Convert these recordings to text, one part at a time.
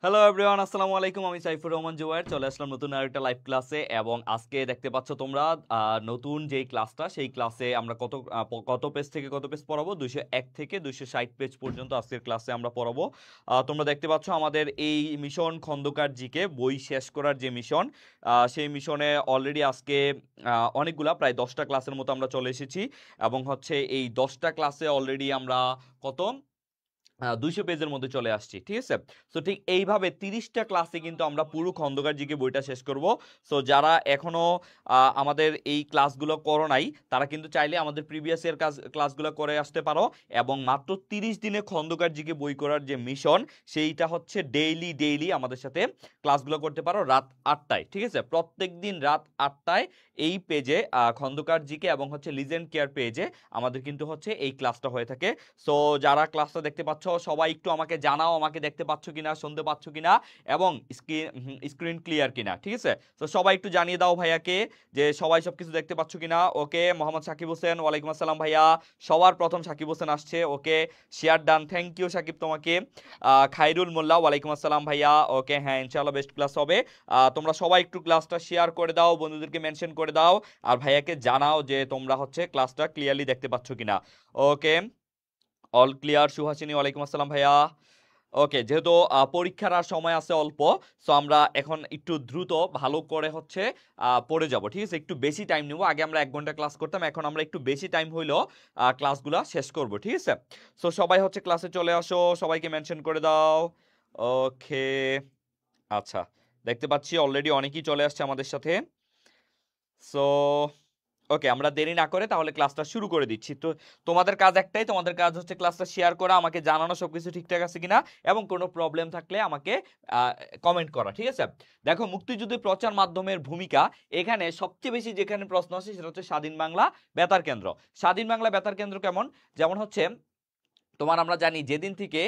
Hello everyone, আসসালামু আলাইকুম। আমি সাইফুর রহমান জুবায়ের চলে আসলাম নতুন আরেকটা লাইভ ক্লাসে। এবং আজকে দেখতে পাচ্ছ তোমরা নতুন যেই ক্লাসটা, সেই ক্লাসে আমরা কত পেজ থেকে কত পেজ পড়াবো, 201 থেকে 260 পেজ পর্যন্ত আজকের ক্লাসে আমরা পড়াবো। তোমরা দেখতে পাচ্ছ আমাদের এই মিশন খন্দকার জিকে বই শেষ করার যে মিশন, সেই মিশনে অলরেডি আজকে অনেকগুলা প্রায় 10টা ক্লাসের মতো আমরা চলে এসেছি। এবং হচ্ছে এই 10টা ক্লাসে অলরেডি আমরা কত 200 পেজের মধ্যে চলে আসছি, ঠিক আছে। সো ঠিক এইভাবে 30টা ক্লাসে কিন্তু আমরা পুরো খন্দকার জিকে বইটা শেষ করব। সো যারা এখনো আমাদের এই ক্লাসগুলো করো নাই, তারা কিন্তু চাইলে আমাদের প্রিভিয়াস ইয়ার ক্লাসগুলো করে আসতে পারো। এবং মাত্র 30 দিনে খন্দকার জিকে বই করার যে মিশন, সেইটা হচ্ছে ডেইলি আমাদের সাথে ক্লাসগুলো করতে পারো রাত 8টায়, ঠিক আছে। প্রত্যেক দিন রাত 8টায় এই পেজে খন্দকার জিকে এবং হচ্ছে লিজেন্ড কেয়ার পেজে আমাদের কিন্তু হচ্ছে এই ক্লাসটা হয়ে থাকে। সো যারা ক্লাসটা দেখতে পাচ্ছ সবাই একটু আমাকে জানাও, আমাকে দেখতে পাচ্ছ কিনা, শুনতে পাচ্ছ কিনা, এবং স্ক্রিন ক্লিয়ার কিনা, ঠিক আছে। তো সবাই একটু জানিয়ে দাও ভাইয়াকে যে সবাই সবকিছু দেখতে পাচ্ছ কিনা। ওকে, মোহাম্মদ সাকিব হোসেন, ওয়ালাইকুম আসসালাম ভাইয়া। সবার প্রথম সাকিব হোসেন আসছে, okay, share done, thank you Sakib তোমাকে। খাইরুল মোল্লা, ওয়ালাইকুম আসসালাম ভাইয়া। ওকে, হ্যাঁ ইনশাআল্লাহ বেস্ট ক্লাস হবে। তোমরা সবাই একটু ক্লাসটা শেয়ার করে দাও, বন্ধুদেরকে মেনশন করে দাও, আর ভাইয়াকে জানাও যে তোমরা হচ্ছে ক্লাসটা ক্লিয়ারলি দেখতে পাচ্ছ কিনা। ওকে, অল ক্লিয়ার। সুহাসিনী, ওয়ালাইকুম আসসালাম ভাইয়া। ওকে, যেহেতু পরীক্ষার আর সময় আছে অল্প, সো আমরা এখন একটু দ্রুত ভালো করে হচ্ছে পড়ে যাব, ঠিক আছে। একটু বেশি টাইম নেব, আগে আমরা 1 ঘন্টা ক্লাস করতাম, এখন আমরা একটু বেশি টাইম হইলেও ক্লাসগুলা শেষ করব, ঠিক আছে। সো সবাই হচ্ছে ক্লাসে চলে আসো, সবাইকে মেনশন করে দাও। ওকে, আচ্ছা, দেখতে পাচ্ছি অলরেডি অনেকেই চলে আসছে আমাদের সাথে। সো ওকে, আমরা দেরি না করে তাহলে ক্লাসটা শুরু করে দিচ্ছি। তো তোমাদের কাজ একটাই, তোমাদের কাজ হচ্ছে ক্লাসটা শেয়ার করা, আমাকে জানানো সবকিছু ঠিকঠাক আছে কিনা, এবং কোনো প্রবলেম থাকলে আমাকে কমেন্ট করা, ঠিক আছে। দেখো, মুক্তিযুদ্ধে প্রচার মাধ্যমের ভূমিকা, এখানে সবচেয়ে বেশি যেখানে প্রশ্ন আসে সেটা হচ্ছে স্বাধীন বাংলা বেতার কেন্দ্র। স্বাধীন বাংলা বেতার কেন্দ্র কেমন, যেমন হচ্ছে আমরা জানি যেদিন থেকে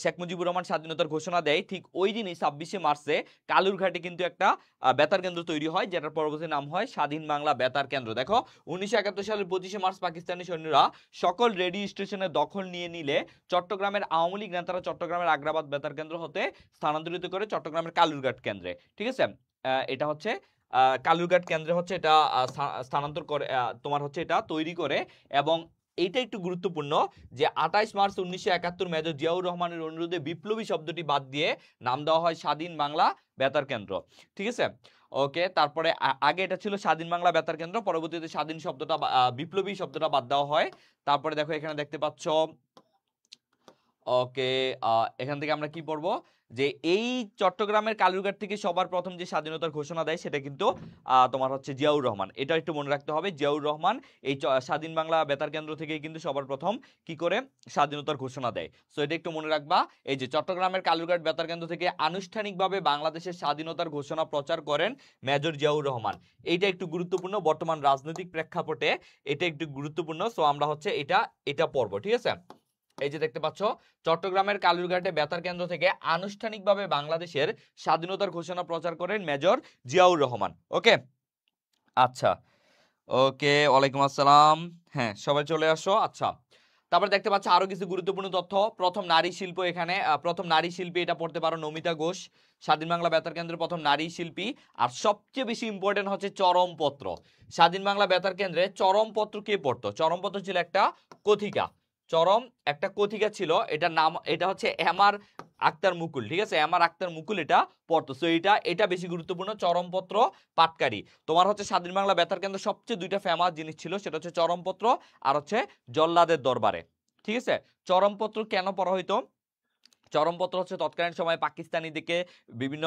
শেখ মুজিবুর রহমান স্বাধীনতার ঘোষণা দেয়, ঠিক ওই দিনই 26শে মার্চে কালুরঘাটে কিন্তু একটা বেতার কেন্দ্র তৈরি হয়, যেটার পরবর্তী নাম হয় স্বাধীন বাংলা বেতার কেন্দ্র। দেখো, 1971 সালের 25শে মার্চ পাকিস্তানি সৈন্যরা সকল রেডিও স্টেশনের দখল নিয়ে নিলে চট্টগ্রামের আওয়ামী লীগ নেতারা চট্টগ্রামের আগ্রাবাদ বেতার কেন্দ্র হতে স্থানান্তরিত করে চট্টগ্রামের কালুরঘাট কেন্দ্রে, ঠিক আছে। এটা হচ্ছে কালুরঘাট কেন্দ্রে হচ্ছে এটা স্থানান্তর করে, তোমার হচ্ছে এটা তৈরি করে। এবং এইটা একটু গুরুত্বপূর্ণ যে 28 মার্চ 1971 মেজর জিয়াউর রহমানের অনুরোধে বিপ্লবী শব্দটি বাদ দিয়ে নাম দেওয়া হয় স্বাধীন বাংলা বেতার কেন্দ্র, ঠিক আছে। ওকে, তারপরে আগে এটা ছিল স্বাধীন বাংলা বেতার কেন্দ্র, পরবর্তীতে স্বাধীন শব্দটা বিপ্লবী শব্দটা বাদ দেওয়া হয়। তারপরে দেখো এখানে দেখতে পাচ্ছ, ওকে, এখান থেকে আমরা কি পড়বো, যে এই চট্টগ্রামের কালুরঘাট থেকে সবার প্রথম যে স্বাধীনতার ঘোষণা দেয় সেটা কিন্তু তোমার হচ্ছে জিয়াউর রহমান। এটা একটু মনে রাখতে হবে, জিয়াউর রহমান এই স্বাধীন বাংলা বেতার কেন্দ্র থেকেই কিন্তু সবার প্রথম কি করে স্বাধীনতার ঘোষণা দেয়। সো এটা একটু মনে রাখবা। এই যে চট্টগ্রামের কালুরঘাট বেতার কেন্দ্র থেকে আনুষ্ঠানিকভাবে বাংলাদেশের স্বাধীনতার ঘোষণা প্রচার করেন মেজর জিয়াউর রহমান। এইটা একটু গুরুত্বপূর্ণ, বর্তমান রাজনৈতিক প্রেক্ষাপটে এটা একটু গুরুত্বপূর্ণ। সো আমরা হচ্ছে এটা পড়বো, ঠিক আছে। এই যে দেখতে পাচ্ছ, চট্টগ্রামের কালুরঘাটে বেতার কেন্দ্র থেকে আনুষ্ঠানিকভাবে বাংলাদেশের স্বাধীনতার ঘোষণা প্রচার করেন মেজর জিয়াউর রহমান। ওকে, আচ্ছা, ওকে, ওয়ালাইকুম আসসালাম, হ্যাঁ সবাই চলে আসো। আচ্ছা, তারপরে দেখতে পাচ্ছ আরো কিছু গুরুত্বপূর্ণ তথ্য। প্রথম নারী শিল্প, এখানে প্রথম নারী শিল্পী এটা পড়তে পারো, নমিতা ঘোষ, স্বাধীন বাংলা বেতার কেন্দ্রের প্রথম নারী শিল্পী। আর সবচেয়ে বেশি ইম্পর্টেন্ট হচ্ছে চরমপত্র। স্বাধীন বাংলা বেতার কেন্দ্রে চরমপত্র কে পড়তো? চরমপত্র ছিল একটা কথিকা, চরম একটা কথিকা ছিল, এটার নাম এটা হচ্ছে এমআর আক্তার মুকুল, ঠিক আছে, এমআর আক্তার মুকুল এটা পড়তো। সো এটা বেশি গুরুত্বপূর্ণ, চরমপত্র পাটকারী। তোমার হচ্ছে স্বাধীন বাংলা বেতার কেন্দ্র সবচেয়ে দুইটা ফেমাস জিনিস ছিল, সেটা হচ্ছে চরমপত্র আর হচ্ছে জল্লাদের দরবারে, ঠিক আছে। চরমপত্র কেন পড়া হইতো? চরমপত্র হচ্ছে তৎকালীন সময় পাকিস্তানিদেরকে বিভিন্ন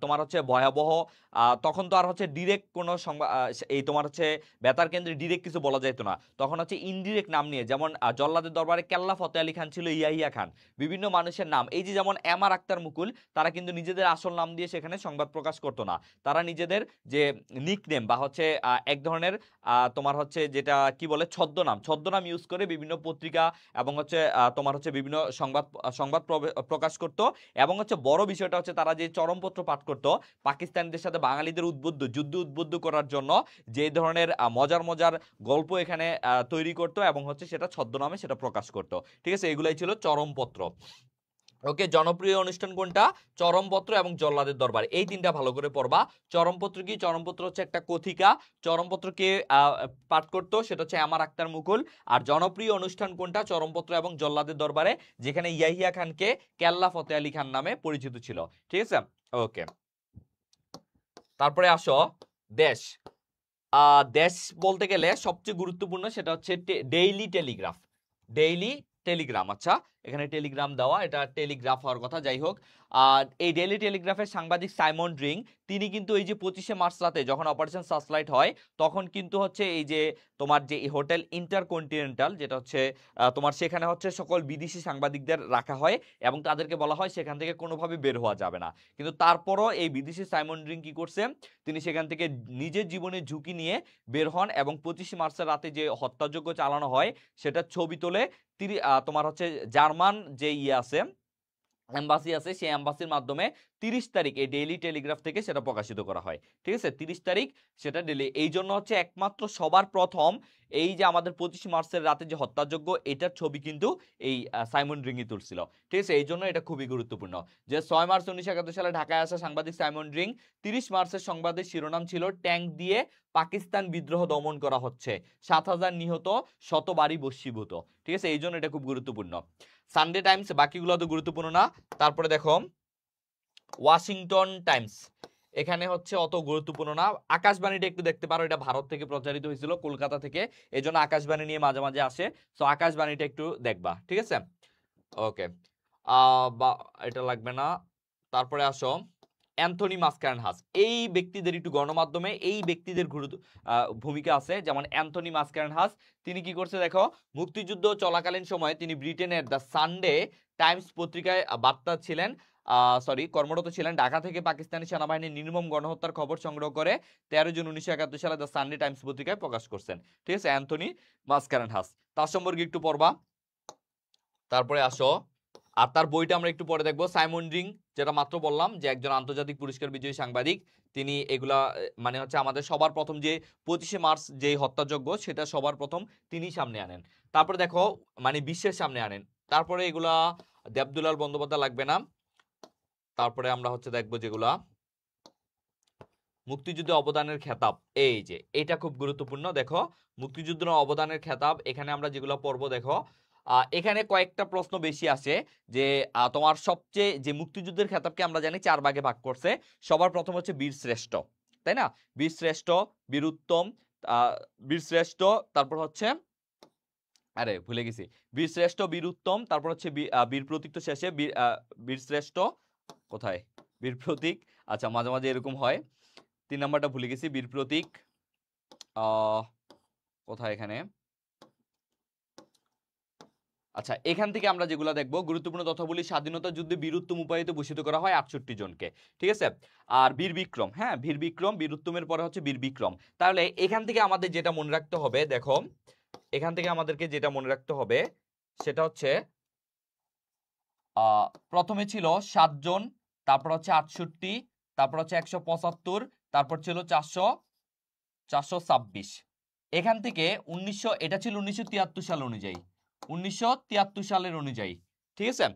তোমার হচ্ছে ভয়াবহ, তখন তো আর হচ্ছে ডিরেক্ট কোনো সংবাদ, এই তোমার হচ্ছে বেতার কেন্দ্রে ডিরেক্ট কিছু বলা যেত না, তখন হচ্ছে ইনডিরেক্ট নাম নিয়ে, যেমন জল্লাদের দরবারে কেল্লা ফতে আলী খান ছিল, ইয়াহিয়া খান, বিভিন্ন মানুষের নাম। এই যে যেমন এমআর আক্তার মুকুল, তারা কিন্তু নিজেদের আসল নাম দিয়ে সেখানে সংবাদ প্রকাশ করতো না, তারা নিজেদের যে নিকনেম বা হচ্ছে এক ধরনের তোমার হচ্ছে যেটা কি বলে ছদ্মনাম ইউজ করে বিভিন্ন পত্রিকা এবং হচ্ছে তোমার হচ্ছে বিভিন্ন সংবাদ প্রকাশ করত। এবং হচ্ছে বড় বিষয়টা হচ্ছে তারা যে চরমপত্র পাঠ করত, পাকিস্তানিদের সাথে বাঙালিদের যুদ্ধ উদ্বুদ্ধ করার জন্য যে ধরনের মজার মজার গল্প এখানে তৈরি করত এবং হচ্ছে সেটা ছদ্মনামে সেটা প্রকাশ করত, ঠিক আছে। এগুলাই ছিল চরমপত্র। ওকে, জনপ্রিয় অনুষ্ঠান কোনটা? চরমপত্র এবং জল্লাদের দরবার, এই তিনটা ভালো করে পড়বা। চরমপত্র কি? চরমপত্র হচ্ছে একটা কথিকা। চরমপত্রকে পাঠ করতো সেটা হচ্ছে এমার আক্তার মুকুল। আর জনপ্রিয় অনুষ্ঠান কোনটা? চরমপত্র এবং জল্লাদের দরবারে, যেখানে ইয়াহিয়া খানকে কেল্লা ফতে আলী খান নামে পরিচিত ছিল। ঠিক আছে, ওকে। তারপরে আসো দেশ। দেশ বলতে গেলে সবচেয়ে গুরুত্বপূর্ণ সেটা হচ্ছে ডেইলি টেলিগ্রাফ। ডেইলি টেলিগ্রাম, আচ্ছা এখানে টেলিগ্রাম দেওয়া, এটা টেলিগ্রাফ হওয়ার কথা, যাই হোক। আর এই ডেইলি টেলিগ্রাফের সাংবাদিক সাইমন ড্রিং, তিনি কিন্তু এই যে 25শে মার্চ রাতে যখন অপারেশন সার্চলাইট হয়, তখন কিন্তু হচ্ছে এই যে তোমার যে হোটেল ইন্টারকন্টিনেন্টাল, যেটা হচ্ছে তোমার সেখানে হচ্ছে সকল বিদেশি সাংবাদিকদের রাখা হয় এবং তাদেরকে বলা হয় সেখান থেকে কোনোভাবে বের হওয়া যাবে না। কিন্তু তারপরও এই বিদেশি সাইমন ড্রিং কি করছে, তিনি সেখান থেকে নিজের জীবনের ঝুঁকি নিয়ে বের হন এবং 25শে মার্চের রাতে যে হত্যাযজ্ঞ চালানো হয় সেটার ছবি তোলে। তোমার হচ্ছে জার্মান যে আছে এম্বাসি আছে, সেই এম্বাসির মাধ্যমে 30 তারিখ এই ডেইলি টেলিগ্রাফ থেকে সেটা প্রকাশিত করা হয়। ঠিক আছে, 30 তারিখ সেটা ডেইলি, এই জন্য হচ্ছে একমাত্র সবার প্রথম এই যে আমাদের 25 মার্চের রাতে যে হত্যাযজ্ঞ, এটার ছবি কিন্তু এই সাইমন ড্রিংই তুলছিল। ঠিক আছে, এই জন্য এটা খুবই গুরুত্বপূর্ণ যে 6 মার্চ 1971 সালে ঢাকায় আসা সাংবাদিক সাইমন ড্রিং, 30 মার্চের সংবাদের শিরোনাম ছিল ট্যাঙ্ক দিয়ে পাকিস্তান বিদ্রোহ দমন করা হচ্ছে, 7000 নিহত, শত বাড়ি বশীভূত। ঠিক আছে, এই জন্য এটা খুব গুরুত্বপূর্ণ। সানডে টাইমস, বাকিগুলো তো গুরুত্বপূর্ণ না। তারপরে দেখো ওয়াশিংটন টাইমস, এখানে হচ্ছে অত গুরুত্বপূর্ণ না। আকাশবাণীটা একটু দেখতে পারো, এটা ভারত থেকে প্রচারিত হয়েছিল, কলকাতা থেকে, এই জন্য আকাশবাণী নিয়ে মাঝে মাঝে আসে, সো আকাশবাণীটা একটু দেখবা। ঠিক আছে, ওকে। এটা লাগবে না। তারপরে আসো অ্যান্থনি মাসকারেনহাস, এই ব্যক্তিদের একটু গণমাধ্যমে এই ব্যক্তিদের ভূমিকা আছে। যেমন অ্যান্থনি মাসকারেনহাস, তিনি কি করছে দেখো, মুক্তিযুদ্ধ চলাকালীন সময়ে তিনি ব্রিটেনের দ্য সানডে টাইমস পত্রিকায় বার্তা ছিলেন, কর্মরত ছিলেন। ঢাকা থেকে পাকিস্তানি সেনাবাহিনীর নির্মম গণহত্যার খবর সংগ্রহ করে 13 জুন 1971 সালে দ্য সানডে টাইমস পত্রিকায় প্রকাশ করছেন। ঠিক আছে, অ্যান্থনি মাসকারেনহাস, তার সম্পর্কে একটু পড়বা। তারপরে আসো, আর তার বইটা আমরা একটু পরে দেখবো। সাইমন ড্রিং, যেটা মাত্র বললাম যে একজন আন্তর্জাতিক পুরস্কার বিজয়ী সাংবাদিক, তিনি এগুলা মানে হচ্ছে আমাদের সবার প্রথম যে 25শে মার্চ যে হত্যাযজ্ঞ, সেটা সবার প্রথম তিনি সামনে আনেন। তারপরে দেখো মানে বিশ্বের সামনে আনেন। তারপরে এগুলা দেবদুলাল বন্দ্যোপাধ্যায় লাগবে না। তারপরে আমরা হচ্ছে দেখবো যেগুলা মুক্তিযুদ্ধে অবদানের খেতাব, এই যে এটা খুব গুরুত্বপূর্ণ। দেখো মুক্তিযুদ্ধের অবদানের খেতাব, এখানে আমরা যেগুলো পড়বো দেখো, এখানে কয়েকটা প্রশ্ন বেশি আসে যে তোমার সবচেয়ে যে মুক্তিযুদ্ধের খেতাবকে আমরা জানি 4 ভাগে ভাগ করছে। সবার প্রথম হচ্ছে বীর শ্রেষ্ঠ, তাই না? বীর শ্রেষ্ঠ, বীর উত্তম, বীর শ্রেষ্ঠ, তারপর হচ্ছে আরে ভুলে গেছি, বীর শ্রেষ্ঠ, বীর উত্তম, তারপর হচ্ছে বীর প্রতীক, তো শেষে বীর শ্রেষ্ঠ কোথায়, বীর প্রতীক, আচ্ছা মাঝে মাঝে এরকম হয়। 3 নাম্বারটা ভুলে গেছি, বীর প্রতীক কোথায় এখানে, আচ্ছা এখান থেকে আমরা যেগুলো দেখবো গুরুত্বপূর্ণ তথ্যগুলি, স্বাধীনতা যুদ্ধে বীরুত্তম উপাধিতে ভূষিত করা হয় 68 জনকে। ঠিক আছে, আর বীর বিক্রম, হ্যাঁ বীর বিক্রম, বীর উত্তমের পরে হচ্ছে বীর বিক্রম। তাহলে এখান থেকে আমাদের যেটা মনে রাখতে হবে, দেখো এখান থেকে আমাদেরকে যেটা মনে রাখতে হবে সেটা হচ্ছে প্রথমে ছিল 7 জন, তারপর হচ্ছে 68, তারপর হচ্ছে 175, তারপর ছিল 426। এখান থেকে এটা ছিল 1973 সাল অনুযায়ী, 1973 সালের অনুযায়ী। ঠিক আছে,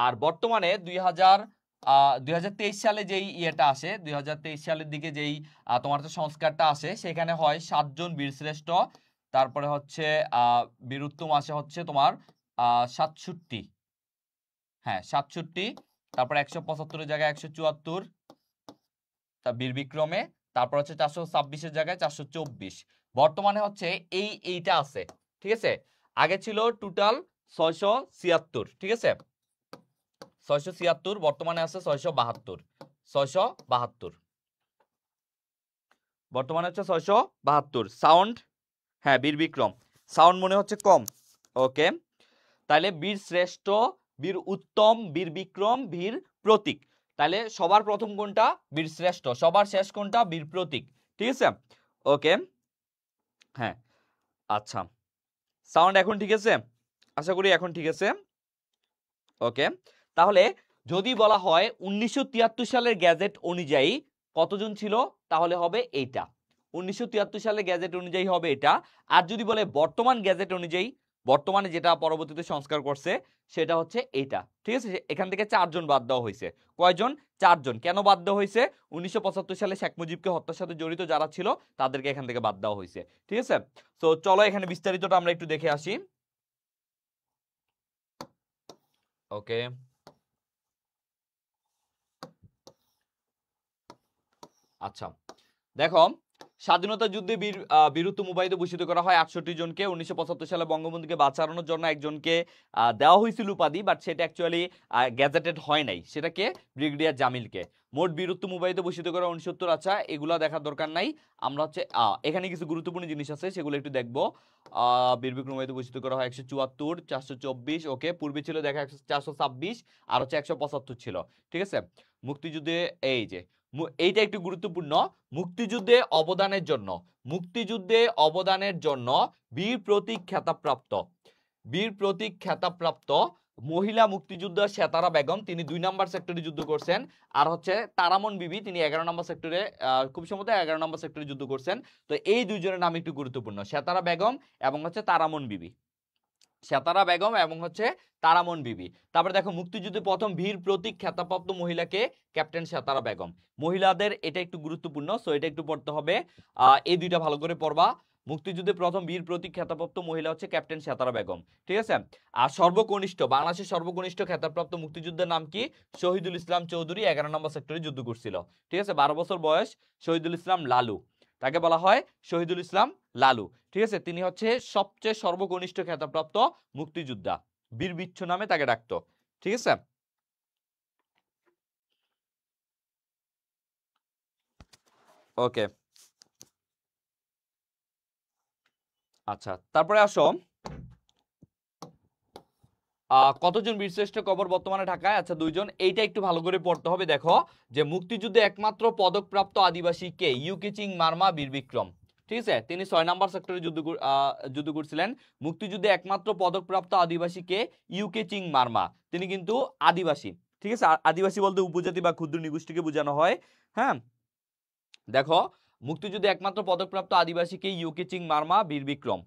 আর বর্তমানে 2023 সালে যেই ইয়েটা আসে, 2023 সালের দিকে যেই তোমার হচ্ছে সংস্কারটা আসে, সেখানে হয় 7 জন বীরশ্রেষ্ঠ, তারপরে হচ্ছে বীর উত্তম আসে হচ্ছে তোমার 67, হ্যাঁ 67, তারপর 175 এর জায়গায় 174, তা বীর বিক্রমে, তারপর হচ্ছে 426 এর জায়গায় 424। বর্তমানে হচ্ছে এইটা আছে। ঠিক আছে, আগে ছিল টোটাল 676। ঠিক আছে, 676, বর্তমানে আছে 672। বর্তমানে হচ্ছে 672 সাউন্ড, হ্যাঁ বীর বিক্রম সাউন্ড মনে হচ্ছে কম। ওকে, তাহলে বীর শ্রেষ্ঠ, বীর উত্তম, বীর বিক্রম, বীর প্রতীক। তাহলে সবার প্রথম কোনটা? বীর শ্রেষ্ঠ। সবার শেষ কোনটা? বীর প্রতীক। ঠিক আছে, ওকে, হ্যাঁ আচ্ছা সাউন্ড এখন ঠিক আছে, আশা করি এখন ঠিক আছে। ওকে, তাহলে যদি বলা হয় 1973 সালের গ্যাজেট অনুযায়ী কতজন ছিল, তাহলে হবে এইটা, 1973 সালের গ্যাজেট অনুযায়ী হবে এটা। আর যদি বলে বর্তমান গ্যাজেট অনুযায়ী বর্তমানে যেটা পরবর্তীতে সংস্কার করছে সেটা হচ্ছে এইটা, ঠিক আছে। এখান থেকে 4 জন বাদ দেওয়া হয়েছে। কয়জন? 4 জন। কেন বাদ দেওয়া হয়েছে? 1975 সালে শেখ মুজিবকে হত্যার সাথে জড়িত যারা ছিল তাদেরকে এখান থেকে বাদ দেওয়া হয়েছে, ঠিক আছে। তো চলো এখানে বিস্তারিতটা আমরা একটু দেখে আসি। ওকে, আচ্ছা দেখো, স্বাধীনতা যুদ্ধে বীরত্ব মুবাইদে ভূষিত করা হয় 68 জনকে। 1975 সালে বঙ্গবন্ধুকে বাঁচানোর জন্য একজনকে দেওয়া হয়েছিল উপাধি, বাট সেটা অ্যাকচুয়ালি গ্যাজেটেড হয় নাই, সেটাকে ব্রিগেডিয়ার জামিলকে। মোট বীরত্ব মুবাইদে ভূষিত করা 69। আচ্ছা, এগুলা দেখার দরকার নাই, আমরা হচ্ছে এখানে কিছু গুরুত্বপূর্ণ জিনিস আছে সেগুলো একটু দেখবো। বীর বিক্রম মুবাইদে ভূষিত করা হয় 174, 424, ওকে। পূর্বে ছিল দেখা 426 আর হচ্ছে 175 ছিল, ঠিক আছে। মুক্তিযুদ্ধে এই যে এইটা একটু গুরুত্বপূর্ণ, মুক্তিযুদ্ধে অবদানের জন্য, মুক্তিযুদ্ধে অবদানের জন্য বীর প্রতীক খেতাবপ্রাপ্ত, বীর প্রতীক খেতাবপ্রাপ্ত মহিলা মুক্তিযোদ্ধা সেতারা বেগম, তিনি 2 নম্বর সেক্টরে যুদ্ধ করছেন। আর হচ্ছে তারামন বিবি, তিনি 11 নম্বর সেক্টরে, খুব সম্ভবত 11 নম্বর সেক্টরে যুদ্ধ করছেন। তো এই দুইজনের নাম একটু গুরুত্বপূর্ণ, সেতারা বেগম এবং হচ্ছে তারামন বিবি, সেতারা বেগম এবং হচ্ছে তারামন বিবি। তারপরে দেখো, মুক্তিযুদ্ধে প্রথম বীর প্রতীক খেতাবপ্রাপ্ত মহিলাকে? ক্যাপ্টেন সেতারা বেগম। মহিলাদের এটা একটু গুরুত্বপূর্ণ, সো এটা একটু পড়তে হবে, এই দুইটা ভালো করে পড়বা। মুক্তিযুদ্ধে প্রথম বীর প্রতীক খেতাবপ্রাপ্ত মহিলা হচ্ছে ক্যাপ্টেন সেতারা বেগম, ঠিক আছে। আর সর্বকনিষ্ঠ, বাংলাদেশের সর্বকনিষ্ঠ খেতাবপ্রাপ্ত মুক্তিযোদ্ধার নাম কি? শহীদুল ইসলাম চৌধুরী, 11 নম্বর সেক্টরে যুদ্ধ করছিল, ঠিক আছে। 12 বছর বয়স, শহীদুল ইসলাম লালু, তাকে বলা হয় শহীদুল ইসলাম লালু, ঠিক আছে। তিনি হচ্ছে সবচেয়ে সর্বকনিষ্ঠ খেতাবপ্রাপ্ত মুক্তিযোদ্ধা, বীর বিচ্ছু নামে তাকে ডাকতো, ঠিক আছে। ওকে, আচ্ছা তারপরে আসো, কতজন বীরশ্রেষ্ঠ কবর বর্তমানে ঢাকায়? আচ্ছা 2 জন। এইটা একটু ভালো করে পড়তে হবে। দেখো যে মুক্তিযুদ্ধে একমাত্র পদকপ্রাপ্ত আদিবাসী কে? ইউকে চিং মারমা বীর বিক্রম, ঠিক আছে। তিনি 6 নম্বর সেক্টরে যুদ্ধ করছিলেন। মুক্তিযুদ্ধে একমাত্র পদকপ্রাপ্ত আদিবাসী কে? ইউকে চিং মারমা, তিনি কিন্তু আদিবাসী, ঠিক আছে। আদিবাসী বলতে উপজাতি বা ক্ষুদ্র নিগোষ্ঠীকে বোঝানো হয়, হ্যাঁ। দেখো, মুক্তিযুদ্ধে একমাত্র পদকপ্রাপ্ত আদিবাসী কে? ইউকে চিং মারমা বীর বিক্রম।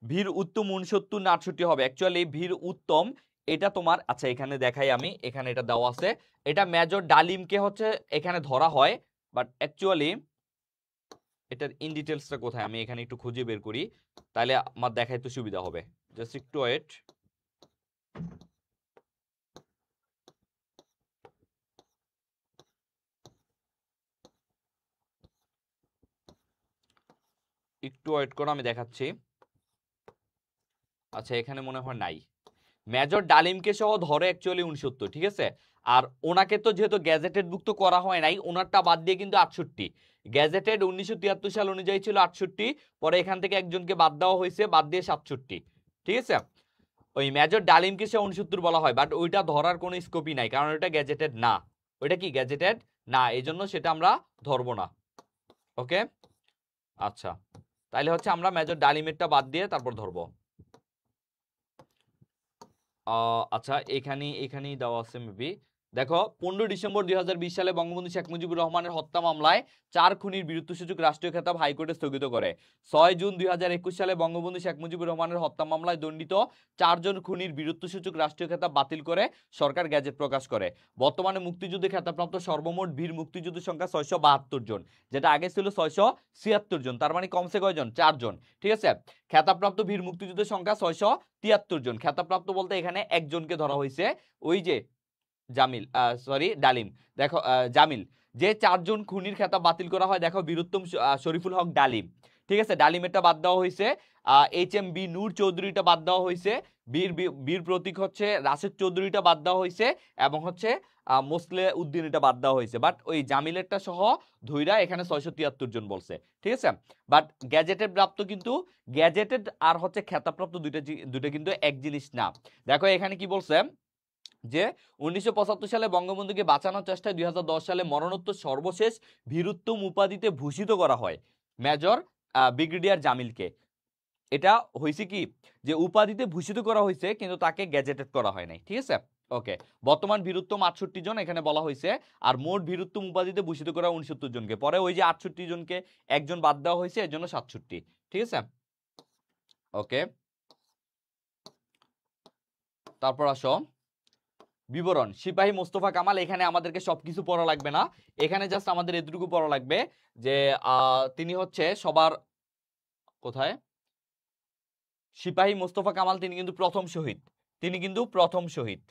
ভীর উত্তম 69 না 68 হবে? অ্যাকচুয়ালি ভীর উত্তম এটা তোমার, আচ্ছা এখানে দেখাই আমি, এখানে এটা দেওয়া আছে, এটা মেজর ডালিমকে হচ্ছে এখানে ধরা হয়, বাট অ্যাকচুয়ালি এটার ইন ডিটেলসটা কোথায় আমি এখানে একটু খুঁজে বের করি, তাহলে আমার দেখাইতে সুবিধা হবে। জাস্ট একটু ওয়েট, একটু ওয়েট করো, আমি দেখাচ্ছি। আচ্ছা এখানে মনে হয় নাই, মেজর ডালিমকে সহ ধরে অ্যাকচুয়ালি 69, ঠিক আছে। আর ওনাকে তো যেহেতু গ্যাজেটেড ভুক্ত করা হয় নাই, ওনারটা বাদ দিয়ে কিন্তু 68, গ্যাজেটেড 1973 সাল অনুযায়ী ছিল 68, পরে এখান থেকে একজনকে বাদ দেওয়া হয়েছে, বাদ দিয়ে 67, ঠিক আছে। ওই মেজর ডালিমকে সে 69 বলা হয়, বাট ওইটা ধরার কোনো স্কোপই নাই, কারণ ওইটা গ্যাজেটেড না, ওইটা কি গ্যাজেটেড না, এই জন্য সেটা আমরা ধরবো না, ওকে। আচ্ছা তাইলে হচ্ছে আমরা মেজর ডালিমেরটা বাদ দিয়ে তারপর ধরবো। আচ্ছা এখানেই দেওয়া আছে মেবি। দেখো 15 ডিসেম্বর 2020 সালে বঙ্গবন্ধু শেখ মুজিবুর রহমানের হত্যা মামলায় 4 খুনির বীরত্বসূচক রাষ্ট্রীয় খেতাব হাইকোর্টে স্থগিত করে। 6 জুন 2021 সালে বঙ্গবন্ধু শেখ মুজিবুর রহমানের হত্যা মামলায় দণ্ডিত 4 জন খুনির বীরত্বসূচক রাষ্ট্রীয় খেতাব বাতিল করে সরকার গ্যাজেট প্রকাশ করে। বর্তমানে মুক্তিযুদ্ধে খেতাবপ্রাপ্ত সর্বমোট বীর মুক্তিযুদ্ধের সংখ্যা 672 জন, যেটা আগে ছিল 676 জন, তার মানে কমসে কয়জন? 4 জন, ঠিক আছে। খেতাবপ্রাপ্ত বীর মুক্তিযুদ্ধের সংখ্যা 673 জন। খেতাবপ্রাপ্ত বলতে এখানে একজনকে ধরা হয়েছে, ওই যে জামিল, ডালিম। দেখো জামিল, যে 4 জন খুনির খেতাব বাতিল করা হয়, দেখো বীরুত্তম শরীফুল হক ডালিম, ঠিক আছে, ডালিমেরটা বাদ দেওয়া হয়েছে। HMB নূর চৌধুরীটা বাদ দেওয়া হয়েছে। বীর প্রতীক হচ্ছে রাশেদ চৌধুরীটা বাদ দেওয়া হয়েছে, এবং হচ্ছে মোসলে উদ্দিন এটা বাদ দেওয়া হয়েছে। বাট ওই জামিলেরটা সহ ধইরা এখানে 673 জন বলছে, ঠিক আছে। বাট গ্যাজেটেড প্রাপ্ত কিন্তু, গ্যাজেটেড আর হচ্ছে খেতাবপ্রাপ্ত দুইটা কিন্তু এক জিনিস না। দেখো এখানে কি বলছে যে 1975 সালে বঙ্গবন্ধুকে বাঁচানোর চেষ্টায় 2010 সালে মরণোত্তর সর্বশেষ বীরুত্তম উপাধিতে ভূষিত করা হয় মেজর ব্রিগেডিয়ার জামিলকে। এটা হয়েছে কি যে উপাধিতে ভূষিত করা হয়েছে, কিন্তু তাকে গ্যাজেটেড করা হয় নাই, ঠিক আছে। ওকে, বর্তমান বীরুত্তম 68 জন এখানে বলা হয়েছে, আর মোট বীরুত্তম উপাধিতে ভূষিত করা 69 জনকে, পরে ওই যে 68 জনকে একজন বাদ দেওয়া হয়েছে, এর জন্য 67। ঠিক আছে, ওকে। তারপর আসো বিবরণ। সিপাহী মোস্তফা কামাল, এখানে আমাদেরকে সবকিছু পড়া লাগবে না, এখানে জাস্ট আমাদের এতটুকু পড়া লাগবে যে তিনি হচ্ছে সবার, কোথায়, সিপাহী মোস্তফা কামাল তিনি কিন্তু প্রথম শহীদ, তিনি কিন্তু প্রথম শহীদ।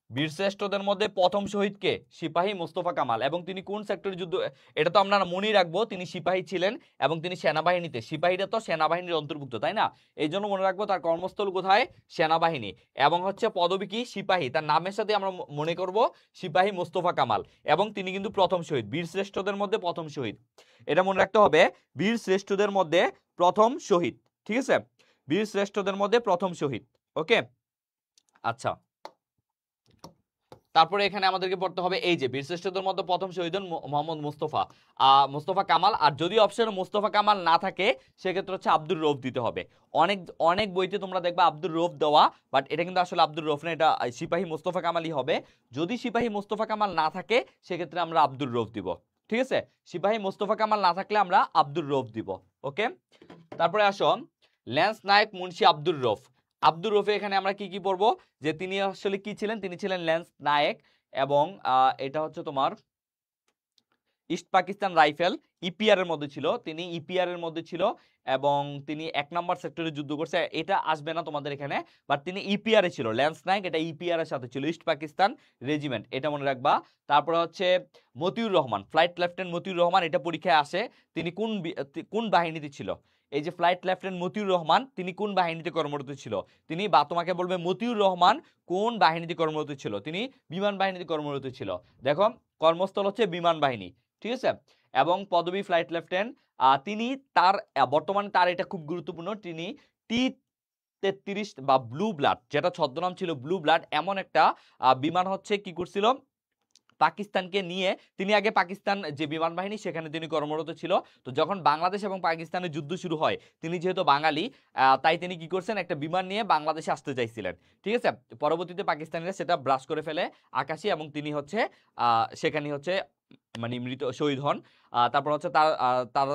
বীরশ্রেষ্ঠদের মধ্যে প্রথম শহীদ কে? সিপাহী মোস্তফা কামাল। এবং তিনি কোন সেক্টরে যুদ্ধ, এটা তো আমরা মনে রাখবো, তিনি সিপাহী ছিলেন এবং তিনি সেনাবাহিনীতে, সিপাহীরা তো সেনাবাহিনীর অন্তর্ভুক্ত, তাই না? এই জন্য মনে রাখবো তার কর্মস্থল কোথায়, সেনাবাহিনী। এবং হচ্ছে পদবী কি? সিপাহী, তার নামের সাথে আমরা মনে করব সিপাহী মোস্তফা কামাল, এবং তিনি কিন্তু প্রথম শহীদ, বীরশ্রেষ্ঠদের মধ্যে প্রথম শহীদ, এটা মনে রাখতে হবে, বীরশ্রেষ্ঠদের মধ্যে প্রথম শহীদ। ঠিক আছে, বীরশ্রেষ্ঠদের মধ্যে প্রথম শহীদ। ওকে, আচ্ছা। তারপরে এখানে আমাদেরকে পড়তে হবে এই যে বীরশ্রেষ্ঠদের মধ্যে প্রথম শহীদ মোহাম্মদ মোস্তফা কামাল। আর যদি অপশনে মোস্তফা কামাল না থাকে সেক্ষেত্রে হচ্ছে আব্দুর রৌফ দিতে হবে। অনেক অনেক বইতে তোমরা দেখবা আব্দুর রৌফ দেওয়া, বাট এটা কিন্তু আসলে আব্দুর রৌফ না, এটা সিপাহী মোস্তফা কামালই হবে। যদি সিপাহী মোস্তফা কামাল না থাকে সেক্ষেত্রে আমরা আব্দুর রৌফ দিব। ঠিক আছে, সিপাহী মোস্তফা কামাল না থাকলে আমরা আব্দুর রৌফ দিব। ওকে, তারপরে আসো ল্যান্স নায়ক মুন্সি আব্দুর রৌফ। আব্দুর রৌফে এখানে আমরা কি কি পড়বো, যে তিনি আসলে কি ছিলেন, তিনি ছিলেন ল্যান্স নায়েক, এবং এটা হচ্ছে তোমার ইস্ট পাকিস্তান রাইফেল ইপিআর এর মধ্যে ছিল, তিনি ইপিআর এর মধ্যে ছিল, এবং তিনি 1 নম্বর সেক্টরে যুদ্ধ করছে, এটা আসবে না তোমাদের এখানে, বাট তিনি ইপিআর এ ছিল, ল্যান্স নায়েক এটা ইপিআর এর সাথে ছিল, ইস্ট পাকিস্তান রেজিমেন্ট, এটা মনে রাখবা। তারপরে হচ্ছে মতিউর রহমান, ফ্লাইট লেফটেন্যান্ট মতিউর রহমান, এটা পরীক্ষায় আসে, তিনি কোন বাহিনীতে ছিল? এই যে ফ্লাইট লেফটেন্যান্ট মতিউর রহমান, তিনি কোন বাহিনীতে কর্মরত ছিল? তিনি, বা তোমাকে বলবে মতিউর রহমান কোন বাহিনীতে কর্মরত ছিল? তিনি বিমান বাহিনীতে কর্মরত ছিল। দেখো, কর্মস্থল হচ্ছে বিমান বাহিনী। ঠিক আছে, এবং পদবী ফ্লাইট লেফটেন্যান্ট। তিনি তার বর্তমানে তার এটা খুব গুরুত্বপূর্ণ, তিনি T-33 বা ব্লু ব্লাড, যেটা ছদ্মনাম ছিল ব্লু ব্লাড, এমন একটা বিমান হচ্ছে কি করছিল, পাকিস্তানকে নিয়ে, তিনি আগে পাকিস্তান যে বিমান বাহিনী সেখানে তিনি কর্মরত ছিল। তো যখন বাংলাদেশ এবং পাকিস্তানের যুদ্ধ শুরু হয়, তিনি যেহেতু বাঙালি, তাই তিনি কি করছেন, একটা বিমান নিয়ে বাংলাদেশে আসতে চাইছিলেন। ঠিক আছে, পরবর্তীতে পাকিস্তানিরা সেটা ব্রাশ করে ফেলে আকাশে, এবং তিনি হচ্ছে সেখানে হচ্ছে মানে মৃত শহীদ হন। তারপর হচ্ছে তার তার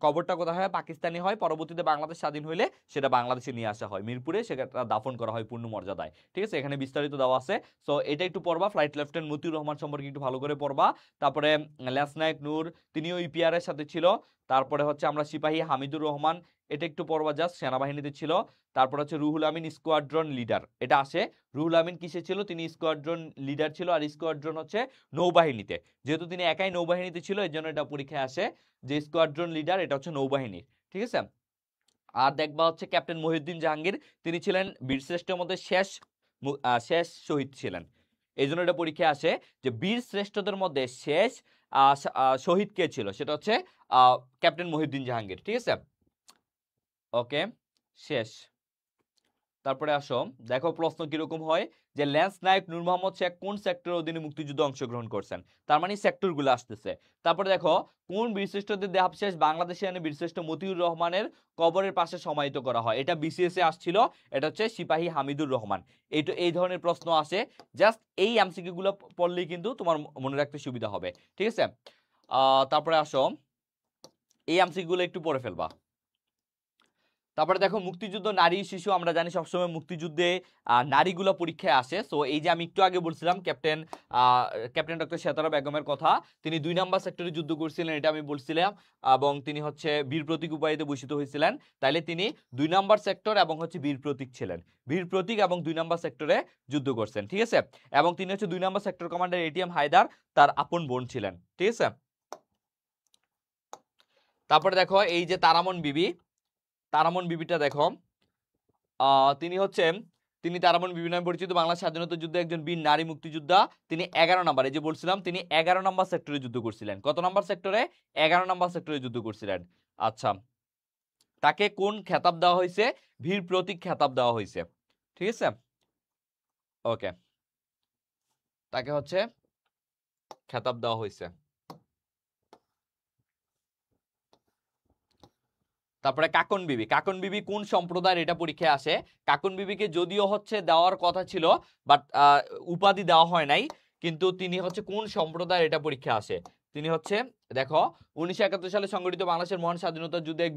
কবরটা কোথায় হয়, পাকিস্তানি হয়, পরবর্তীতে বাংলাদেশ স্বাধীন হইলে সেটা বাংলাদেশে নিয়ে আসা হয়, মিরপুরে সেটা দাফন করা হয় পূর্ণ মর্যাদায়। ঠিক আছে, এখানে বিস্তারিত দেওয়া আছে, সো এটা একটু পড়বা, ফ্লাইট লেফটেন্যান্ট মতিউর রহমান সম্পর্কে একটু ভালো করে পড়বা। তারপরে ল্যান্স নূর, তিনিও ইপিআর এর সাথে ছিল। তারপরে হচ্ছে আমরা সিপাহী হামিদুর রহমান, এটা একটু পড়বা, জাস্ট সেনাবাহিনীতে ছিল। তারপর হচ্ছে রুহুল আমিন স্কোয়াড্রন লিডার, এটা আসে, রুহুল আমিন কিসে ছিল, তিনি স্কোয়াড্রন লিডার ছিল, আর স্কোয়াড্রন হচ্ছে নৌবাহিনীতে, যেহেতু তিনি একাই নৌবাহিনীতে ছিল এর জন্য এটা পরীক্ষায় আসে যে স্কোয়াড্রন লিডার এটা হচ্ছে নৌবাহিনীর। ঠিক আছে, আর দেখবা হচ্ছে ক্যাপ্টেন মহিউদ্দিন জাহাঙ্গীর, তিনি ছিলেন বীরশ্রেষ্ঠের মধ্যে শেষ শহীদ ছিলেন, এই জন্য এটা পরীক্ষায় আসে যে বীর শ্রেষ্ঠদের মধ্যে শেষ শহীদ কে ছিল, সেটা হচ্ছে ক্যাপ্টেন মহিউদ্দিন জাহাঙ্গীর। ঠিক আছে, ওকে, শেষ। তারপরে আসো, দেখো প্রশ্ন কিরকম হয়, যে ল্যান্স নায়ক নূর মোহাম্মদ শেখ কোন সেক্টরের অধীনে মুক্তিযুদ্ধে অংশগ্রহণ করছেন, তার মানে সেক্টরগুলো আসতেছে। তারপরে দেখো, কোন বীরশ্রেষ্ঠদের দেহাবশেষ বাংলাদেশে এনে বীরশ্রেষ্ঠ মতিউর রহমানের কবরের পাশে সমাহিত করা হয়, এটা বিসিএস এ আসছিল, এটা হচ্ছে সিপাহী হামিদুর রহমান। এই ধরনের প্রশ্ন আসে, জাস্ট এই এমসিকিউ গুলো পড়লেই কিন্তু তোমার মনে রাখতে সুবিধা হবে। ঠিক আছে, তারপরে আসো, এই এমসিকিউ গুলো একটু পড়ে ফেলবা। তারপরে দেখো, মুক্তিযুদ্ধ নারী শিশু, আমরা জানি সবসময় মুক্তিযুদ্ধে নারীগুলো পরীক্ষায় আসে। সো এই যে আমি একটু আগে বলছিলাম ক্যাপ্টেন ডক্টর সেতারা বেগমের কথা, তিনি 2 নম্বর সেক্টরে যুদ্ধ করছিলেন, এটা আমি বলছিলাম, এবং তিনি হচ্ছে বীর প্রতীক উপাধিতে ভূষিত হয়েছিলেন। তাইলে তিনি 2 নম্বর সেক্টর এবং হচ্ছে বীর প্রতীক ছিলেন, বীর প্রতীক এবং 2 নম্বর সেক্টরে যুদ্ধ করছেন। ঠিক আছে, এবং তিনি হচ্ছে 2 নম্বর সেক্টর কমান্ডার এটিএম হায়দার তার আপন বোন ছিলেন। ঠিক আছে, তারপরে দেখো এই যে তারামন বিবিটা দেখো, তিনি তারামন বিবি নামে পরিচিত, বাংলা স্বাধীনতা যুদ্ধে একজন বীর নারী মুক্তিযোদ্ধা। তিনি 11 নম্বর, এই যে বলছিলাম তিনি 11 নম্বর সেক্টরে যুদ্ধ করছিলেন। কত নম্বর সেক্টরে? 11 নম্বর সেক্টরে যুদ্ধ করছিলেন। আচ্ছা, তাকে কোন খেতাব দেওয়া হয়েছে? বীর প্রতীক খেতাব দেওয়া হয়েছে। ঠিক আছে, ওকে, তাকে হচ্ছে খেতাব দেওয়া হয়েছে। তারপরে কাকন বিবি। কাকন বিবি কোন সম্প্রদায়ের, এটা পরীক্ষায় আসে। কাকন বিবিকে যদিও হচ্ছে দেওয়ার কথা ছিল, বাট উপাধি দেওয়া হয় নাই, কিন্তু তিনি হচ্ছে কোন সম্প্রদায়ের, এটা পরীক্ষায় আসে। তিনি হচ্ছে, দেখো, 1971 সালে সংগঠিত বাংলাদেশের মহান স্বাধীনতা যুদ্ধে এক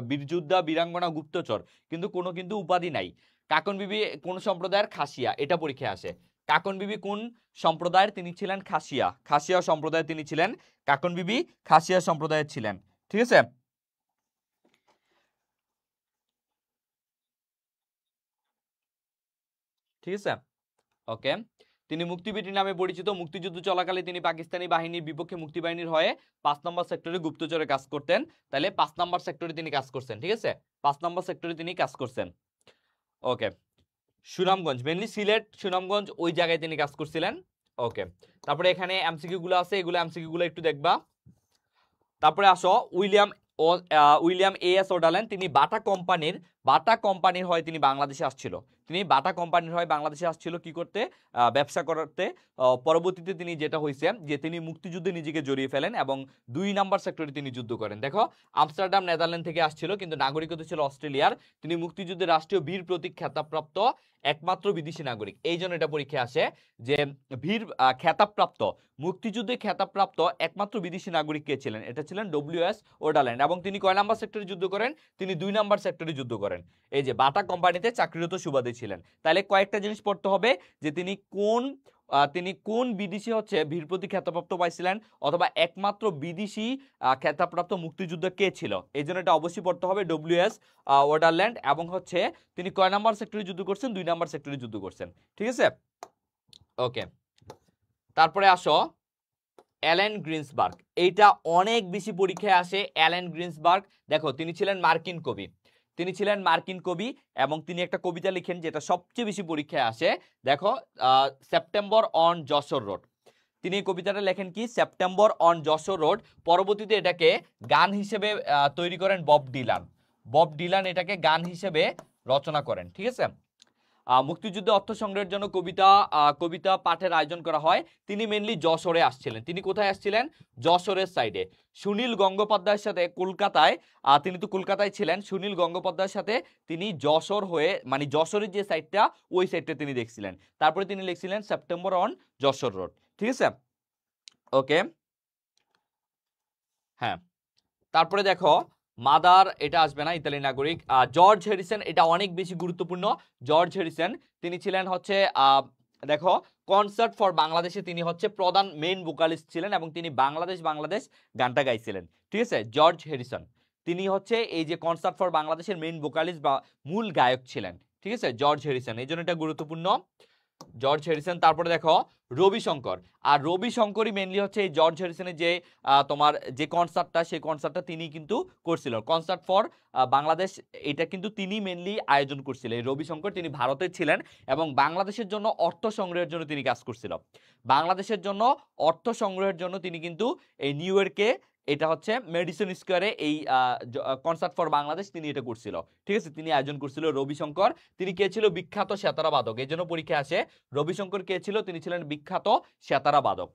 বীর যোদ্ধা, বীরাঙ্গনা, গুপ্তচর, কিন্তু উপাধি নাই। কাকন বিবি কোন সম্প্রদায়ের? খাসিয়া, এটা পরীক্ষায় আসে। কাকন বিবি কোন সম্প্রদায়ের? তিনি ছিলেন খাসিয়া। খাসিয়া সম্প্রদায়ের তিনি ছিলেন। কাকন বিবি খাসিয়া সম্প্রদায়ের ছিলেন। ঠিক আছে। ঠিক আছে, ওকে। তিনি মুক্তিবীর নামে পরিচিত। মুক্তিযুদ্ধ চলাকালে তিনি পাকিস্তানি বাহিনীর বিপক্ষে মুক্তিবাহিনীর হয়ে 5 নম্বর সেক্টরে গুপ্তচরে কাজ করতেন। তাহলে 5 নম্বর সেক্টরে তিনি কাজ করছেন। ঠিক আছে, 5 নম্বর সেক্টরে তিনি কাজ করছেন। ওকে। সুনামগঞ্জ, মেনলি সিলেট, সুনামগঞ্জ, ওই জায়গায় তিনি কাজ করছিলেন। ওকে। তারপরে এখানে এমসিকিউ গুলো আছে, এগুলো এমসিকিউ গুলো একটু দেখবা। তারপরে আসো উইলিয়াম এস ওডারল্যান্ড। তিনি বাটা কোম্পানির হয়ে তিনি বাংলাদেশে আসছিল। তিনি বাটা কোম্পানির হয়ে বাংলাদেশে আসছিল কি করতে? ব্যবসা করতে। পরবর্তীতে তিনি যেটা হয়েছে যে তিনি মুক্তিযুদ্ধে নিজেকে জড়িয়ে ফেলেন এবং 2 নাম্বার সেক্টরে তিনি যুদ্ধ করেন। দেখো, আমস্টারডাম নেদারল্যান্ড থেকে আসছিল, কিন্তু নাগরিকত্ব ছিল অস্ট্রেলিয়ার। তিনি মুক্তিযুদ্ধে রাষ্ট্রীয় বীর প্রতীক খেতাবপ্রাপ্ত একমাত্র বিদেশি নাগরিক। এই জন্য এটা পরীক্ষায় আসে যে বীর খেতাবপ্রাপ্ত, মুক্তিযুদ্ধে খেতাবপ্রাপ্ত একমাত্র বিদেশি নাগরিক কে ছিলেন? এটা ছিলেন ডব্লিউ.এস. ওডারল্যান্ড। এবং তিনি কয় নাম্বার সেক্টরে যুদ্ধ করেন? তিনি 2 নাম্বার সেক্টরে যুদ্ধ করেন। এই যে বাটা কোম্পানিতে চাকরিরত সুবাদে ছিলেন। তাহলে কয়েকটা জিনিস পড়তে হবে যে তিনি কোন বিদেশি হচ্ছে বীর প্রতীক খেতাবপ্রাপ্ত পাইছিলেন, অথবা একমাত্র বিদেশি খেতাবপ্রাপ্ত মুক্তিযুদ্ধ কে ছিল। এই জন্য এটা অবশ্যই পড়তে হবে ডব্লিউ.এস. ওডারল্যান্ড। এবং হচ্ছে তিনি কয় নাম্বার সেক্টরে যুদ্ধ করছেন? 2 নাম্বার সেক্টরে যুদ্ধ করছেন। ঠিক আছে, ওকে। তারপরে আসো অ্যালেন গ্রিন্সবার্গ। এইটা অনেক বেশি পরীক্ষায় আসে। অ্যালেন গ্রিন্সবার্গ, দেখো, তিনি ছিলেন মার্কিন কবি এবং তিনি একটা কবিতা লিখেন যেটা সবচেয়ে বেশি পরীক্ষায় আসে। দেখো, সেপ্টেম্বর অন যশোর রোড। তিনি এই কবিতাটা লেখেন কি? September on Jessore road. পরবর্তীতে এটাকে গান হিসেবে তৈরি করেন বব ডিলান এটাকে গান হিসেবে রচনা করেন। ঠিক আছে। মুক্তিযুদ্ধে অর্থ সংগ্রহের জন্য কবিতা পাঠের আয়োজন করা হয়। তিনি মেনলি যশোরে আসছিলেন। তিনি কোথায় আসছিলেন? যশোরের সাইডে। সুনীল গঙ্গোপাধ্যায়ের সাথে কলকাতায়, তিনি তো কলকাতায় ছিলেন, সুনীল গঙ্গোপাধ্যায়ের সাথে তিনি যশোর হয়ে, মানে যশোরের যে সাইডটা, ওই সাইডটা তিনি দেখছিলেন। তারপরে তিনি লিখছিলেন সেপ্টেম্বর অন যশোর রোড। ঠিক আছে, ওকে। হ্যাঁ, তারপরে দেখো মাদার, এটা আসবে না, ইতালি নাগরিক। জর্জ হ্যারিসন, এটা অনেক বেশি গুরুত্বপূর্ণ। জর্জ হ্যারিসন তিনি ছিলেন হচ্ছে দেখো, কনসার্ট ফর বাংলাদেশে তিনি হচ্ছে প্রধান মেইন ভোকালিস্ট ছিলেন এবং তিনি বাংলাদেশ গানটা গাইছিলেন। ঠিক আছে, জর্জ হ্যারিসন তিনি হচ্ছে এই যে কনসার্ট ফর বাংলাদেশের মেইন ভোকালিস্ট বা মূল গায়ক ছিলেন। ঠিক আছে, জর্জ হ্যারিসন, এই জন্য এটা গুরুত্বপূর্ণ, জর্জ হ্যারিসন। তারপরে দেখো রবি শঙ্কর। আর রবি শঙ্করই মেনলি হচ্ছে এই জর্জ হ্যারিসনের যে তোমার যে কনসার্টটা, সেই কনসার্টটা তিনি কিন্তু করছিল। কনসার্ট ফর বাংলাদেশ, এটা কিন্তু তিনি মেনলি আয়োজন করছিলেন। রবি শঙ্কর তিনি ভারতে ছিলেন এবং বাংলাদেশের জন্য অর্থ সংগ্রহের জন্য তিনি কাজ করছিল। বাংলাদেশের জন্য অর্থ সংগ্রহের জন্য তিনি কিন্তু এই নিউ ইয়র্কে, এটা হচ্ছে মেডিসন স্কোয়ারে, এই কনসার্ট ফর বাংলাদেশ তিনি এটা করছিল। ঠিক আছে, তিনি আয়োজন করছিল। রবি শঙ্কর তিনি কে ছিল? বিখ্যাত সেতারা বাদক। এই জন্য পরীক্ষা আসে রবি শঙ্কর কে ছিল? তিনি ছিলেন বিখ্যাত সেতারা বাদক।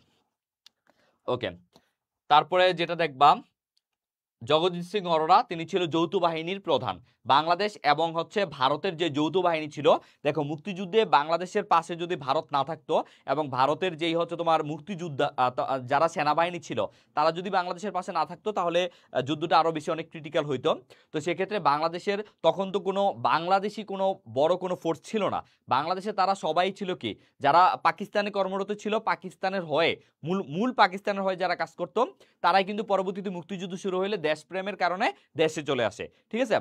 ওকে। তারপরে যেটা দেখবা, জগজিৎ সিং অরোরা, তিনি ছিল যৌথ বাহিনীর প্রধান। বাংলাদেশ এবং হচ্ছে ভারতের যে যৌথ বাহিনী ছিল, দেখো, মুক্তিযুদ্ধে বাংলাদেশের পাশে যদি ভারত না থাকতো এবং ভারতের যেই হচ্ছে তোমার মুক্তিযোদ্ধা যারা সেনাবাহিনী ছিল, তারা যদি বাংলাদেশের পাশে না থাকতো, তাহলে যুদ্ধটা আরো বেশি অনেক ক্রিটিক্যাল হইতো। তো সেক্ষেত্রে বাংলাদেশের তখন তো কোনো বাংলাদেশি কোনো বড় কোনো ফোর্স ছিল না। বাংলাদেশে তারা সবাই ছিল কি, যারা পাকিস্তানে কর্মরত ছিল, পাকিস্তানের হয়ে মূল পাকিস্তানের হয়ে যারা কাজ করতো, তারাই কিন্তু পরবর্তীতে মুক্তিযুদ্ধ শুরু হলে দেশপ্রেমের কারণে দেশে চলে আসে। ঠিক আছে,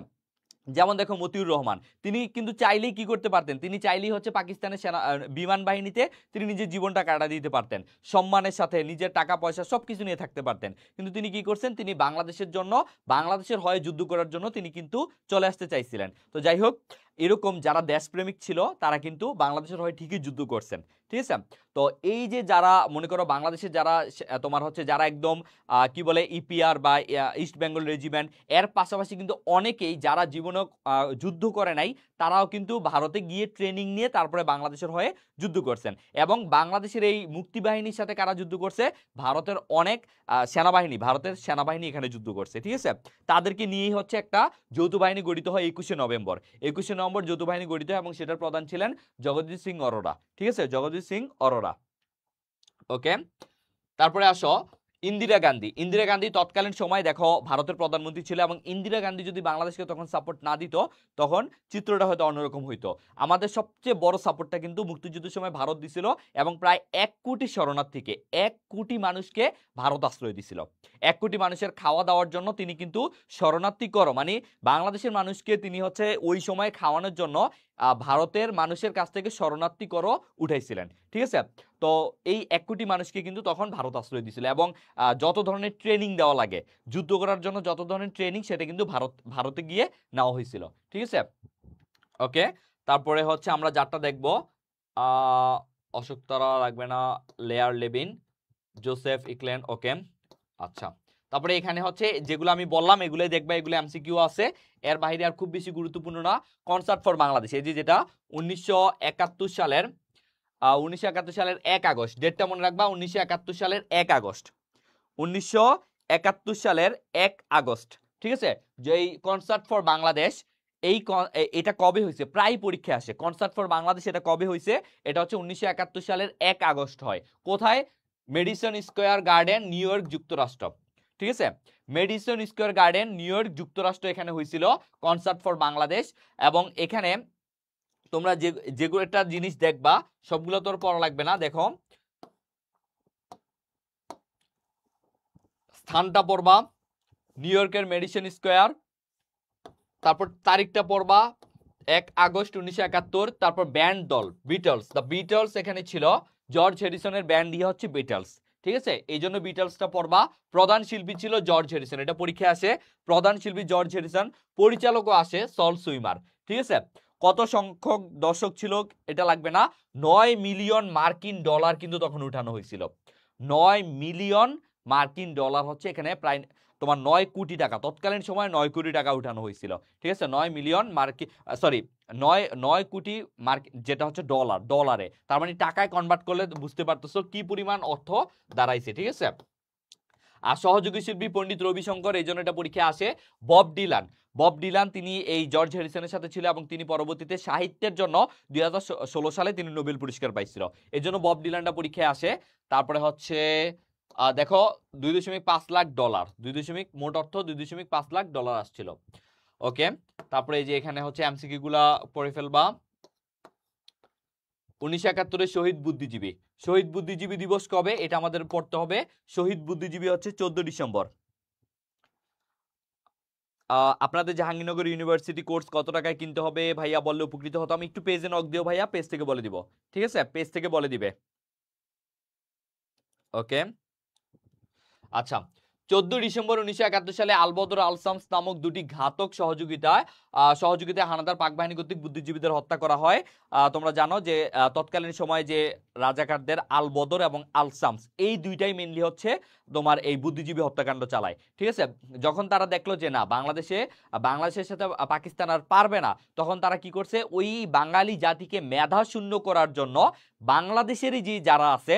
যেমন দেখো মতিউর রহমান, তিনি কিন্তু চাইলেই কি করতে পারতেন? তিনি চাইলেই হচ্ছে পাকিস্তানের বিমান বাহিনীতে তিনি নিজের জীবনটা কাটা দিতে পারতেন, সম্মানের সাথে নিজের টাকা পয়সা সবকিছু নিয়ে থাকতে পারতেন। কিন্তু তিনি কি করছেন? তিনি বাংলাদেশের জন্য, বাংলাদেশের হয়ে যুদ্ধ করার জন্য তিনি কিন্তু চলে আসতে চাইছিলেন। তো যাই হোক, এরকম যারা দেশপ্রেমিক ছিল তারা কিন্তু বাংলাদেশের হয়ে ঠিকই যুদ্ধ করছেন, ঠিক আছে। তো এই যে যারা মনে করো বাংলাদেশে যারা তোমার হচ্ছে যারা একদম কি বলে ইপিআর বা ইস্ট বেঙ্গল রেজিমেন্ট, এর পাশাপাশি কিন্তু অনেকেই যারা জীবনে যুদ্ধ করে নাই তারাও কিন্তু ভারতে গিয়ে ট্রেনিং নিয়ে তারপরে বাংলাদেশের হয়ে যুদ্ধ করছেন। এবং বাংলাদেশের এই মুক্তিবাহিনীর সাথে কারা যুদ্ধ করছে? ভারতের অনেক সেনাবাহিনী, ভারতের সেনাবাহিনী এখানে যুদ্ধ করছে, ঠিক আছে। তাদেরকে নিয়েই হচ্ছে একটা যৌথ বাহিনী গঠিত হয় 21শে নভেম্বর। 21শে নভেম্বর যৌথ বাহিনী গঠিত হয় এবং সেটার প্রধান ছিলেন জগজিৎ সিং অরোরা, ঠিক আছে, জগজিৎ সিং অরোরা। ওকে, তারপরে আসো ইন্দিরা গান্ধী। ইন্দিরা গান্ধী তৎকালীন সময় দেখো ভারতের প্রধানমন্ত্রী ছিল, এবং ইন্দিরা গান্ধী যদি বাংলাদেশকে তখন সাপোর্ট না দিত তখন চিত্রটা হয়তো অন্যরকম হইতো। আমাদের সবচেয়ে বড় সাপোর্টটা কিন্তু মুক্তিযুদ্ধের সময় ভারত দিছিল, এবং প্রায় 1 কোটি শরণার্থীকে, 1 কোটি মানুষকে ভারত আশ্রয় দিছিল। 1 কোটি মানুষের খাওয়া দাওয়ার জন্য তিনি কিন্তু শরণার্থী করো মানে বাংলাদেশের মানুষকে তিনি হচ্ছে ওই সময় খাওয়ানোর জন্য ভারতের মানুষের কাছ থেকে শরণার্থী করো উঠাইছিলেন, ঠিক আছে। তো এই 1 কোটি মানুষকে কিন্তু তখন ভারত আশ্রয় দিয়েছিল, এবং যত ধরনের ট্রেনিং দেওয়া লাগে যুদ্ধ করার জন্য, যত ধরনের ট্রেনিং সেটা কিন্তু ভারতে গিয়ে নেওয়া হয়েছিল, ঠিক আছে। ওকে, তারপরে হচ্ছে আমরা যারটা দেখব অশোক তারা লাগবে না, লেয়ার লেভিন, জোসেফ ইকল্যান্ড। ওকে, আচ্ছা, তারপরে এখানে হচ্ছে যেগুলো আমি বললাম এগুলোই দেখবা, এগুলো এমসিকিউ আছে, এর বাইরে আর খুব বেশি গুরুত্বপূর্ণ না। কনসার্ট ফর বাংলাদেশ, এই যেটা 1971 সালের 1 আগস্ট, ডেটটা মনে রাখবা, 1971 সালের 1 আগস্ট, 1971 সালের 1 আগস্ট, ঠিক আছে। যে এই কনসার্ট ফর বাংলাদেশ এটা কবে হয়েছে? প্রায় পরীক্ষা আসে কনসার্ট ফর বাংলাদেশ এটা কবে হয়েছে। এটা হচ্ছে 1971 সালের 1 আগস্ট হয়। কোথায়? Medicine square garden, new York, যুক্তরাষ্ট্র, ঠিক আছে। Medicine square garden, new York, যুক্তরাষ্ট্র, এখানে হয়েছিল কনসার্ট ফর বাংলাদেশ। এবং এখানে তোমরা যেগুলো একটা জিনিস দেখবা সবগুলো তোর পড়া লাগবে না, দেখো স্থানটা পড়বা নিউ ইয়র্কের মেডিসন স্কোয়ার, তারপর তারিখটা পড়বা 1 আগস্ট 1971, তারপর ব্যান্ড দল বিটলস, দ্য বিটলস এখানে ছিল, জর্জ হ্যারিসনের ব্যান্ড দিয়ে হচ্ছে বিটলস, ঠিক আছে, এই জন্য বিটলসটা পড়বা। প্রধান শিল্পী ছিল জর্জ হ্যারিসন, এটা পরীক্ষায় আসে, প্রধান শিল্পী জর্জ হ্যারিসন, পরিচালকও আসে সল সুইমার, ঠিক আছে। কত সংখ্যক দর্শক ছিল এটা লাগবে না, 9 মিলিয়ন মার্কিন ডলার কিন্তু তখন উঠানো হয়েছিল, 9 মিলিয়ন মার্কিন ডলার হচ্ছে এখানে প্রায় তোমার 9 কোটি টাকা, তৎকালীন সময় 9 কোটি টাকা উঠানো হয়েছিল, ঠিক আছে। 9 মিলিয়ন মার্কিন, সরি 9 কোটি মার্কিন, যেটা হচ্ছে ডলারে, তার মানে টাকায় কনভার্ট করলে বুঝতে পারতেছো কি পরিমাণ অর্থ দাঁড়াইছে, ঠিক আছে। আর সহযোগী শিল্পী পণ্ডিত রবিশঙ্কর, এই জন্য এটা পরীক্ষা আসে। বব ডিলান তিনি এই জর্জ হ্যারিসনের সাথে ছিল, এবং তিনি পরবর্তীতে সাহিত্যের জন্য 2016 সালে তিনি নোবেল পুরস্কার পাইছিল, এই জন্য বব ডিলানটা পরীক্ষায় আসে। তারপরে হচ্ছে দেখো 2.5 লাখ ডলার, মোট অর্থ 2.5 লাখ ডলার আসছিল। ওকে, তারপরে এই যে এখানে হচ্ছে এমসিকিউ গুলা পড়ে ফেলবা। 1971 শহীদ বুদ্ধিজীবী দিবস কবে? এটা আমাদের পড়তে হবে। শহীদ বুদ্ধিজীবী হচ্ছে 14 ডিসেম্বর। আপনাদের জাহাঙ্গীরনগর ইউনিভার্সিটি কোর্স কত টাকায় কিনতে হবে ভাইয়া বললে উপকৃত হতাম। একটু পেজে নক দিও ভাইয়া, পেজ থেকে বলে দিব, ঠিক আছে, পেজ থেকে বলে দিবে। ওকে, আচ্ছা, 14 ডিসেম্বর 1971 সালে আলবদর আলসামস নামক দুটি ঘাতক সহযোগিতায় হানাদার পাক বাহিনী কর্তৃক বুদ্ধিজীবীদের হত্যা করা হয়। তোমরা জানো যে তৎকালীন সময়ে যে রাজাকারদের আলবদর এবং আলসামস এই দুইটাই মেইনলি হচ্ছে তোমার এই বুদ্ধিজীবী হত্যাকাণ্ড চালায়, ঠিক আছে। যখন তারা দেখলো যে না বাংলাদেশের সাথে পাকিস্তান আর পারবে না, তখন তারা কি করছে, ওই বাঙালি জাতিকে মেধা শূন্য করার জন্য বাংলাদেশেরই যে যারা আছে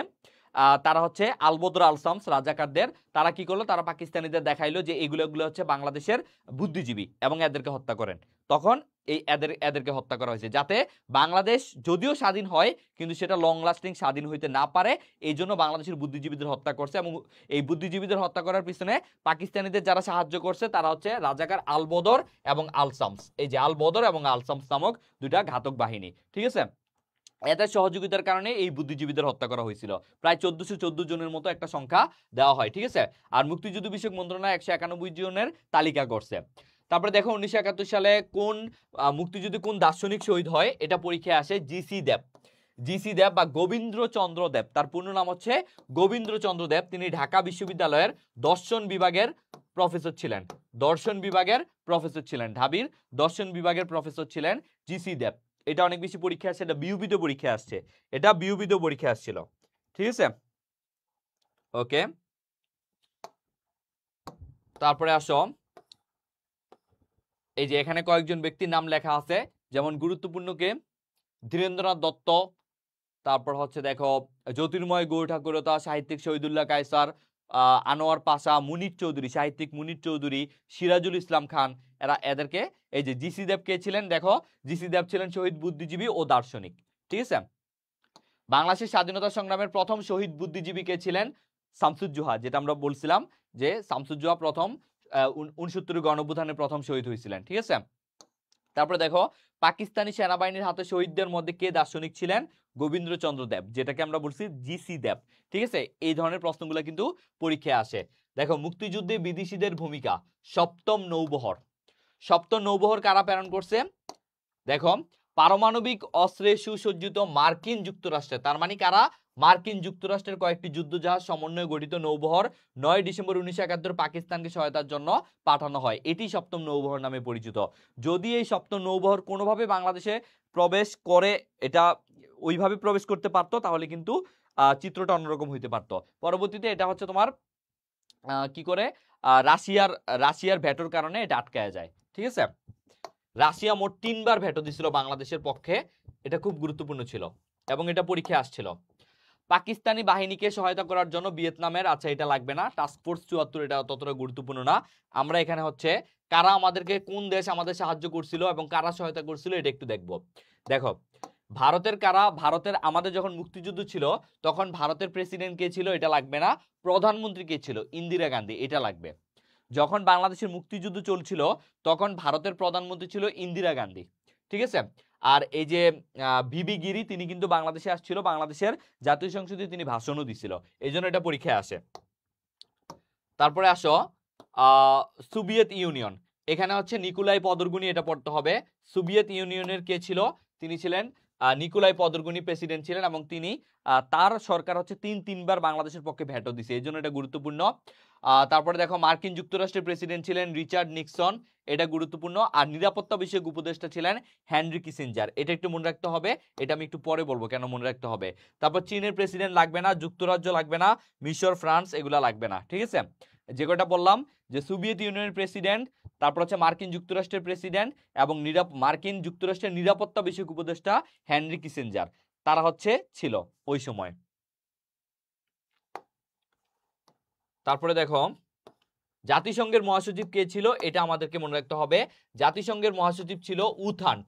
তারা হচ্ছে আলবদর আলসামস রাজাকারদের, তারা কি করলো, তারা পাকিস্তানিদের দেখাইলো যে এগুলো হচ্ছে বাংলাদেশের বুদ্ধিজীবী এবং এদেরকে হত্যা করেন। তখন এই এদেরকে হত্যা করা হয়েছে, যাতে বাংলাদেশ যদিও স্বাধীন হয় কিন্তু সেটা লং লাস্টিং স্বাধীন হইতে না পারে, এই জন্য বাংলাদেশের বুদ্ধিজীবীদের হত্যা করছে। এবং এই বুদ্ধিজীবীদের হত্যা করার পিছনে পাকিস্তানিদের যারা সাহায্য করছে তারা হচ্ছে রাজাকার আলবদর এবং আলসামস, এই যে আলবদর এবং আলসামস নামক দুইটা ঘাতক বাহিনী, ঠিক আছে। এদের সহযোগিতার কারণে এই বুদ্ধিজীবীদের হত্যা করা হয়েছিল। প্রায় 1414 জনের মতো একটা সংখ্যা দেওয়া হয়, ঠিক আছে। আর মুক্তিযুদ্ধ বিষয়ক মন্ত্রণালয় 191 জনের তালিকা করছে। তারপরে দেখো 1971 সালে কোন মুক্তিযুদ্ধে কোন দার্শনিক শহীদ হয়, এটা পরীক্ষায় আসে। জিসি দেব বা গোবিন্দ্রচন্দ্র দেব, তার পূর্ণ নাম হচ্ছে গোবিন্দ্রচন্দ্র দেব। তিনি ঢাকা বিশ্ববিদ্যালয়ের দর্শন বিভাগের প্রফেসর ছিলেন, ঢাবির দর্শন বিভাগের প্রফেসর ছিলেন। জিসি দেব। এটা অনেক বেশি পরীক্ষা আসছে, এটা বিউপিতে পরীক্ষা আসছে, এটা বিউপিতে পরীক্ষা আসছিল। ঠিক আছে, ওকে। তারপরে আসো, এই যে এখানে কয়েকজন ব্যক্তির নাম লেখা আছে, যেমন গুরুত্বপূর্ণ কে, ধীরেন্দ্রনাথ দত্ত, তারপর হচ্ছে দেখো জ্যোতির্ময় গৌর ঠাকুরতা, সাহিত্যিক শহীদুল্লাহ কায়সার, আনোয়ার পাশা, মুনির চৌধুরী, সাহিত্যিক মুনির চৌধুরী, সিরাজুল ইসলাম খান, এদেরকে এই যে জিসি দেব কে ছিলেন, দেখো জিসি দেব ছিলেন শহীদ বুদ্ধিজীবী ও দার্শনিক। ঠিক আছে, বাংলাদেশের স্বাধীনতা সংগ্রামের প্রথম শহীদ বুদ্ধিজীবী কে ছিলেন, শামসুজ্জোহা, যেটা আমরা বলছিলাম যে শামসুজ্জোহা প্রথম 69 গণঅভ্যুত্থানে প্রথম শহীদ হয়েছিলেন। ঠিক আছে, তারপরে দেখো পাকিস্তানি সেনাবাহিনীর হাতে শহীদদের মধ্যে কে দার্শনিক ছিলেন, গোবিন্দ্রচন্দ্র দেব, যেটাকে আমরা বলছি জিসি দেব। ঠিক আছে, এই ধরনের প্রশ্নগুলো কিন্তু পরীক্ষায় আসে। দেখো মুক্তিযুদ্ধে বিদেশিদের ভূমিকা, সপ্তম নৌবহর। সপ্তম নৌবহর কারা প্রেরণ করছে, দেখো পারমাণবিক অস্ত্রে সুসজ্জিত মার্কিন যুক্তরাষ্ট্রে, তার মানে কারা, মার্কিন যুক্তরাষ্ট্রের কয়েকটি যুদ্ধজাহাজ সমন্বয়ে গঠিত নৌবহর 9 ডিসেম্বর 1971 পাকিস্তানকে সহায়তার জন্য পাঠানো হয়, এটি সপ্তম নৌবহর নামে পরিচিত। যদি এই সপ্তম নৌবহর কোনোভাবে বাংলাদেশে প্রবেশ করে, এটা ওইভাবে প্রবেশ করতে পারতো, তাহলে কিন্তু চিত্রটা অন্যরকম হইতে পারতো। পরবর্তীতে এটা হচ্ছে তোমার কি করে রাশিয়ার ভেটোর কারণে এটা আটকায়া যায়। ঠিক আছে, রাশিয়া মোট 3 বার ভেটো দিছিল বাংলাদেশের পক্ষে, এটা খুব গুরুত্বপূর্ণ ছিল এবং এটা পরীক্ষায় আসছিল। পাকিস্তানি বাহিনীকে সহায়তা করার জন্য ভিয়েতনামের, আচ্ছা এটা লাগবে না, টাস্কফোর্স 74, এটা ততটা গুরুত্বপূর্ণ না। আমরা এখানে হচ্ছে কারা আমাদেরকে, কোন দেশ আমাদের সাহায্য করছিল এবং কারা সহায়তা করছিল, এটা একটু দেখব। দেখো ভারতের আমাদের যখন মুক্তিযুদ্ধ ছিল তখন ভারতের প্রেসিডেন্ট কে ছিল, এটা লাগবে না। প্রধানমন্ত্রী কে ছিল, ইন্দিরা গান্ধী, এটা লাগবে। যখন বাংলাদেশের মুক্তিযুদ্ধ চলছিল তখন ভারতের প্রধানমন্ত্রী ছিল ইন্দিরা গান্ধী। ঠিক আছে, আর এই যে ভিবি গিরি, তিনি কিন্তু বাংলাদেশে আসছিল, বাংলাদেশের জাতীয় সংসদে তিনি ভাষণও দিছিল, এই জন্য এটা পরীক্ষায় আসে। তারপরে আসো সোভিয়েত ইউনিয়ন, এখানে হচ্ছে নিকোলাই পদরগুনি, এটা পড়তে হবে। সোভিয়েত ইউনিয়নের কে ছিল, তিনি ছিলেন নিকোলাই পদরগুনি প্রেসিডেন্ট ছিলেন, এবং তিনি তার সরকার হচ্ছে তিনবার বাংলাদেশের পক্ষে ভেটো দিছে, এই জন্য এটা গুরুত্বপূর্ণ। তারপরে দেখো মার্কিন যুক্তরাষ্ট্রের প্রেসিডেন্ট ছিলেন রিচার্ড নিক্সন, এটা গুরুত্বপূর্ণ। আর নিরাপত্তা বিষয়ক উপদেষ্টা ছিলেন হেনরি কিসিঞ্জার, এটা একটু মনে রাখতে হবে, এটা আমি একটু পরে বলবো কেন মনে রাখতে হবে। তারপর চীনের প্রেসিডেন্ট লাগবে না, যুক্তরাজ্য লাগবে না, মিশর, ফ্রান্স এগুলা লাগবে না। ঠিক আছে, যে কটা বললাম, যে সোভিয়েত ইউনিয়নের প্রেসিডেন্ট, তারপর হচ্ছে মার্কিন যুক্তরাষ্ট্রের প্রেসিডেন্ট এবং মার্কিন যুক্তরাষ্ট্রের নিরাপত্তা বিষয়ক উপদেষ্টা হেনরি কিসিঞ্জার, তারা হচ্ছে ছিল ওই সময়। তারপরে দেখো জাতিসংঘের মহাসচিব কে ছিল, এটা আমাদেরকে মনে রাখতে হবে। জাতিসংঘের মহাসচিব ছিল উথান্ট।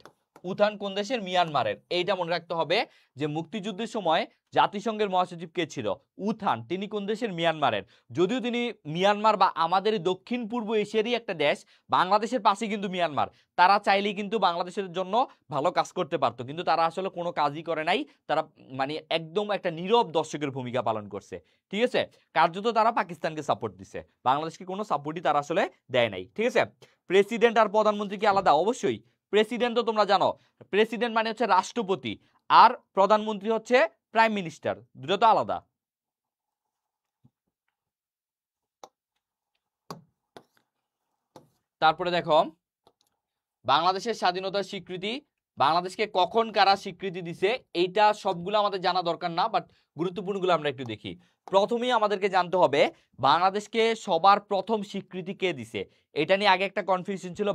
উথান কোন দেশের, মিয়ানমারের, এইটা মনে রাখতে হবে যে মুক্তিযুদ্ধের সময় জাতিসংঘের মহাসচিব কে ছিল, উথান, তিনি কোন দেশের, মিয়ানমারের। যদিও তিনি মিয়ানমার বা আমাদের দক্ষিণ পূর্ব এশিয়ারই একটা দেশ, বাংলাদেশের পাশে কিন্তু মিয়ানমার, তারা চাইলেই কিন্তু বাংলাদেশের জন্য ভালো কাজ করতে পারতো, কিন্তু তারা আসলে কোনো কাজই করে নাই, তারা মানে একদম একটা নীরব দর্শকের ভূমিকা পালন করছে। ঠিক আছে, কার্যত তারা পাকিস্তানকে সাপোর্ট দিছে, বাংলাদেশকে কোনো সাপোর্টই তারা আসলে দেয় নাই। ঠিক আছে, প্রেসিডেন্ট আর প্রধানমন্ত্রী কি আলাদা? অবশ্যই। প্রেসিডেন্ট তো তোমরা জানো, প্রেসিডেন্ট মানে হচ্ছে রাষ্ট্রপতি, আর প্রধানমন্ত্রী হচ্ছে প্রাইম মিনিস্টার, দুটো তো আলাদা। তারপরে দেখো বাংলাদেশের স্বাধীনতার স্বীকৃতি, বাংলাদেশকে কখন কারা স্বীকৃতি দিছে, এইটা সবগুলো আমাদের জানা দরকার না, বাট গুরুত্বপূর্ণগুলো আমরা একটু দেখি। প্রথমেই আমাদেরকে জানতে হবে বাংলাদেশকে সবার প্রথম স্বীকৃতি কে দিছে। এটা নিয়ে আগে একটা কনফিউশন ছিল,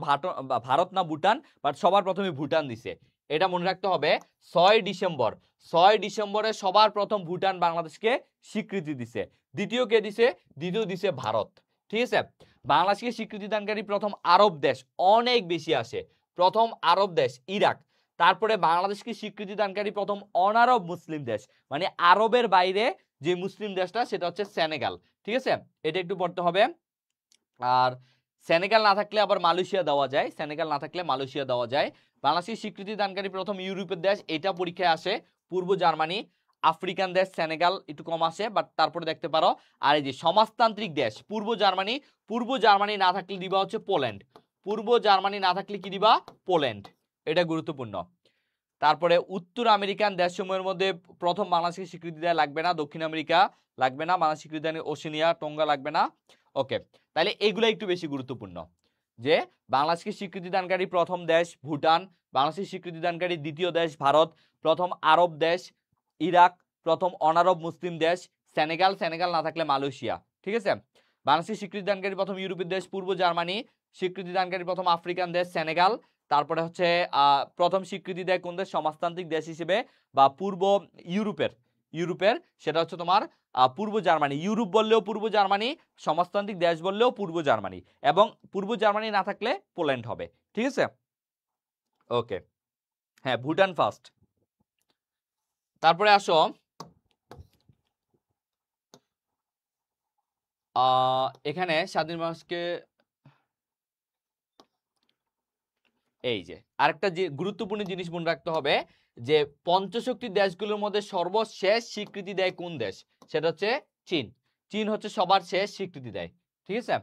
ভারত না ভুটান, বাট সবার প্রথমে ভুটান দিছে, এটা মনে রাখতে হবে। 6 ডিসেম্বর, 6 ডিসেম্বরে সবার প্রথম ভুটান বাংলাদেশকে স্বীকৃতি দিছে। দ্বিতীয় কে দিছে? দ্বিতীয় দিছে ভারত। ঠিক আছে, বাংলাদেশকে স্বীকৃতি দানকারী প্রথম আরব দেশ অনেক বেশি আসে, প্রথম আরব দেশ ইরাক। তারপরে বাংলাদেশকে স্বীকৃতি দানকারী প্রথম অনারব মুসলিম দেশ, মানে আরবের বাইরে যে মুসলিম দেশটা, সেটা হচ্ছে সেনেগাল। ঠিক আছে, এটা একটু পড়তে হবে। আর সেনেগাল না থাকলে আবার মালয়েশিয়া দেওয়া যায়, সেনেগাল না থাকলে মালয়েশিয়া দেওয়া যায়। বাংলাদেশকে স্বীকৃতি দানকারী প্রথম ইউরোপের দেশ, এটা পরীক্ষায় আসে, পূর্ব জার্মানি। আফ্রিকান দেশ সেনেগাল, একটু কম আসে, বাট তারপরে দেখতে পারো। আর এই যে সমাজতান্ত্রিক দেশ পূর্ব জার্মানি, পূর্ব জার্মানি না থাকলে দিবা হচ্ছে পোল্যান্ড, পূর্ব জার্মানি না থাকলে কি দিবা? পোল্যান্ড, এটা গুরুত্বপূর্ণ। তারপরে উত্তর আমেরিকান দেশসমূহের মধ্যে প্রথম বাংলাদেশকে স্বীকৃতি দেওয়া লাগবে না, দক্ষিণ আমেরিকা লাগবে না, বাংলাদেশ স্বীকৃতি দেয় ওশেনিয়া, টঙ্গা লাগবে না। ওকে, তাহলে এগুলো একটু বেশি গুরুত্বপূর্ণ, যে বাংলাদেশকে স্বীকৃতি দানকারী প্রথম দেশ ভুটান, বাংলাদেশের স্বীকৃতিদানকারী দ্বিতীয় দেশ ভারত, প্রথম আরব দেশ ইরাক, প্রথম অনারব মুসলিম দেশ সেনেগাল, সেনেগাল না থাকলে মালয়েশিয়া। ঠিক আছে, বাংলাদেশের স্বীকৃতিদানকারী প্রথম ইউরোপীয় দেশ পূর্ব জার্মানি, স্বীকৃতিদানকারী প্রথম আফ্রিকান দেশ সেনেগাল। তারপরে হচ্ছে প্রথম স্বীকৃতি দেয় কোন দেশ সমাজতান্ত্রিক দেশ হিসেবে বা পূর্ব ইউরোপের সেটা হচ্ছে তোমার পূর্ব জার্মানি। ইউরোপ বললেও পূর্ব জার্মানি, সমাজতান্ত্রিক দেশ বললেও পূর্ব জার্মানি, এবং পূর্ব জার্মানি না থাকলে পোল্যান্ড হবে। ঠিক আছে, ওকে। হ্যাঁ, ভুটান ফার্স্ট। তারপরে আসো এখানে স্বাধীন মানুষকে এই যে আরেকটা যে গুরুত্বপূর্ণ জিনিস মনে রাখতে হবে যে পঞ্চশক্তি দেশগুলোর মধ্যে সর্বশেষ স্বীকৃতি দেয় কোন দেশ, সেটা হচ্ছে চীন। চীন হচ্ছে সবার শেষ স্বীকৃতি দেয়। ঠিক আছে,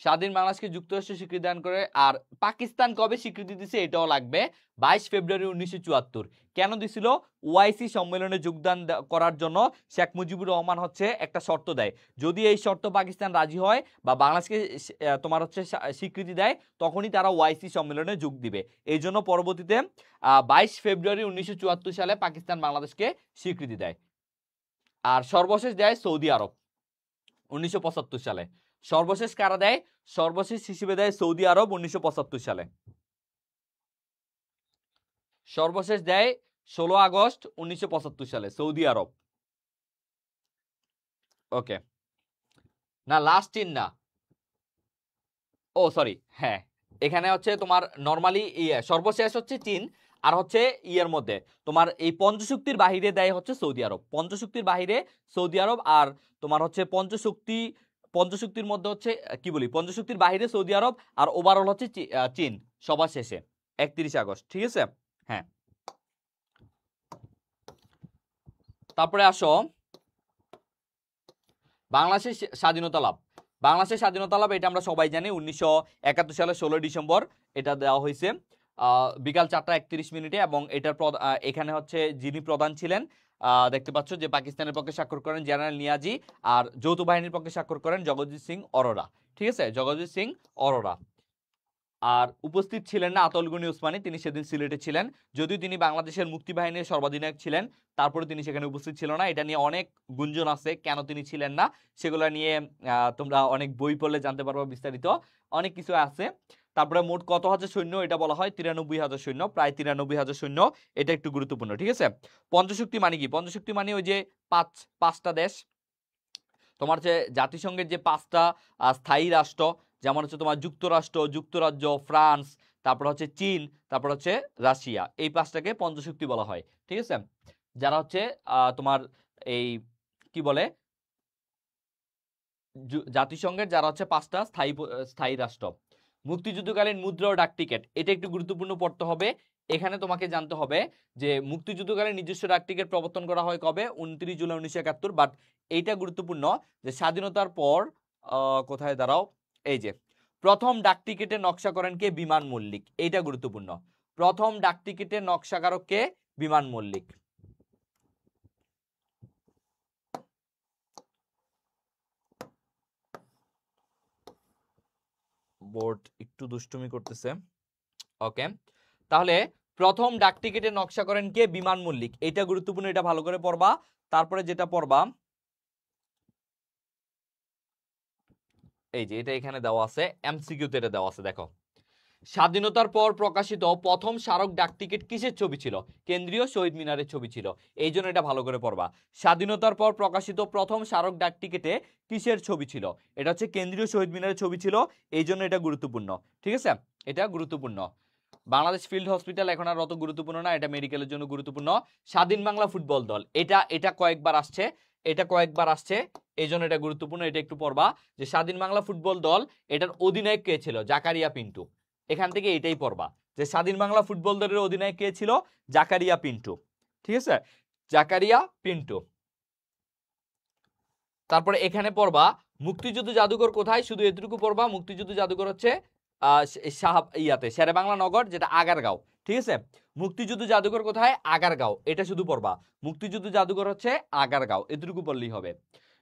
স্বাধীন বাংলাদেশকে যুক্তরাষ্ট্র স্বীকৃতি দান করে। আর পাকিস্তান কবে স্বীকৃতি দিছে এটাও লাগবে, 22 ফেব্রুয়ারি 1974। কেন দিছিল? ওআইসি সম্মেলনে যোগদান করার জন্য শেখ মুজিবুর রহমান হচ্ছে একটা শর্ত দেয়, যদি এই শর্ত পাকিস্তান রাজি হয় বা বাংলাদেশকে তোমার হচ্ছে স্বীকৃতি দেয় তখনই তারা ওআইসি সম্মেলনে যোগ দিবে। এই জন্য পরবর্তীতে 22 ফেব্রুয়ারি 1974 সালে পাকিস্তান বাংলাদেশকে স্বীকৃতি দেয়। আর সর্বশেষ দেয় সৌদি আরব 1975 সালে। সর্বশেষ কারা দেয়? সর্বশেষ হিসেবে দেয় সৌদি আরব 1975 সালে। সর্বশেষ দেয় 16 আগস্ট 1975 সালে সৌদি আরব। ওকে, না লাস্ট চীন না, ও সরি, হ্যাঁ এখানে হচ্ছে তোমার নরমালি সর্বশেষ হচ্ছে চীন, আর হচ্ছে ইয়ের মধ্যে তোমার এই পঞ্চশক্তির বাহিরে দেয় হচ্ছে সৌদি আরব। পঞ্চশক্তির বাহিরে সৌদি আরব, আর তোমার হচ্ছে পঞ্চশক্তির মধ্যে হচ্ছে কি বলি, পঞ্চশক্তির বাহিরে সৌদি আরব, আর ওভারঅল হচ্ছে চীন সবার শেষে 31 আগস্ট। ঠিক আছে, হ্যাঁ। তারপরে আসো বাংলাদেশের স্বাধীনতা লাভ। বাংলাদেশের স্বাধীনতা লাভ এটা আমরা সবাই জানি 1971 সালে 16 ডিসেম্বর এটা দেওয়া হয়েছে বিকাল 4:31 এবং এটার এখানে হচ্ছে যিনি প্রধান ছিলেন দেখতে পাচ্ছ যে পাকিস্তানের পক্ষে স্বাক্ষর করেন জেনারেল নিয়াজি, আর যৌথ বাহিনীর পক্ষে স্বাক্ষর করেন জগজিৎ সিং অরোরা। ঠিক আছে, জগজিৎ সিং অরোরা। আর উপস্থিত ছিলেন না আতল গনি উসমানী, তিনি সেদিন সিলেটে ছিলেন, যদিও তিনি বাংলাদেশের মুক্তি বাহিনীর সর্বাধিনায়ক ছিলেন, তারপরে তিনি সেখানে উপস্থিত ছিল না। এটা নিয়ে অনেক গুঞ্জন আছে কেন তিনি ছিলেন না, সেগুলো নিয়ে তোমরা অনেক বই পড়লে জানতে পারবে, বিস্তারিত অনেক কিছু আছে। তারপরে মোট কত হাজার সৈন্য এটা বলা হয় 93,000 সৈন্য, প্রায় 93,000 সৈন্য, এটা একটু গুরুত্বপূর্ণ। ঠিক আছে, পঞ্চশক্তি মানে কি? পঞ্চশক্তি মানে ওই যে পাঁচটা দেশ, তোমার যে জাতিসংঘের যে 5টা স্থায়ী রাষ্ট্র, যেমন হচ্ছে তোমার যুক্তরাষ্ট্র, যুক্তরাজ্য, ফ্রান্স, তারপর হচ্ছে চীন, তারপর হচ্ছে রাশিয়া, এই 5টাকে পঞ্চশক্তি বলা হয়। ঠিক আছে, যারা হচ্ছে তোমার এই কি বলে জাতিসংঘের যারা হচ্ছে 5টা স্থায়ী রাষ্ট্র। মুক্তিযুদ্ধকালীন মুদ্রা ও ডাক টিকিট এটা একটু গুরুত্বপূর্ণ পড়তে হবে। এখানে তোমাকে জানতে হবে যে মুক্তিযুদ্ধকালীন নিজস্ব ডাক টিকিট প্রবর্তন করা হয় কবে? 29 জুলাই 1971। বাট এইটা গুরুত্বপূর্ণ যে স্বাধীনতার পর কোথায় দাঁড়াও, এই যে প্রথম ডাক টিকিটের নকশা করেন কে? বিমান মল্লিক। এইটা গুরুত্বপূর্ণ, প্রথম ডাক টিকিটের নকশাকারক কে? বিমান মল্লিক। বোর্ড একটু দুষ্টুমি করতেছে। ওকে, তাহলে প্রথম ডাক টিকিটের নকশা করেন কে? বিমান মল্লিক। এটা গুরুত্বপূর্ণ, এটা ভালো করে পড়বা। তারপরে যেটা পড়বা এই যে এটা এখানে দেওয়া আছে, এমসিকিউতে এটা দেওয়া আছে, দেখো স্বাধীনতার পর প্রকাশিত প্রথম স্মারক ডাক টিকিট কিসের ছবি ছিল? কেন্দ্রীয় শহীদ মিনারের ছবি ছিল। এই জন্য এটা ভালো করে পড়বা। স্বাধীনতার পর প্রকাশিত প্রথম স্মারক ডাক টিকিটে কিসের ছবি ছিল? এটা হচ্ছে কেন্দ্রীয় শহীদ মিনারের ছবি ছিল। এই জন্য এটা গুরুত্বপূর্ণ। ঠিক আছে, এটা গুরুত্বপূর্ণ। বাংলাদেশ ফিল্ড হসপিটাল এখন আর অত গুরুত্বপূর্ণ না, এটা মেডিকেলের জন্য গুরুত্বপূর্ণ। স্বাধীন বাংলা ফুটবল দল এটা কয়েকবার আসছে, এই জন্য এটা গুরুত্বপূর্ণ, এটা একটু পড়বা যে স্বাধীন বাংলা ফুটবল দল এটার অধিনায়ক কে ছিল? জাকারিয়া পিন্টু। এখান থেকে এটাই পড়বা যে স্বাধীন বাংলা ফুটবল দলের অধিনায়ক কে ছিল? জাকারিয়া পিন্টু। ঠিক আছে, জাকারিয়া পিন্টু। তারপরে এখানে পড়বা মুক্তিযুদ্ধ জাদুঘর কোথায়? শুধু এতটুকু পড়বা, মুক্তিযুদ্ধ জাদুঘর হচ্ছে শেরে বাংলা নগর, যেটা আগারগাঁও। ঠিক আছে, মুক্তিযুদ্ধ জাদুঘর কোথায়? আগারগাঁও, এটা শুধু পড়বা। মুক্তিযুদ্ধ জাদুঘর হচ্ছে আগারগাঁও, এতটুকু পড়লেই হবে।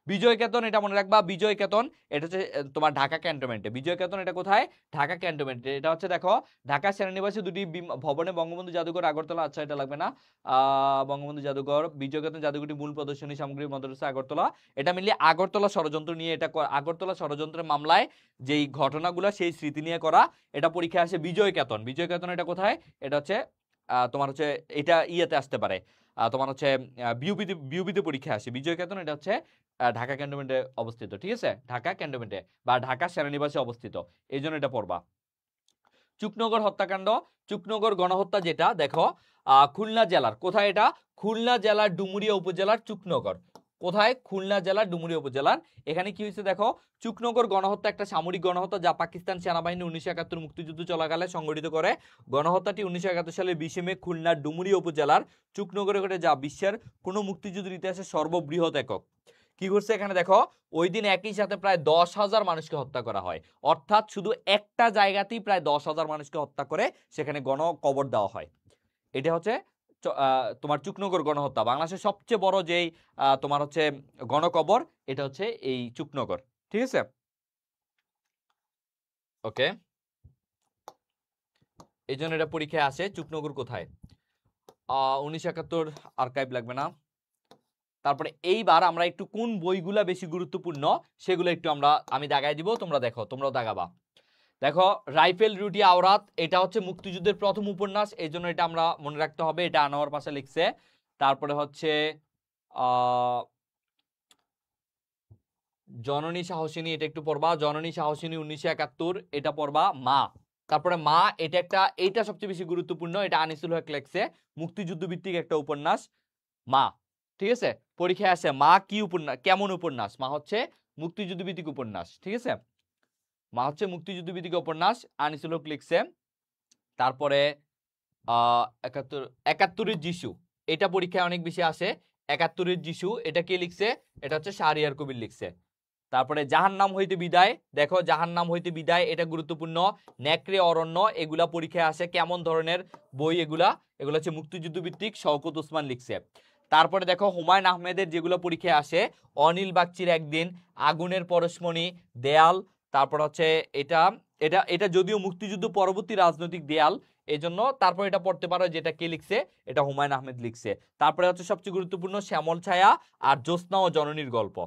বিজয় কেতন এটা মনে রাখবা, বিজয় কেতন এটা হচ্ছে তোমার ঢাকা ক্যান্টনমেন্টে। বিজয় কেতন এটা কোথায়? ঢাকা ক্যান্টনমেন্টে। এটা হচ্ছে দেখো ঢাকা সেনানিবাসে দুটি ভবনে বঙ্গবন্ধু জাদুঘর আগরতলা, আচ্ছা এটা লাগবে না, বঙ্গবন্ধু জাদুঘর, বিজয় কেতন জাদুঘরটি মূল প্রদর্শনী সামগ্রীর মধ্যে রয়েছে আগরতলা। এটা মিলিয়ে আগরতলা ষড়যন্ত্র নিয়ে, এটা আগরতলা ষড়যন্ত্রের মামলায় যেই ঘটনাগুলো সেই স্মৃতি নিয়ে করা, এটা পরীক্ষায় আসে বিজয় কেতন। বিজয় কেতন এটা কোথায়? এটা হচ্ছে তোমার হচ্ছে এটা ইয়েতে আসতে পারে, তোমার হচ্ছে বিউপিতে পরীক্ষা আসে বিজয় কেতন। এটা হচ্ছে ঢাকা ক্যান্টনমেন্টে অবস্থিত, ঠিক আছে, ঢাকা ক্যান্টনমেন্টে বা ঢাকা সেনানিবাসে অবস্থিত, এই জন্য এটা পড়বা। চুকনগর হত্যাকাণ্ড, চুকনগর গণহত্যা যেটা দেখো খুলনা জেলার কোথায়? এটা খুলনা জেলার ডুমুরিয়া উপজেলার চুকনগর। কোথায়? খুলনা জেলার ডুমুরিয়া উপজেলার। এখানে কি হয়েছে দেখো, চুকনগর গণহত্যা একটা সামরিক গণহত্যা যা পাকিস্তান সেনাবাহিনী 1971 মুক্তিযুদ্ধ চলাকালে সংগঠিত করে। গণহত্যাটি 1971 সালের 20 মে খুলনার ডুমুরিয়া উপজেলার চুকনগরে ঘটে, যা বিশ্বের কোনো মুক্তিযুদ্ধের ইতিহাসে সর্ববৃহৎ একক। কি করছে এখানে দেখো, ওই দিন একই সাথে প্রায় 10,000 মানুষকে হত্যা করা হয়, অর্থাৎ শুধু একটা জায়গাতেই প্রায় 10,000 মানুষকে হত্যা করে সেখানে গণকবর দেওয়া হয়। এটা হচ্ছে তোমার চুকনগর গণহত্যা। বাংলাদেশের সবচেয়ে বড় যেই তোমার হচ্ছে গণকবর, এটা হচ্ছে এই চুকনগর, ঠিক আছে। ওকে, এই জন্য এটা পরীক্ষায় আসে। চুকনগর কোথায়? 1971 আর্কাইভ লাগবে না। তারপরে এইবার আমরা একটু কোন বইগুলা বেশি গুরুত্বপূর্ণ সেগুলো একটু আমি দাগাই দিব, তোমরা দেখো, তোমরাও দাগাবা। দেখো রাইফেল রুটি আওরাত এটা হচ্ছে মুক্তিযুদ্ধের প্রথম উপন্যাস, এই জন্য এটা আমরা মনে রাখতে হবে, এটা আনোয়ার পাশা লিখছে। তারপরে হচ্ছে জননী সাহসিনী, এটা একটু পড়বা, জননী সাহসিনী 1971, এটা পড়বা। মা, তারপরে মা এইটা সবচেয়ে বেশি গুরুত্বপূর্ণ, এটা আনিসুল হক লিখছে, মুক্তিযুদ্ধ ভিত্তিক একটা উপন্যাস মা, ঠিক আছে। পরীক্ষায় আসে মা কি উপন্যাস, কেমন উপন্যাস? মা হচ্ছে মুক্তিযুদ্ধ ভিত্তিক উপন্যাস, ঠিক আছে, মা হচ্ছে মুক্তিযুদ্ধ ভিত্তিক উপন্যাস, আনিসুল হক লিখছে। তারপরে 71 যিশু, এটা পরীক্ষায় অনেক বেশি আসে। 71 যিশু এটা কে লিখছে? এটা হচ্ছে শাহরিয়ার কবির লিখছে। তারপরে জাহান্নাম হইতে বিদায়, দেখো জাহান্নাম হইতে বিদায় এটা গুরুত্বপূর্ণ। নেকড়ে অরণ্য এগুলা পরীক্ষায় আসে, কেমন ধরনের বই এগুলা? এগুলো হচ্ছে মুক্তিযুদ্ধ ভিত্তিক, শওকত ওসমান লিখছে। তারপরে দেখো হুমায়ুন আহমেদের যেগুলো পরীক্ষায় আসে, অনিল বাগচির একদিন, আগুনের পরশমণি, দেয়াল। তারপর হচ্ছে এটা এটা এটা যদিও মুক্তিযুদ্ধ পরবর্তী রাজনৈতিক দেয়াল, এই জন্য তারপর এটা পড়তে পারো, যেটা কে লিখছে? এটা হুমায়ুন আহমেদ লিখছে। তারপরে হচ্ছে সবচেয়ে গুরুত্বপূর্ণ শ্যামল ছায়া আর জ্যোৎস্না ও জননীর গল্প।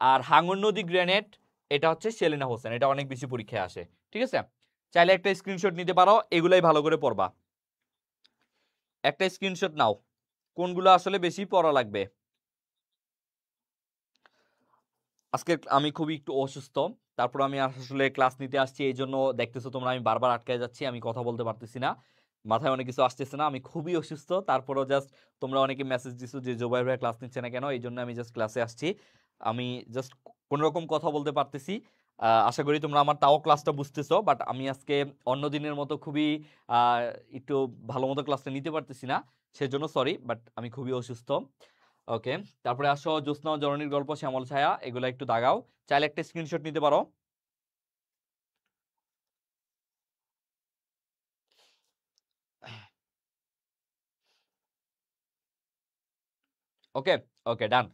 আর হাঙ্গর নদী গ্রেনেড এটা হচ্ছে সেলিনা হোসেন, এটা অনেক বেশি পরীক্ষায় আসে, ঠিক আছে। চাইলে একটা স্ক্রিনশট নিতে পারো, এগুলাই ভালো করে পড়বা। একটা স্ক্রিনশট নাও, কোনগুলো আসলে বেশি পড়া লাগবে। আজকে আমি খুবই একটু অসুস্থ, তারপর আমি আসলে ক্লাস নিতে আসছি, এই জন্য দেখতেছো তোমরা আমি বারবার আটকায় যাচ্ছি, আমি কথা বলতে পারতেছি না, মাথায় অনেক কিছু আসতেছে না, আমি খুবই অসুস্থ। তারপরও জাস্ট তোমরা অনেকে মেসেজ দিছো যে জোবাইর ভাই ক্লাস নিচ্ছে না কেন, এই জন্য আমি জাস্ট ক্লাসে আসছি। আমি জাস্ট কোন রকম কথা বলতে পারতেছি। আশা করি তোমরা আমার তাও ক্লাসটা বুঝতেছো, বাট আমি আজকে অন্য দিনের মতো খুবই একটু ভালো মতো ক্লাসটা নিতে পারতেছি না, সেজন্য সরি, বাট আমি খুবই অসুস্থ। ওকে, তারপরে আসো জ্যোৎস্না ও জননীর গল্প, শ্যামল ছায়া, এগুলো একটু দাগাও, চাইলে একটা স্ক্রিনশট নিতে পারো। ওকে, ওকে ডান,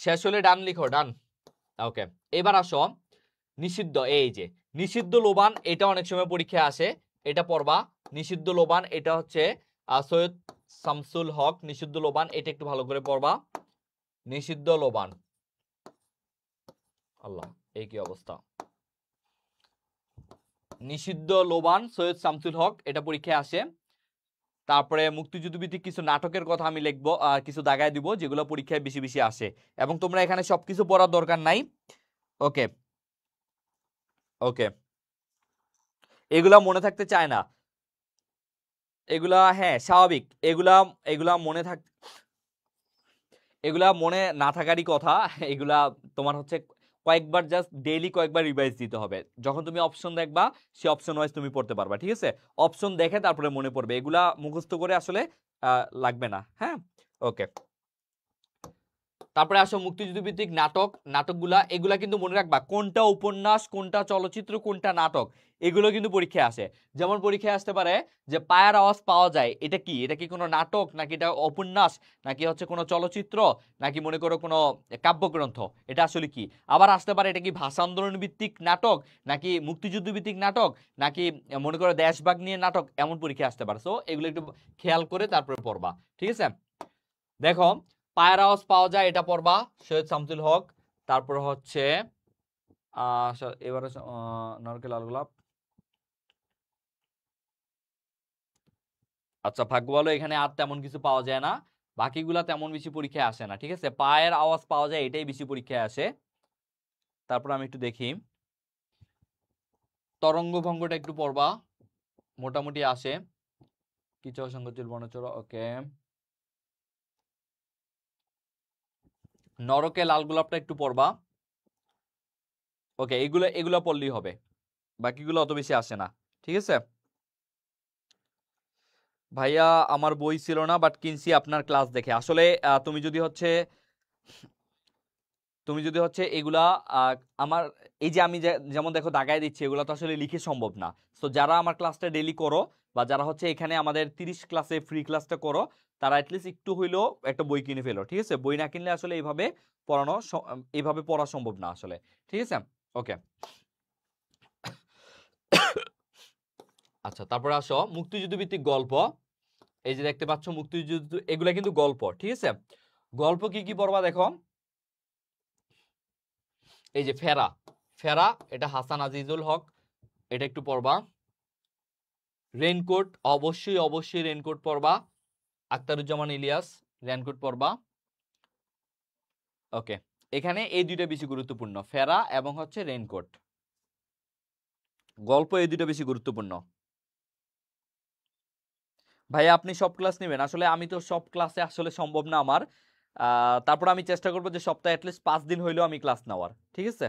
শেষ হলে ডান লিখো, ডান। ওকে, এবার আসো নিষিদ্ধ, এই যে নিষিদ্ধ লোবান, এটা অনেক সময় পরীক্ষায় আসে, এটা পড়বা। নিষিদ্ধ লোবান এটা হচ্ছে সৈয়দ শামসুল হক, নিষিদ্ধ লোবান এটা একটু ভালো করে পড়বা। নিষিদ্ধ লোবান, আল্লাহ এই কি অবস্থা, নিষিদ্ধ লোবান সৈয়দ শামসুল হক, এটা পরীক্ষায় আসে। তারপরে মুক্তিযুদ্ধ ভিত্তিক কিছু নাটকের কথা আমি লিখবো, কিছু দাগায় দিব যেগুলো পরীক্ষায় বেশি বেশি আসে, এবং তোমরা এখানে সবকিছু পড়ার দরকার নাই। ওকে, ওকে, এগুলা মনে থাকতে চায় না, এগুলা হ্যাঁ স্বাভাবিক, এগুলা এগুলা মনে থাক এগুলা মনে না থাকারই কথা। এগুলা তোমার হচ্ছে কয়েকবার জাস্ট ডেইলি কয়েকবার রিভাইজ দিতে হবে, যখন তুমি অপশন দেখবা সে অপশন ওয়াইজ তুমি পড়তে পারবা, ঠিক আছে। অপশন দেখে তারপরে মনে পড়বে, এগুলা মুখস্থ করে আসলে লাগবে না, হ্যাঁ। ওকে, তারপরে আসো মুক্তিযুদ্ধ ভিত্তিক নাটক, নাটকগুলা এগুলা কিন্তু মনে রাখবা কোনটা উপন্যাস, কোনটা চলচ্চিত্র, কোনটা নাটক, এগুলো কিন্তু পরীক্ষায় আসে। যেমন পরীক্ষায় আসতে পারে যে পায়ের আওয়াজ পাওয়া যায়, এটা কি? এটা কি কোনো নাটক, নাকি এটা উপন্যাস, নাকি হচ্ছে কোনো চলচ্চিত্র, নাকি মনে করো কোনো কাব্যগ্রন্থ, এটা আসলে কি? আবার আসতে পারে এটা কি ভাষা আন্দোলন ভিত্তিক নাটক, নাকি মুক্তিযুদ্ধ ভিত্তিক নাটক, নাকি মনে করো দেশভাগ নিয়ে নাটক, এমন পরীক্ষা আসতে পারে। সো এগুলো একটু খেয়াল করে তারপরে পড়বা, ঠিক আছে? দেখো, পায়ের আওয়াজ পাওয়া যায় এটা পড়বা, সৈয়দ শামসুল হক। তারপর হচ্ছে এবারে নরকে লাল গোলাপ। আচ্ছা, ভাগ্য ভালো এখানে আর তেমন কিছু পাওয়া যায় না, বাকিগুলা তেমন বেশি পরীক্ষায় আসে না, ঠিক আছে? পায়ের আওয়াজ পাওয়া যায় এটাই বেশি পরীক্ষায় আসে। তারপর আমি একটু দেখি, তরঙ্গ ভঙ্গটা একটু পড়বা, মোটামুটি আসে। কিছু অসংখ্যচিল বর্ণচর, ওকে। নরকে লাল গোলাপটা একটু পড়বা, ওকে। এগুলো এগুলো পড়লেই হবে, বাকিগুলো অত বেশি আসে না, ঠিক আছে? ভাইয়া আমার বই ছিল না, বাট কিনছি আপনার ক্লাস দেখে। আসলে তুমি যদি হচ্ছে এগুলা আহ, আমার এই যে আমি যেমন দেখো দাগায় দিচ্ছি, এগুলা তো আসলে লিখে সম্ভব না। তো যারা আমার ক্লাসটা ডেইলি করো, বা যারা হচ্ছে এখানে আমাদের 30 ক্লাসে ফ্রি ক্লাসটা করো, তারা অ্যাটলিস্ট একটু হইলেও একটা বই কিনে ফেলো, ঠিক আছে? বই না কিনলে আসলে এইভাবে পড়া সম্ভব না আসলে, ঠিক আছে? ওকে। আচ্ছা, তারপরে আসো মুক্তিযুদ্ধ ভিত্তিক গল্প। এই যে দেখতে পাচ্ছ মুক্তিযুদ্ধ, এগুলা কিন্তু গল্প, ঠিক আছে? গল্প কি কি পড়বা দেখো, এই যে ফেরা, ফেরা এটা হাসান আজিজুল হক, এটা একটু পড়বা। রেইনকোট, অবশ্যই অবশ্যই রেইনকোট পড়বা, আখতারুজ্জামান ইলিয়াস, রেইনকোট পড়বা, ওকে। এখানে এই দুইটা বেশি গুরুত্বপূর্ণ, ফেরা এবং হচ্ছে রেইনকোট। গল্প এই দুইটা বেশি গুরুত্বপূর্ণ। ভাই আপনি সব ক্লাস নেবেন? আসলে আমি তো সব ক্লাসে আসলে সম্ভব না আমার। তারপর আমি চেষ্টা করবো যে সপ্তাহে অ্যাটলিস্ট 5 দিন হইলেও আমি ক্লাস নেওয়ার, ঠিক আছে?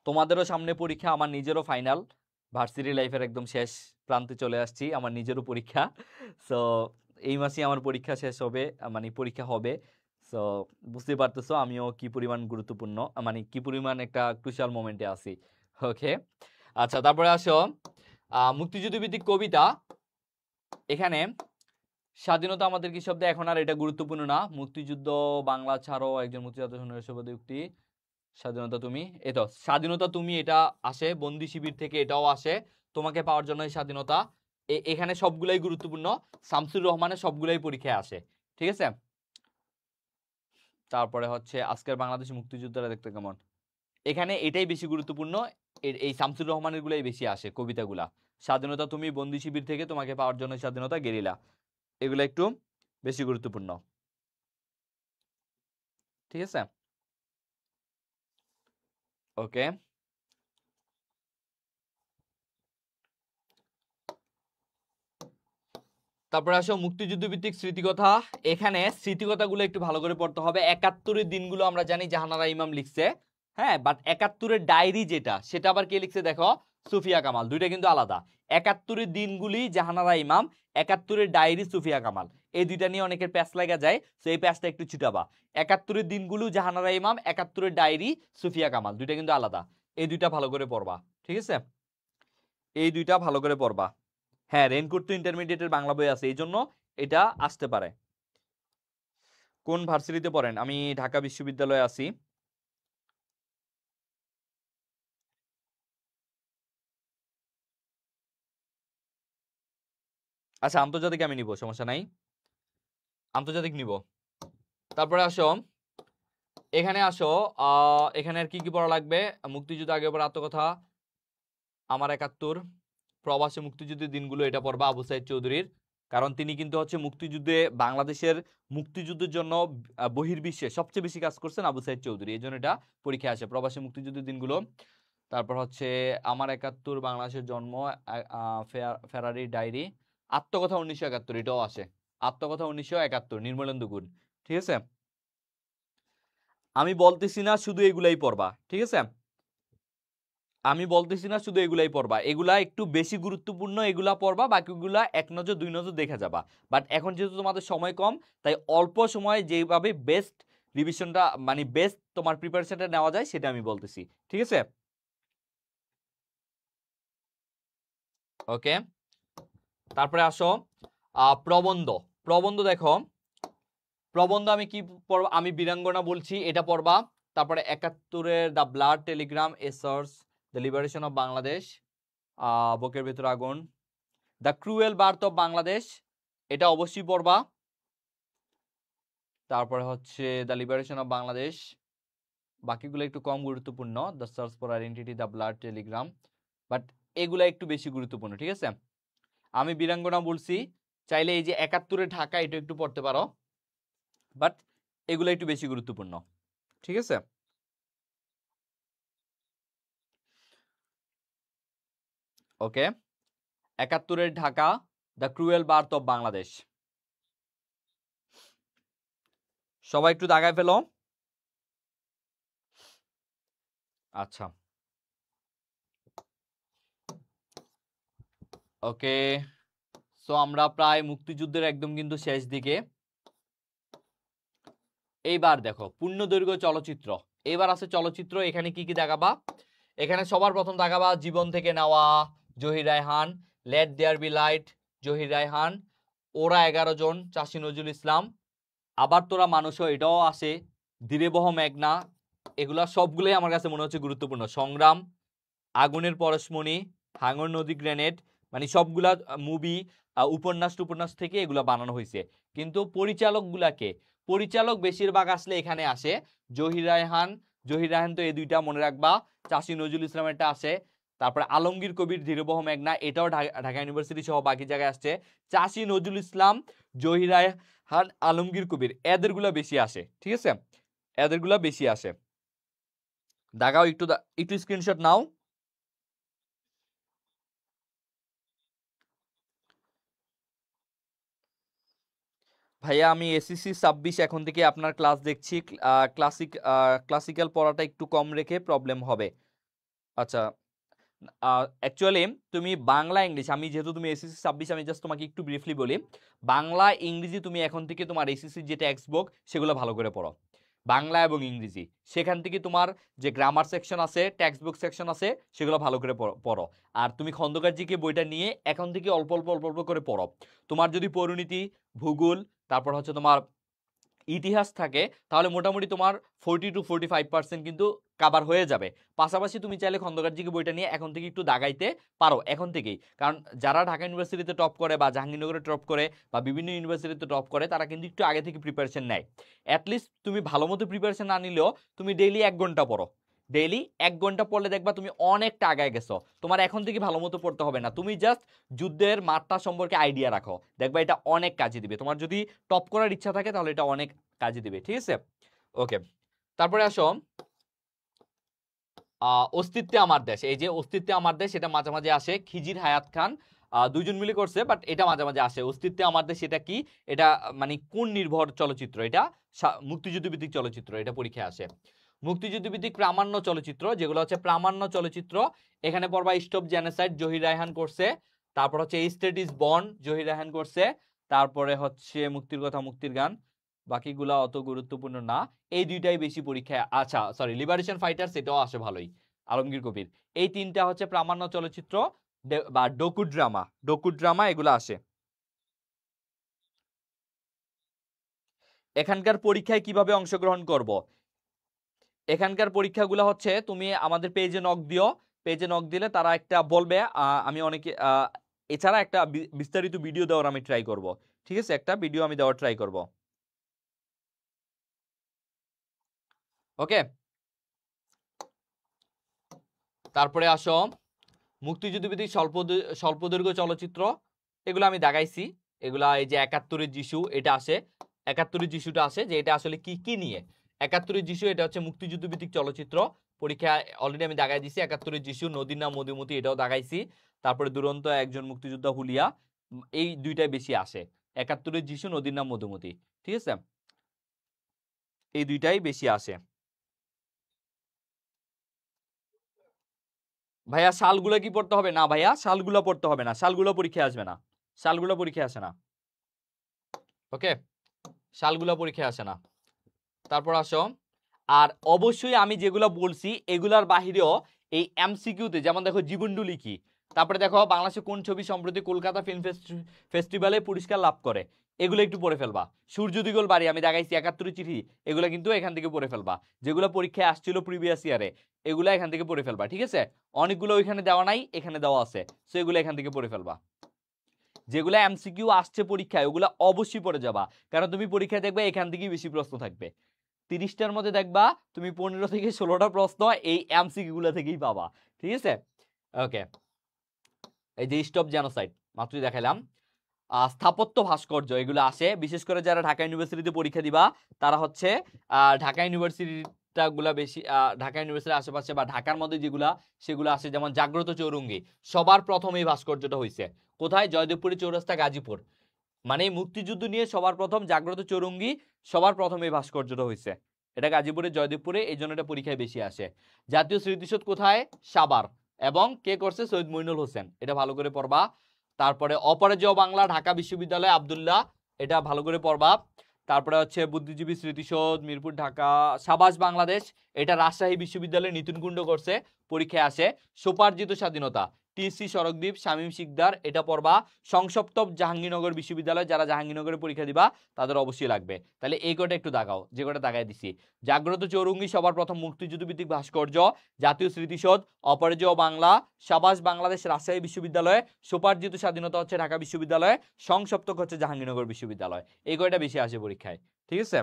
তোমাদেরও সামনে পরীক্ষা, আমার নিজেরও ফাইনাল, ভার্সিটি লাইফের একদম শেষ প্রান্তে চলে আসছি, আমার নিজেরও পরীক্ষা। সো এই মাসে আমার পরীক্ষা শেষ হবে, মানে পরীক্ষা হবে। সো বুঝতে পারতেছো আমিও কি পরিমাণ গুরুত্বপূর্ণ, মানে কি পরিমাণ একটা ক্রুশাল মোমেন্টে আছি, ওকে। আচ্ছা, তারপরে আসো মুক্তিযুদ্ধ ভিত্তিক কবিতা। এখানে স্বাধীনতা আমাদের কি শব্দ, এখন আর এটা গুরুত্বপূর্ণ না। মুক্তিযুদ্ধ বাংলা ছাড়ো, একজন মুক্তিযোদ্ধা সংগ্রামী উক্তি, স্বাধীনতা তুমি, এই তো স্বাধীনতা তুমি, এটা আসে বন্দি শিবির থেকে, এটাও আসে তোমাকে পাওয়ার জন্য স্বাধীনতা। এখানে সবগুলাই গুরুত্বপূর্ণ, শামসুর রহমানের সবগুলাই পরীক্ষায় আসে, ঠিক আছে? তারপরে হচ্ছে আজকের বাংলাদেশের মুক্তিযোদ্ধারা দেখতে কেমন, এখানে এটাই বেশি গুরুত্বপূর্ণ। এই শামসুর রহমানের গুলাই বেশি আসে কবিতাগুলা। স্বাধীনতা তুমি, বন্দি শিবির থেকে তোমাকে পাওয়ার জন্য স্বাধীনতা, গেরিলা, এগুলো একটু বেশি গুরুত্বপূর্ণ, ঠিক আছে? ওকে। তারপরে আসো মুক্তিযুদ্ধ ভিত্তিক স্মৃতিকথা। এখানে স্মৃতিকথাগুলো একটু ভালো করে পড়তে হবে। 71-এর দিনগুলো আমরা জানি জাহানারা ইমাম লিখছে, হ্যাঁ, বাট 71-এর ডায়েরি যেটা, সেটা আবার কে লিখছে দেখো, সুফিয়া কামাল। দুইটা কিন্তু আলাদা। 71-এর দিনগুলি জাহানারা ইমাম, 71-এর ডায়েরি সুফিয়া কামাল, এই দুইটা নিয়ে অনেকের প্যাচ লাগা যায়, তো এই প্যাচটা একটু ছুটাবা। 71-এর দিনগুলো জাহানারা ইমাম, 71-এর ডায়েরি সুফিয়া কামাল, দুইটা কিন্তু আলাদা। এই দুইটা ভালো করে পড়বা, ঠিক আছে? এই দুইটা ভালো করে পড়বা। হ্যাঁ, রেইনকোট তো ইন্টারমিডিয়েটের বাংলা বই আছে, এই জন্য এটা আসতে পারে। কোন ভার্সিটিতে পড়েন? আমি ঢাকা বিশ্ববিদ্যালয়ে আছি। আচ্ছা, আন্তর্জাতিক আমি নিব, সমস্যা নাই, আন্তর্জাতিক নিব। তারপরে আসো, এখানে আসো, এখানে আর কি কি পড়া লাগবে? মুক্তিযুদ্ধ আগে পর আত্মকথা, আমার 71, প্রবাসী মুক্তিযুদ্ধের দিনগুলো, এটা পড়বা আবু সাইদ চৌধুরীর। কারণ তিনি কিন্তু হচ্ছে মুক্তিযুদ্ধে, বাংলাদেশের মুক্তিযুদ্ধের জন্য বহির্বিশ্বে সবচেয়ে বেশি কাজ করছেন আবু সাইদ চৌধুরী, এই জন্য এটা পরীক্ষায় আসে, প্রবাসী মুক্তিযুদ্ধের দিনগুলো। তারপর হচ্ছে আমার 71, বাংলাদেশের জন্ম, ফেরারি ডায়েরি, আত্মকথা 1971, এটাও আসে, আত্মকথা 1971, নির্মলেন্দু গুণ, ঠিক আছে? আমি বলতেছি না শুধু এগুলাই পড়বা, ঠিক আছে? আমি বলতেছি না শুধু এগুলাই পড়বা, এগুলা একটু বেশি গুরুত্বপূর্ণ, এগুলা পড়বা, বাকিগুলা এক নজর দুই নজর দেখে যাবা। বাট এখন যেহেতু তোমাদের সময় কম, তাই অল্প সময়ে যেভাবে বেস্ট রিভিশনটা মানে বেস্ট তোমার প্রিপারেশনটা নেওয়া যায় সেটা আমি বলতেছি, ঠিক আছে? ওকে, তারপরে আসো প্রবন্ধ। প্রবন্ধ দেখো, প্রবন্ধ আমি কি পড়ব? আমি বীরাঙ্গনা বলছি, এটা পড়বা। তারপরে ৭১-এর দ্য ব্লাড টেলিগ্রাম এ search the liberation of Bangladesh, বুকের ভিতর আগুন, the cruel birth of Bangladesh, এটা অবশ্যই পড়বা। তারপরে হচ্ছে দ্য লিবারেশন অফ বাংলাদেশ, বাকিগুলো একটু কম গুরুত্বপূর্ণ, the search for identity, the blood Telegram, but এগুলা একটু বেশি গুরুত্বপূর্ণ, ঠিক আছে? আমি বীরাঙ্গনা বলছি, চাইলে এই যে ৭১-এর ঢাকা এটা একটু পড়তে পারো, বাট এগুলো একটু বেশি গুরুত্বপূর্ণ, ঠিক আছে? ওকে, ৭১-এর Dhaka, the cruel birth of Bangladesh, সবাই একটু দাগায় ফেলো। আচ্ছা, ওকে, সো আমরা প্রায় মুক্তিযুদ্ধের একদম কিন্তু শেষ দিকে। এইবার দেখো পূর্ণদৈর্ঘ্য চলচ্চিত্র, এবার আছে চলচ্চিত্র, এখানে কি কি দেখাবা? এখানে সবার প্রথম দেখাবা জীবন থেকে নেওয়া, Zahir Raihan, let there be light, Zahir Raihan, ওরা 11 জন, চাষী নজরুল ইসলাম, আবার তোরা মানুষ, এটাও আসে, ধীরে বহ মেঘনা, এগুলা সবগুলোই আমার কাছে মনে হচ্ছে গুরুত্বপূর্ণ। সংগ্রাম, আগুনের পরশমণি, হাঙর নদী গ্রেনেড, মানে সবগুলা মুভি উপন্যাস টুপন্যাস থেকে এগুলা বানানো হয়েছে। কিন্তু পরিচালকগুলাকে, পরিচালক বেশিরভাগ আসলে এখানে আসে জহির রায়হান, জহির রায়হান তো এই দুইটা মনে রাখবা, চাষী নজরুল ইসলাম একটা আসে, তারপরে আলমগীর কবির ধীরবহ মেঘনা, এটাও ঢাকা ইউনিভার্সিটি সহ বাকি জায়গায় আসছে। চাষী নজরুল ইসলাম, জহির রায়হান, আলমগীর কবির, এদেরগুলা বেশি আসে, ঠিক আছে? এদেরগুলা বেশি আসে। দেখাও একটু, একটু স্ক্রিনশট নাও। ভাইয়া আমি এসএসসি 26 এখন থেকে আপনার ক্লাস দেখছি, ক্লাসিক্যাল পড়াটা একটু কম রেখে প্রবলেম হবে। আচ্ছা, অ্যাকচুয়ালি তুমি বাংলা ইংলিশ, আমি যেহেতু তুমি এসএসসি 26, আমি জাস্ট তোমাকে একটু ব্রিফলি বলি, বাংলা ইংরেজি তুমি এখন থেকে তোমার এসএসসি যে টেক্সট বুক সেগুলো ভালো করে পড়ো, বাংলা এবং ইংরেজি। সেখান থেকে তোমার যে গ্রামার সেকশন আছে, টেক্সট বুক সেকশন আছে, সেগুলো ভালো করে পড়ো। আর তুমি খন্দকার জিকে বইটা নিয়ে এখন থেকে অল্প অল্প অল্প অল্প করে পড়ো। তোমার যদি পরিণীতি, ভূগোল, তারপর হচ্ছে তোমার ইতিহাস থাকে, তাহলে মোটামুটি তোমার 40-45% কিন্তু কাভার হয়ে যাবে। পাশাপাশি তুমি চাইলে খন্দকার জিকে বইটা নিয়ে এখন থেকে একটু দাগাইতে পারো এখন থেকেই, কারণ যারা ঢাকা ইউনিভার্সিটিতে টপ করে বা জাহাঙ্গীরনগরে টপ করে বা বিভিন্ন ইউনিভার্সিটিতে টপ করে, তারা কিন্তু একটু আগে থেকে প্রিপারেশন নেয়। অ্যাটলিস্ট তুমি ভালো মতো প্রিপারেশন না নিলেও তুমি ডেইলি 1 ঘন্টা পড়ো, ডেইলি 1 ঘন্টা পড়লে দেখবা তুমি অনেকটা আগায় গেছো। তোমার এখন থেকে ভালো মতো পড়তে হবে না, তুমি জাস্ট যুদ্ধের মাঠটা সম্পর্কে আইডিয়া রাখো, দেখবা এটা অনেক কাজে দিবে। তোমার যদি টপ করার ইচ্ছা থাকে তাহলে এটা অনেক কাজে দিবে, ঠিক আছে? ওকে, তারপরে আসো অস্তিত্বে আমার দেশ। এই যে অস্তিত্বে আমার দেশ, এটা মাঝে মাঝে আসে, খিজির হায়াত খান দুইজন মিলে করছে, বাট এটা মাঝে মাঝে আসে। অস্তিত্বে আমার দেশ এটা কি? এটা মানে কোন নির্ভর চলচ্চিত্র? এটা মুক্তিযুদ্ধ ভিত্তিক চলচ্চিত্র, এটা পরীক্ষায় আসে। মুক্তিযুদ্ধ ভিত্তিক প্রামাণ্য চলচ্চিত্র, যেগুলো হচ্ছে প্রামাণ্য চলচ্চিত্র, এখানে পড়বা স্টপ জেনোসাইড, জহির রায়হান করছে। তারপর হচ্ছে a state is born, Zahir Raihan করছে। তারপরে হচ্ছে মুক্তির কথা, মুক্তির গান, বাকিগুলা অত গুরুত্বপূর্ণ না। এই দুইটাই বেশি পরীক্ষায়, আচ্ছা সরি, লিবারেশন ফাইটার, সেটাও আসে ভালোই, আলমগীর কবির। এই তিনটা হচ্ছে প্রামাণ্য চলচ্চিত্র বা ডকু ড্রামা, ডকু ড্রামা এগুলো আসে। এখানকার পরীক্ষায় কিভাবে অংশগ্রহণ করব? এখানকার পরীক্ষাগুলো হচ্ছে তুমি আমাদের পেজে নক দিও, পেজে নক দিলে তারা একটা বলবে, আমি অনেকে এছাড়া একটা বিস্তারিত ভিডিও দেওয়ার আমি ট্রাই করব, ঠিক আছে? একটা ভিডিও আমি দেওয়ার ট্রাই করব। ওকে, তারপরে আসো মুক্তিযুদ্ধবিধি স্বল্পদৈর্ঘ্য চলচ্চিত্র, এগুলো আমি দেখাইছি। এগুলা এই যে ৭১-এর যিশু, এটা আসে, ৭১-এর যিশুটা আসে, যে এটা আসলে কি কি নিয়ে। ৭১-এর যিশু এটা হচ্ছে মুক্তিযুদ্ধ ভিত্তিক চলচ্চিত্র, পরীক্ষা অলরেডি আমি দেখাই দিছি। ৭১-এর যিশু, নদীর নাম মধুমতি, এটাও দেখাইছি। তারপরে দুরন্ত একজন মুক্তিযোদ্ধা হুলিয়া, এই দুইটাই বেশি আসে, ৭১-এর যিশু, নদীর নাম মধুমতি, ঠিক আছে? এই দুইটাই বেশি আসে। ভাইয়া সালগুলো কি পড়তে হবে না? ভাইয়া সালগুলো পড়তে হবে না, সালগুলো পরীক্ষায় আসবে না, সালগুলো পরীক্ষায় আসে না। ওকে, সালগুলো পরীক্ষায় আসে না। তারপর আসো, আর অবশ্যই আমি যেগুলো বলছি এগুলার বাহিরেও এই এমসিকিউতে যেমন দেখো জীবনডুলি কি, তারপরে দেখো বাংলাদেশে কোন ছবি সম্প্রতি কলকাতা ফিল্ম ফেস্টিভ্যালে পুরস্কার লাভ করে, এগুলো একটু পড়ে ফেলবা। সূর্য দিগল বাড়ি আমি দেখাইছি, ৭১ চিঠি, এগুলো কিন্তু এখান থেকে পড়ে ফেলবা। যেগুলো পরীক্ষায় আসছিল প্রিভিয়াস ইয়ারে এগুলো এখান থেকে পড়ে ফেলবা, ঠিক আছে? অনেকগুলো ওইখানে দেওয়া নাই, এখানে দেওয়া আছে, সো এগুলো এখান থেকে পড়ে ফেলবা। যেগুলো এমসিকিউ আসছে পরীক্ষায় ওগুলো অবশ্যই পড়ে যাবা, কারণ তুমি পরীক্ষায় দেখবে এখান থেকেই বেশি প্রশ্ন থাকবে। 30টার মধ্যে দেখবা তুমি 15 থেকে 16টা প্রশ্ন এই এমসিকিউ গুলো থেকেই পাবা, ঠিক আছে? ওকে, এই যে স্টপ জেনোসাইড মাত্রই দেখাইলাম। স্থাপত্য ভাস্কর্য এগুলো আসে, বিশেষ করে যারা ঢাকা ইউনিভার্সিটিতে পরীক্ষা দিবা তারা হচ্ছে ঢাকা ইউনিভার্সিটিটা গুলা বেশি, ঢাকা ইউনিভার্সিটির আশেপাশে বা ঢাকার মধ্যে যেগুলা সেগুলো আসে, যেমন জাগ্রত চৌরঙ্গি সবার প্রথম এই ভাস্কর্যটা হয়েছে কোথায়? জয়দেবপুরি চৌরাস্তা, গাজীপুর। মানে মুক্তিযুদ্ধ নিয়ে সবার প্রথম জাগ্রত চৌরঙ্গি, সবার প্রথম এই ভাস্কর্যটা হয়েছে, এটা গাজীপুরে জয়দেবপুরে, এই জন্য এটা পরীক্ষায় বেশি আসে। জাতীয় স্মৃতিসৌধ কোথায়? সাভার, এবং কে করছে? সৈয়দ মইনুল হোসেন, এটা ভালো করে পড়বা। তারপরে অপরাজেয় বাংলা ঢাকা বিশ্ববিদ্যালয় আব্দুল্লাহ, এটা ভালো করে পড়বা। তারপরে হচ্ছে বুদ্ধিজীবী স্মৃতিসৌধ মিরপুর ঢাকা সাবাস বাংলাদেশ, এটা রাজশাহী বিশ্ববিদ্যালয়ে নিতিন কুণ্ড করছে, পরীক্ষায় আসে। স্বোপার্জিত স্বাধীনতা টিসি সড়কদ্বীপ শামীম শিকদার, এটা পড়বা। সংসপ্তব জাহাঙ্গীরনগর বিশ্ববিদ্যালয়, যারা জাহাঙ্গীরনগরে পরীক্ষা দিবা তাদের অবশ্যই লাগবে। তাহলে এই কটা একটু দাগাও, যে কটা দাগাই দিছি। জাগ্রত চৌরঙ্গি সবার প্রথম মুক্তিযুদ্ধ ভিত্তিক ভাস্কর্য, জাতীয় স্মৃতিসৌধ, অপরাজেয় বাংলা, সাবাস বাংলাদেশ রাজশাহী বিশ্ববিদ্যালয়, স্বোপার্জিত স্বাধীনতা হচ্ছে ঢাকা বিশ্ববিদ্যালয়, সংসপ্তক হচ্ছে জাহাঙ্গীরনগর বিশ্ববিদ্যালয়। এই কয়টা বেশি আসে পরীক্ষায়, ঠিক আছে?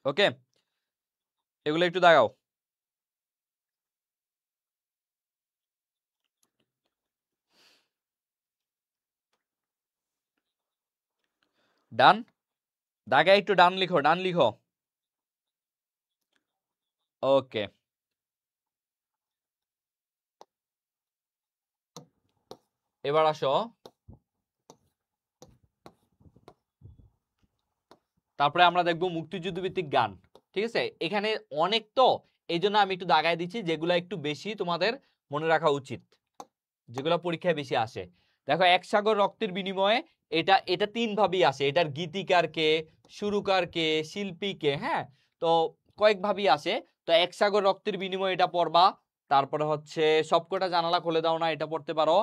ওকে, এগুলো একটু দাগাও। ডান, দাগায় একটু ডান লিখো, ডান লিখো। ওকে, এবার আসো, তারপরে আমরা দেখবো মুক্তিযুদ্ধ ভিত্তিক গান, ঠিক আছে? এখানে অনেক তো, এই জন্য আমি একটু দাগায় দিচ্ছি যেগুলো একটু বেশি তোমাদের মনে রাখা উচিত, যেগুলো পরীক্ষায় বেশি আসে। দেখো এক সাগর রক্তের বিনিময়ে, এটা এটা তিন ভাবেই আসে, এটার গীতিকার কে, সুরকার কে, শিল্পী কে, হ্যাঁ, তো কয়েক ভাবেই আসে। তো এক সাগর রক্তের বিনিময়ে এটা পড়বা। তারপরে হচ্ছে সবকটা জানালা খুলে দাও না, এটা পড়তে পারো।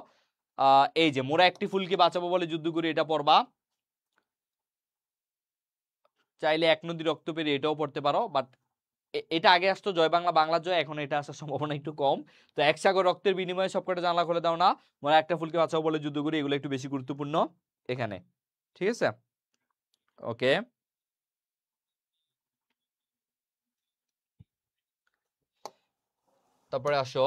এই যে মোরা একটি ফুলকে বাঁচাবো বলে যুদ্ধ করি, এটা পড়বা। চাইলে এক নদী রক্ত পেরিয়ে, এটাও পড়তে পারো, বাট এটা আগে আসতো জয় বাংলা বাংলা জয়, এখন এটা আসার সম্ভাবনা একটু কম। তো এক সাগর রক্তের বিনিময়ে সবকটা জানলা খুলে দাও না, মোরা একটা ফুলকে বাঁচাও বলে যুদ্ধ করি, এগুলো একটু বেশি গুরুত্বপূর্ণ এখানে, ঠিক আছে? ওকে, তারপরে আসো,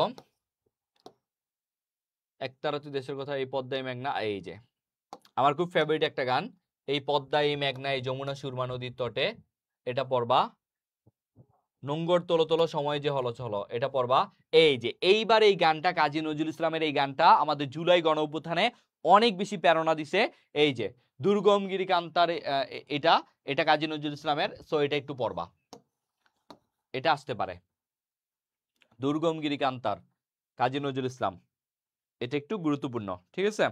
একতারাতি দেশের কথা, এই পদ্মায় মেঘনা, এই যে আমার খুব ফেভারিট একটা গান, এই পদ্মায় মেঘনা এই যমুনা সুরমা নদীর তটে, এটা পড়বা। নোঙ্গর তোলো তোলো সময় যে হলো চলো, এটা পড়বা। এই যে এইবার এই গানটা কাজী নজরুল ইসলামের, এই গানটা আমাদের জুলাই গণ অভ্যুত্থানে অনেক বেশি প্রেরণা দিছে। এই যে দুর্গমগিরি কান্তার, এটা এটা কাজী নজরুল ইসলামের, সো এটা একটু পড়বা, এটা আসতে পারে। দুর্গমগিরি কান্তার, কাজী নজরুল ইসলাম, এটা একটু গুরুত্বপূর্ণ, ঠিক আছে?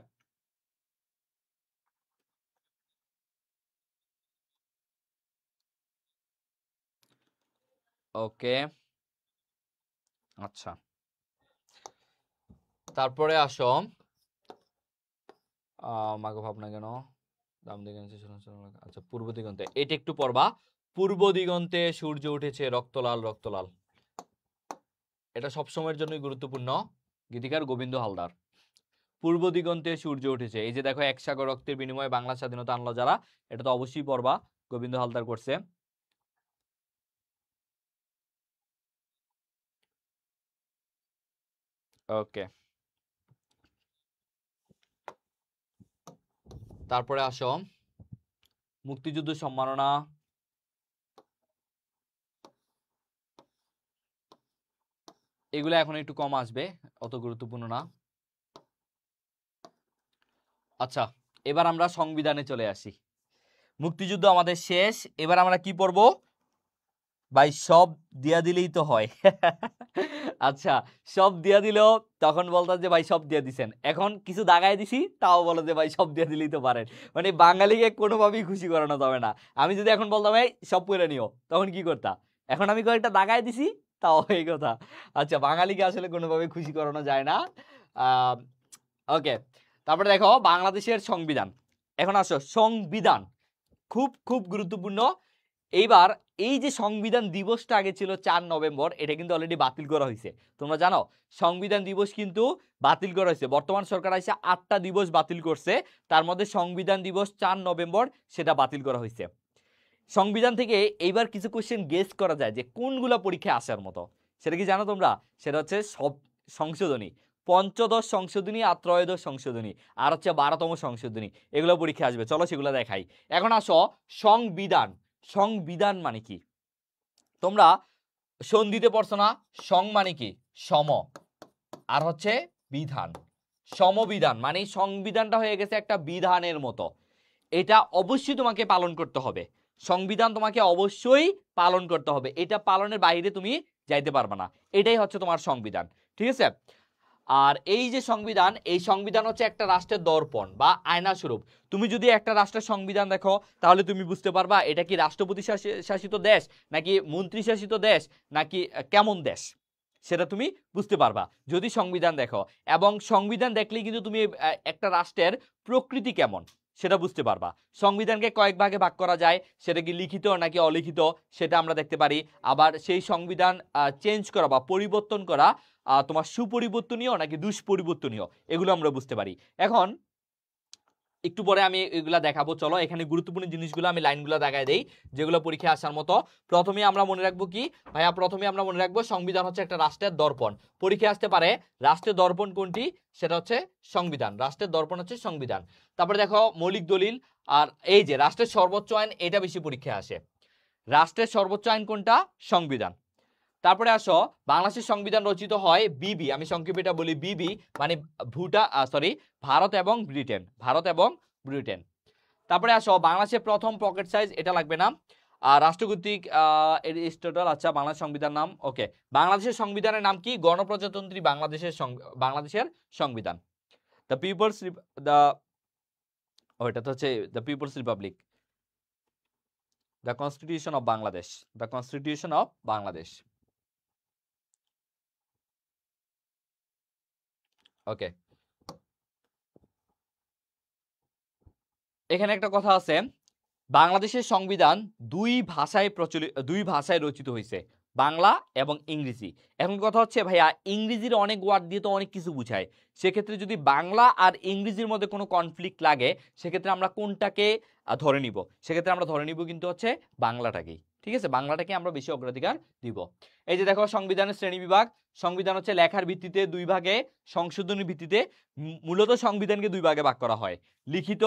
ওকে, আচ্ছা, তারপরে আসো, মাগো ভাবনা কেন, দাম দিগন্তে, আচ্ছা পূর্ব দিগন্তে, এটা একটু পড়বা। পূর্ব দিগন্তে সূর্য উঠেছে রক্তলাল রক্তলাল, এটা সবসময়ের জন্যই গুরুত্বপূর্ণ, গীতিকার গোবিন্দ হালদার। পূর্ব দিগন্তে সূর্য উঠেছে, এই যে দেখো এক সাগর রক্তের বিনিময়ে বাংলা স্বাধীনতা আনলো যারা, এটা তো অবশ্যই পড়বা, গোবিন্দ হালদার করছে। ওকে, তারপরে আসো, মুক্তিযুদ্ধ সম্মাননা, এগুলো এখন একটু কম আসবে, অত গুরুত্বপূর্ণ না। আচ্ছা, এবার আমরা সংবিধানে চলে আসি। মুক্তিযুদ্ধ আমাদের শেষ, এবার আমরা কি পড়বো? ভাই সব দিয়া দিলেই তো হয়। আচ্ছা, সব দিয়া দিলেও তখন বলতো যে ভাই সব দিয়া দিছেন, এখন কিছু দাগায় দিছি তাও বলো যে ভাই সব দিয়া দিলেই তো পারেন। মানে বাঙালিকে কোনোভাবেই খুশি করানো যাবে না। আমি যদি এখন বলতাম ভাই সব পড়ে নিও, তখন কি করতা? এখন আমি কয়েকটা দাগায় দিছি তাও এই কথা। আচ্ছা, বাঙালিকে আসলে কোনোভাবে খুশি করানো যায় না। ওকে, তারপরে দেখো বাংলাদেশের সংবিধান। এখন আসো সংবিধান, খুব খুব গুরুত্বপূর্ণ। এইবার এই যে সংবিধান দিবসটা আগে ছিল 4 নভেম্বর, এটা কিন্তু অলরেডি বাতিল করা হয়েছে। তোমরা জানো সংবিধান দিবস কিন্তু বাতিল করা হয়েছে। বর্তমান সরকার এসে 8টা দিবস বাতিল করছে, তার মধ্যে সংবিধান দিবস 4 নভেম্বর সেটা বাতিল করা হয়েছে। সংবিধান থেকে এইবার কিছু কোশ্চেন গেস করা যায় যে কোনগুলা পরীক্ষায় আসার মতো, সেটা কি জানো তোমরা? সেটা হচ্ছে সব সংশোধনী, পঞ্চদশ সংশোধনী আর ত্রয়োদশ সংশোধনী আর হচ্ছে 12তম সংশোধনী, এগুলো পরীক্ষা আসবে। চলো সেগুলো দেখাই। এখন আসো সংবিধান। সংবিধান মানে কি? তোমরা সন্ধিতে পড়ছো না? সং মানে কি? সম, আর হচ্ছে বিধান। সমবিধান মানে সংবিধানটা হয়ে গেছে একটা বিধানের মতো, এটা অবশ্যই তোমাকে পালন করতে হবে। সংবিধান তোমাকে অবশ্যই পালন করতে হবে, এটা পালনের বাইরে তুমি যাইতে পারবে না। এটাই হচ্ছে তোমার সংবিধান, ঠিক আছে? আর এই যে সংবিধান, এই সংবিধান হচ্ছে একটা রাষ্ট্রের দর্পণ বা আয়না স্বরূপ। তুমি যদি একটা রাষ্ট্রের সংবিধান দেখো তাহলে তুমি বুঝতে পারবা এটা কি রাষ্ট্রপতি শাসিত দেশ, নাকি মন্ত্রী শাসিত দেশ, নাকি কেমন দেশ, সেটা তুমি বুঝতে পারবা যদি সংবিধান দেখো। এবং সংবিধান দেখলেই কিন্তু তুমি একটা রাষ্ট্রের প্রকৃতি কেমন সেটা বুঝতে পারবা। সংবিধানকে কয়েক ভাগে ভাগ করা যায়, সেটা কি লিখিত নাকি অলিখিত সেটা আমরা দেখতে পারি। আবার সেই সংবিধান চেঞ্জ করা বা পরিবর্তন করা তোমার সুপরিবর্তনীয় নাকি দুষ্পরিবর্তনীয়, এগুলো আমরা বুঝতে পারি। এখন একটু পরে আমি এগুলা দেখাবো। চলো এখানে গুরুত্বপূর্ণ জিনিসগুলো আমি লাইনগুলো দেখাই দেই যেগুলো পরীক্ষায় আসার মতো। প্রথমে আমরা মনে রাখবো কি ভাইয়া? প্রথমে আমরা মনে রাখবো সংবিধান হচ্ছে একটা রাষ্ট্রের দর্পণ। পরীক্ষায় আসতে পারে রাষ্ট্রের দর্পণ কোনটি, সেটা হচ্ছে সংবিধান। রাষ্ট্রের দর্পণ হচ্ছে সংবিধান। তারপরে দেখো মৌলিক দলিল, আর এই যে রাষ্ট্রের সর্বোচ্চ আইন, এটা বেশি পরীক্ষায় আসে। রাষ্ট্রের সর্বোচ্চ আইন কোনটা? সংবিধান। তারপরে আসো বাংলাদেশের সংবিধান রচিত হয় বিবি, আমি সংক্ষেপে এটা বলি বিবি মানে ভারত এবং ব্রিটেন, ভারত এবং ব্রিটেন। তারপরে আসো বাংলাদেশের প্রথম পকেট সাইজ, এটা লাগবে না। রাষ্ট্রকর্তৃক এরিস্টটল, আচ্ছা বাংলাদেশ সংবিধান নাম, ওকে। বাংলাদেশের সংবিধানের নাম কি? গণপ্রজাতন্ত্রী বাংলাদেশের সংবিধান। দ্য পিপলস দ্য ওইটা তো হচ্ছে the people's republic, the constitution of Bangladesh, the constitution of Bangladesh, okay. এখানে একটা কথা আছে, বাংলাদেশের সংবিধান দুই ভাষায় রচিত হয়েছে, বাংলা এবং ইংরেজি। এখন কথা হচ্ছে ভাইয়া ইংরেজির অনেক ওয়ার্ড দিয়ে তো অনেক কিছু বুঝায়, সেক্ষেত্রে যদি বাংলা আর ইংরেজির মধ্যে কোনো কনফ্লিক্ট লাগে সেক্ষেত্রে আমরা কোনটাকে ধরে নিব? সেক্ষেত্রে আমরা ধরে নিব কিন্তু হচ্ছে বাংলাটাকেই, ঠিক আছে? বাংলাটাকে আমরা বেশি অগ্রাধিকার দিব। এই যে দেখো সংবিধানের শ্রেণী বিভাগ, সংবিধান হচ্ছে লেখার ভিত্তিতে দুই ভাগে, সংশোধনী ভিত্তিতে। মূলত সংবিধানকে দুই ভাগে ভাগ করা হয়, লিখিত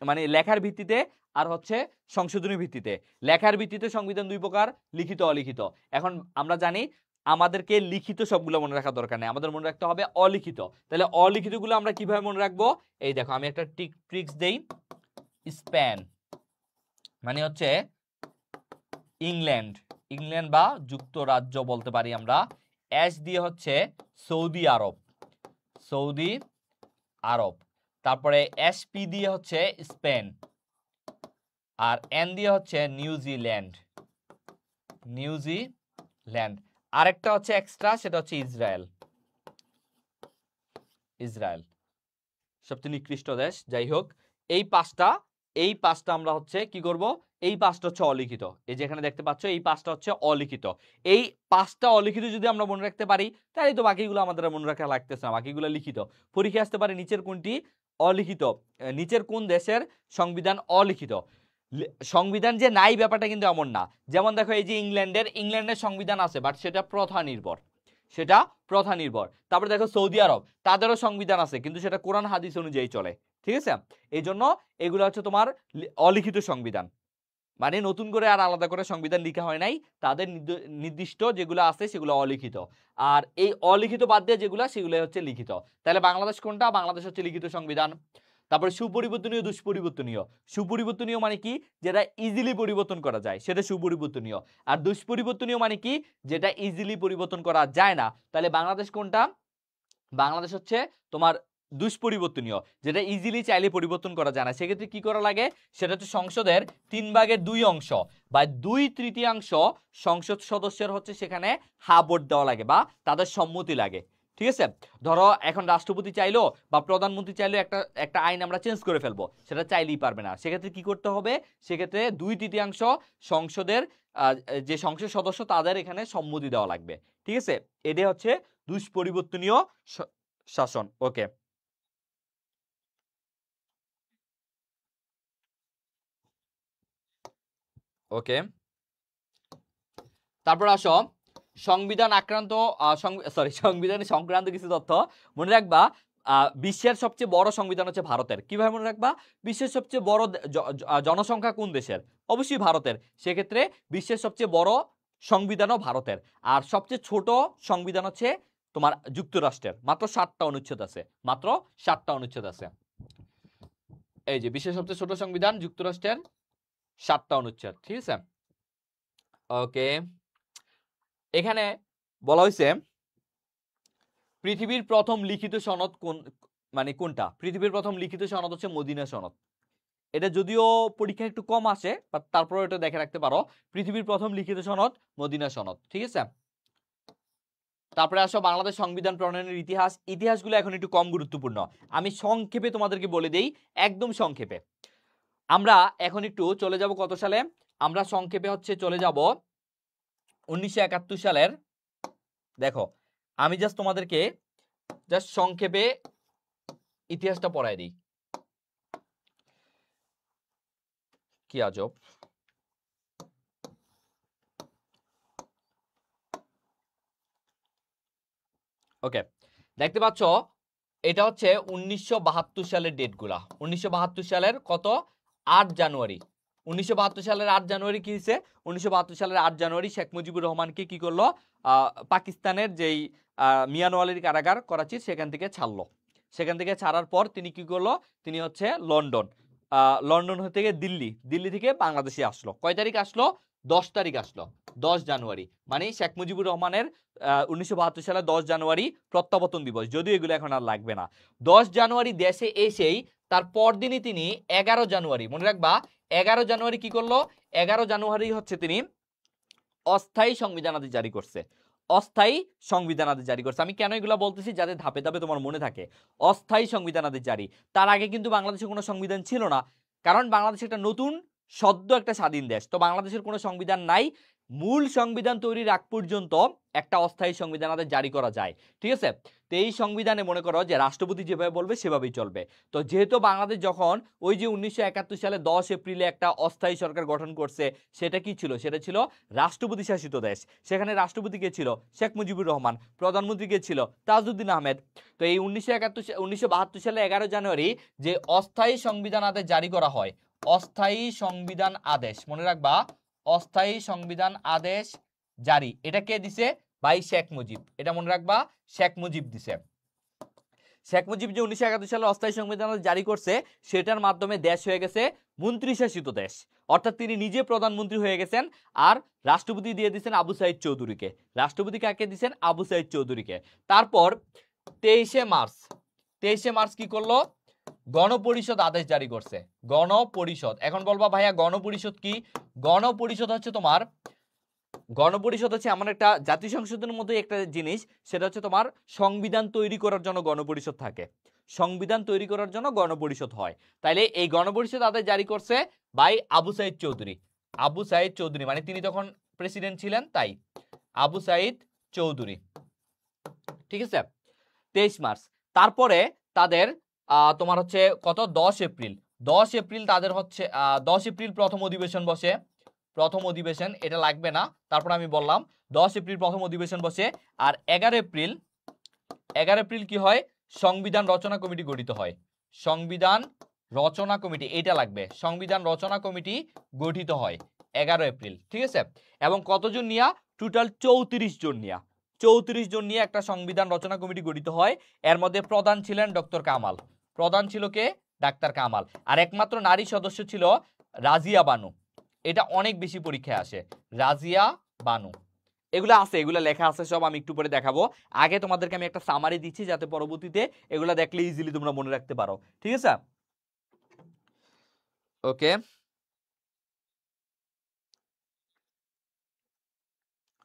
মানে লেখার ভিত্তিতে আর হচ্ছে সংশোধনী ভিত্তিতে। লেখার ভিত্তিতে সংবিধান দুই প্রকার, লিখিত অলিখিত। এখন আমরা জানি আমাদেরকে লিখিত সবগুলো মনে রাখার দরকার নেই, আমাদের মনে রাখতে হবে অলিখিত। তাহলে অলিখিত গুলো আমরা কিভাবে মনে রাখবো? এই দেখো আমি একটা ট্রিক্স দেই। স্পেন মানে হচ্ছে ইংল্যান্ড, ইংল্যান্ড বা যুক্তরাজ্য বলতে পারি আমরা। এস দিয়ে হচ্ছে সৌদি আরব, সৌদি আরব। তারপরে এসপি দিয়ে হচ্ছে স্পেন, আর এন দিয়ে হচ্ছে নিউজিল্যান্ড, নিউজিল্যান্ড। আরেকটা হচ্ছে এক্সট্রা, সেটা হচ্ছে ইসরায়েল, ইসরায়েল সবচেয়ে নিকৃষ্ট দেশ। যাই হোক, এই পাঁচটা আমরা হচ্ছে কি করব? এই পাঁচটা হচ্ছে অলিখিত। এই যেখানে দেখতে পাচ্ছ এই পাঁচটা হচ্ছে অলিখিত। এই পাঁচটা অলিখিত যদি আমরা মনে রাখতে পারি তাহলে তো বাকিগুলো আমাদের মনে রাখা লাগতেছে না, বাকিগুলো লিখিত। পরীক্ষা আসতে পারে নিচের কোনটি অলিখিত, নিচের কোন দেশের সংবিধান অলিখিত। সংবিধান যে নাই ব্যাপারটা কিন্তু এমন না। যেমন দেখো এই যে ইংল্যান্ডের সংবিধান আছে, বাট সেটা প্রথা নির্ভর, সেটা প্রথা নির্ভর। তারপরে দেখো সৌদি আরব, তাদেরও সংবিধান আছে কিন্তু সেটা কোরআন হাদিস অনুযায়ী চলে, ঠিক আছে? এই জন্য এগুলো হচ্ছে তোমার অলিখিত সংবিধান, মানে নতুন করে আর আলাদা করে সংবিধান লিখা হয় নাই, তাদের নির্দিষ্ট যেগুলো আছে সেগুলো অলিখিত। আর এই অলিখিত বাদ দিয়ে যেগুলো সেগুলো হচ্ছে লিখিত। তাহলে বাংলাদেশ কোনটা? বাংলাদেশ হচ্ছে লিখিত সংবিধান। তারপরে সুপরিবর্তনীয়, দুষ্পরিবর্তনীয়। সুপরিবর্তনীয় মানে কি, যেটা ইজিলি পরিবর্তন করা যায় সেটা সুপরিবর্তনীয়। আর দুষ্পরিবর্তনীয় মানে কি, যেটা ইজিলি পরিবর্তন করা যায় না। তাহলে বাংলাদেশ কোনটা? বাংলাদেশ হচ্ছে তোমার দুষ্পরিবর্তনীয়, যেটা ইজিলি চাইলে পরিবর্তন করা যায় না। সেক্ষেত্রে কি করা লাগে, সেটা হচ্ছে সংসদের 3/2 অংশ বা 2/3 সংসদ সদস্যের হচ্ছে সেখানে হা ভোট দেওয়া লাগে বা তাদের সম্মতি লাগে। ঠিক আছে, ধরো এখন রাষ্ট্রপতি চাইলো বা প্রধানমন্ত্রী চাইলো একটা আইন আমরা চেঞ্জ করে ফেলবো, সেটা চাইলেই পারবে না। সেক্ষেত্রে কি করতে হবে, সেক্ষেত্রে 2/3 সংসদের যে সংসদ সদস্য তাদের এখানে সম্মতি দেওয়া লাগবে। ঠিক আছে, এটা হচ্ছে দুষ্পরিবর্তনীয় শাসন। ওকে, ওকে, তারপর আসো সংবিধান আক্রান্ত সংবিধান সংক্রান্ত কিছু তথ্য মনে রাখবা। বিশ্বের সবচেয়ে বড় সংবিধান হচ্ছে ভারতের। কিভাবে মনে রাখবা, বিশ্বের সবচেয়ে বড় জনসংখ্যা কোন দেশের? অবশ্যই ভারতের। সেক্ষেত্রে বিশ্বের সবচেয়ে বড় সংবিধানও ভারতের। আর সবচেয়ে ছোট সংবিধান হচ্ছে তোমার যুক্তরাষ্ট্রের, মাত্র 7টা অনুচ্ছেদ আছে, মাত্র 7টা অনুচ্ছেদ আছে। এই যে বিশ্বের সবচেয়ে ছোট সংবিধান যুক্তরাষ্ট্রের, 7টা অনুচ্ছেদ। ঠিক আছে, ওকে। এখানে বলা হয়েছে পৃথিবীর প্রথম লিখিত সনদ কোনটা? পৃথিবীর প্রথম লিখিত সনদ হচ্ছে মদিনা সনদ। এটা যদিও পরীক্ষা একটু কম আসে, বাট তারপরে এটা দেখে রাখতে পারো, পৃথিবীর প্রথম লিখিত সনদ মদিনা সনদ। ঠিক আছে, তারপরে আসো বাংলাদেশ সংবিধান প্রণয়নের ইতিহাসগুলো এখন একটু কম গুরুত্বপূর্ণ, আমি সংক্ষেপে তোমাদেরকে বলে দেই, একদম সংক্ষেপে। আমরা এখন একটু চলে যাব কত সালে, আমরা সংক্ষেপে হচ্ছে চলে যাব 1971 সালের। দেখো আমি জাস্ট তোমাদেরকে সংক্ষেপে ইতিহাসটা পড়ায় দিই, কি আজব। ওকে, দেখতে পাচ্ছ এটা হচ্ছে 1972 সালের ডেটগুলা। 1972 সালের কত? 8 জানুয়ারি। 1972 সালের 8 জানুয়ারি কি হয়েছে? 1972 সালের 8 জানুয়ারি শেখ মুজিবুর রহমানকে কি করলো, পাকিস্তানের যেই মিয়ানওয়ালির কারাগার করাচির সেখান থেকে ছাড়লো। সেখান থেকে ছাড়ার পর তিনি কি করলো, তিনি হচ্ছে লন্ডন থেকে দিল্লি থেকে বাংলাদেশে আসলো। কয় তারিখ আসলো? 10 তারিখ আসলো, 10 জানুয়ারি। মানে শেখ মুজিবুর রহমানের 1972 সালে 10 জানুয়ারি প্রত্যাবর্তন দিবস, যদিও এগুলো এখন আর লাগবে না। 10 জানুয়ারি দেশে এসেই তার পরদিনই তিনি 11 জানুয়ারি, মনে রাখবা 11 জানুয়ারি কি করলো, 11 জানুয়ারি হচ্ছে তিনি অস্থায়ী সংবিধানাদি জারি করছে। অস্থায়ী সংবিধানাদি জারি করছে। আমি কেন এগুলো বলতেছি, যাতে ধাপে ধাপে তোমার মনে থাকে। অস্থায়ী সংবিধানাদি জারি, তার আগে কিন্তু বাংলাদেশে কোনো সংবিধান ছিল না, কারণ বাংলাদেশ একটা নতুন সদ্য একটা স্বাধীন দেশ, তো বাংলাদেশের কোনো সংবিধান নাই। মূল সংবিধান তৈরির আগ পর্যন্ত একটা অস্থায়ী সংবিধান জারি করা যায়। ঠিক আছে, তো এই সংবিধানে মনে করো যে রাষ্ট্রপতি যেভাবে বলবে সেভাবেই চলবে। তো যেহেতু বাংলাদেশ যখন ওই যে 1971 সালে 10 এপ্রিলে একটা অস্থায়ী সরকার গঠন করছে, সেটা কি ছিল? সেটা ছিল রাষ্ট্রপতি শাসিত দেশ। সেখানে রাষ্ট্রপতি কে ছিল? শেখ মুজিবুর রহমান। প্রধানমন্ত্রী কে ছিল? তাজউদ্দিন আহমেদ। তো এই 1972 সালে 11 জানুয়ারি যে অস্থায়ী সংবিধান আদেশ জারি করা হয়, অস্থায়ী সংবিধান আদেশ, মনে রাখবা অস্থায়ী সংবিধান আদেশ জারি, এটা কে দিছে? ভাই শেখ মুজিব। এটা মনে রাখবা, শেখ মুজিব দিছে। শেখ মুজিব যে 1971 সালে অস্থায়ী সংবিধান জারি করছে, সেটার মাধ্যমে দেশ হয়ে গেছে মন্ত্রী শাসিত দেশ, অর্থাৎ তিনি নিজে প্রধানমন্ত্রী হয়ে গেছেন। আর রাষ্ট্রপতি দিয়ে দিয়েছেন আবু সাইদ চৌধুরীকে। রাষ্ট্রপতি কাকে দিয়েছেন? আবু সাইদ চৌধুরীকে। তারপর 23শে মার্চ কি করলো? গণপরিষদ আদেশ জারি করছে। গণপরিষদ, এখন বলবা ভাইয়া গণপরিষদ কি? গণপরিষদ হচ্ছে তোমার, গণপরিষদ হচ্ছে এমন একটা জাতীয় সংসদের মধ্যে একটা জিনিস, সেটা হচ্ছে তোমার সংবিধান তৈরি করার জন্য গণপরিষদ থাকে। সংবিধান তৈরি করার জন্য গণপরিষদ হয়। তাইলে এই গণপরিষদ আদেশ জারি করছে ভাই আবু সাইদ চৌধুরী। আবু সাইদ চৌধুরী মানে তিনি তখন প্রেসিডেন্ট ছিলেন, তাই আবু সাইদ চৌধুরী। ঠিক আছে, 23 মার্চ। তারপরে তাদের তোমার হচ্ছে কত? 10 এপ্রিল তাদের হচ্ছে 10 এপ্রিল প্রথম অধিবেশন বসে। প্রথম অধিবেশন, এটা লাগবে না, তারপর আমি বললাম 10 এপ্রিল প্রথম অধিবেশন বসে। আর 11 এপ্রিল কি হয়? সংবিধান রচনা কমিটি গঠিত হয়। সংবিধান রচনা কমিটি, এটা লাগবে, সংবিধান রচনা কমিটি গঠিত হয় 11 এপ্রিল। ঠিক আছে, এবং কতজন নিয়া? টোটাল 34 জন নিয়া, 34 জন নিয়ে একটা সংবিধান রচনা কমিটি গঠিত হয়। এর মধ্যে প্রধান ছিলেন ডক্টর কামাল। প্রধান ছিল কে? ডাক্তার কামাল। আর একমাত্র নারী সদস্য ছিল রাজিয়া বানু। এটা অনেক বেশি পরীক্ষায় আসে, রাজিয়া বানু। এগুলো আছে, এগুলো লেখা আছে সব, আমি একটু পরে দেখাবো। আগে তোমাদেরকে আমি একটা সামারি দিচ্ছি যাতে পরবর্তীতে এগুলো দেখলে ইজিলি তোমরা মনে রাখতে পারো, ঠিক আছে? ওকে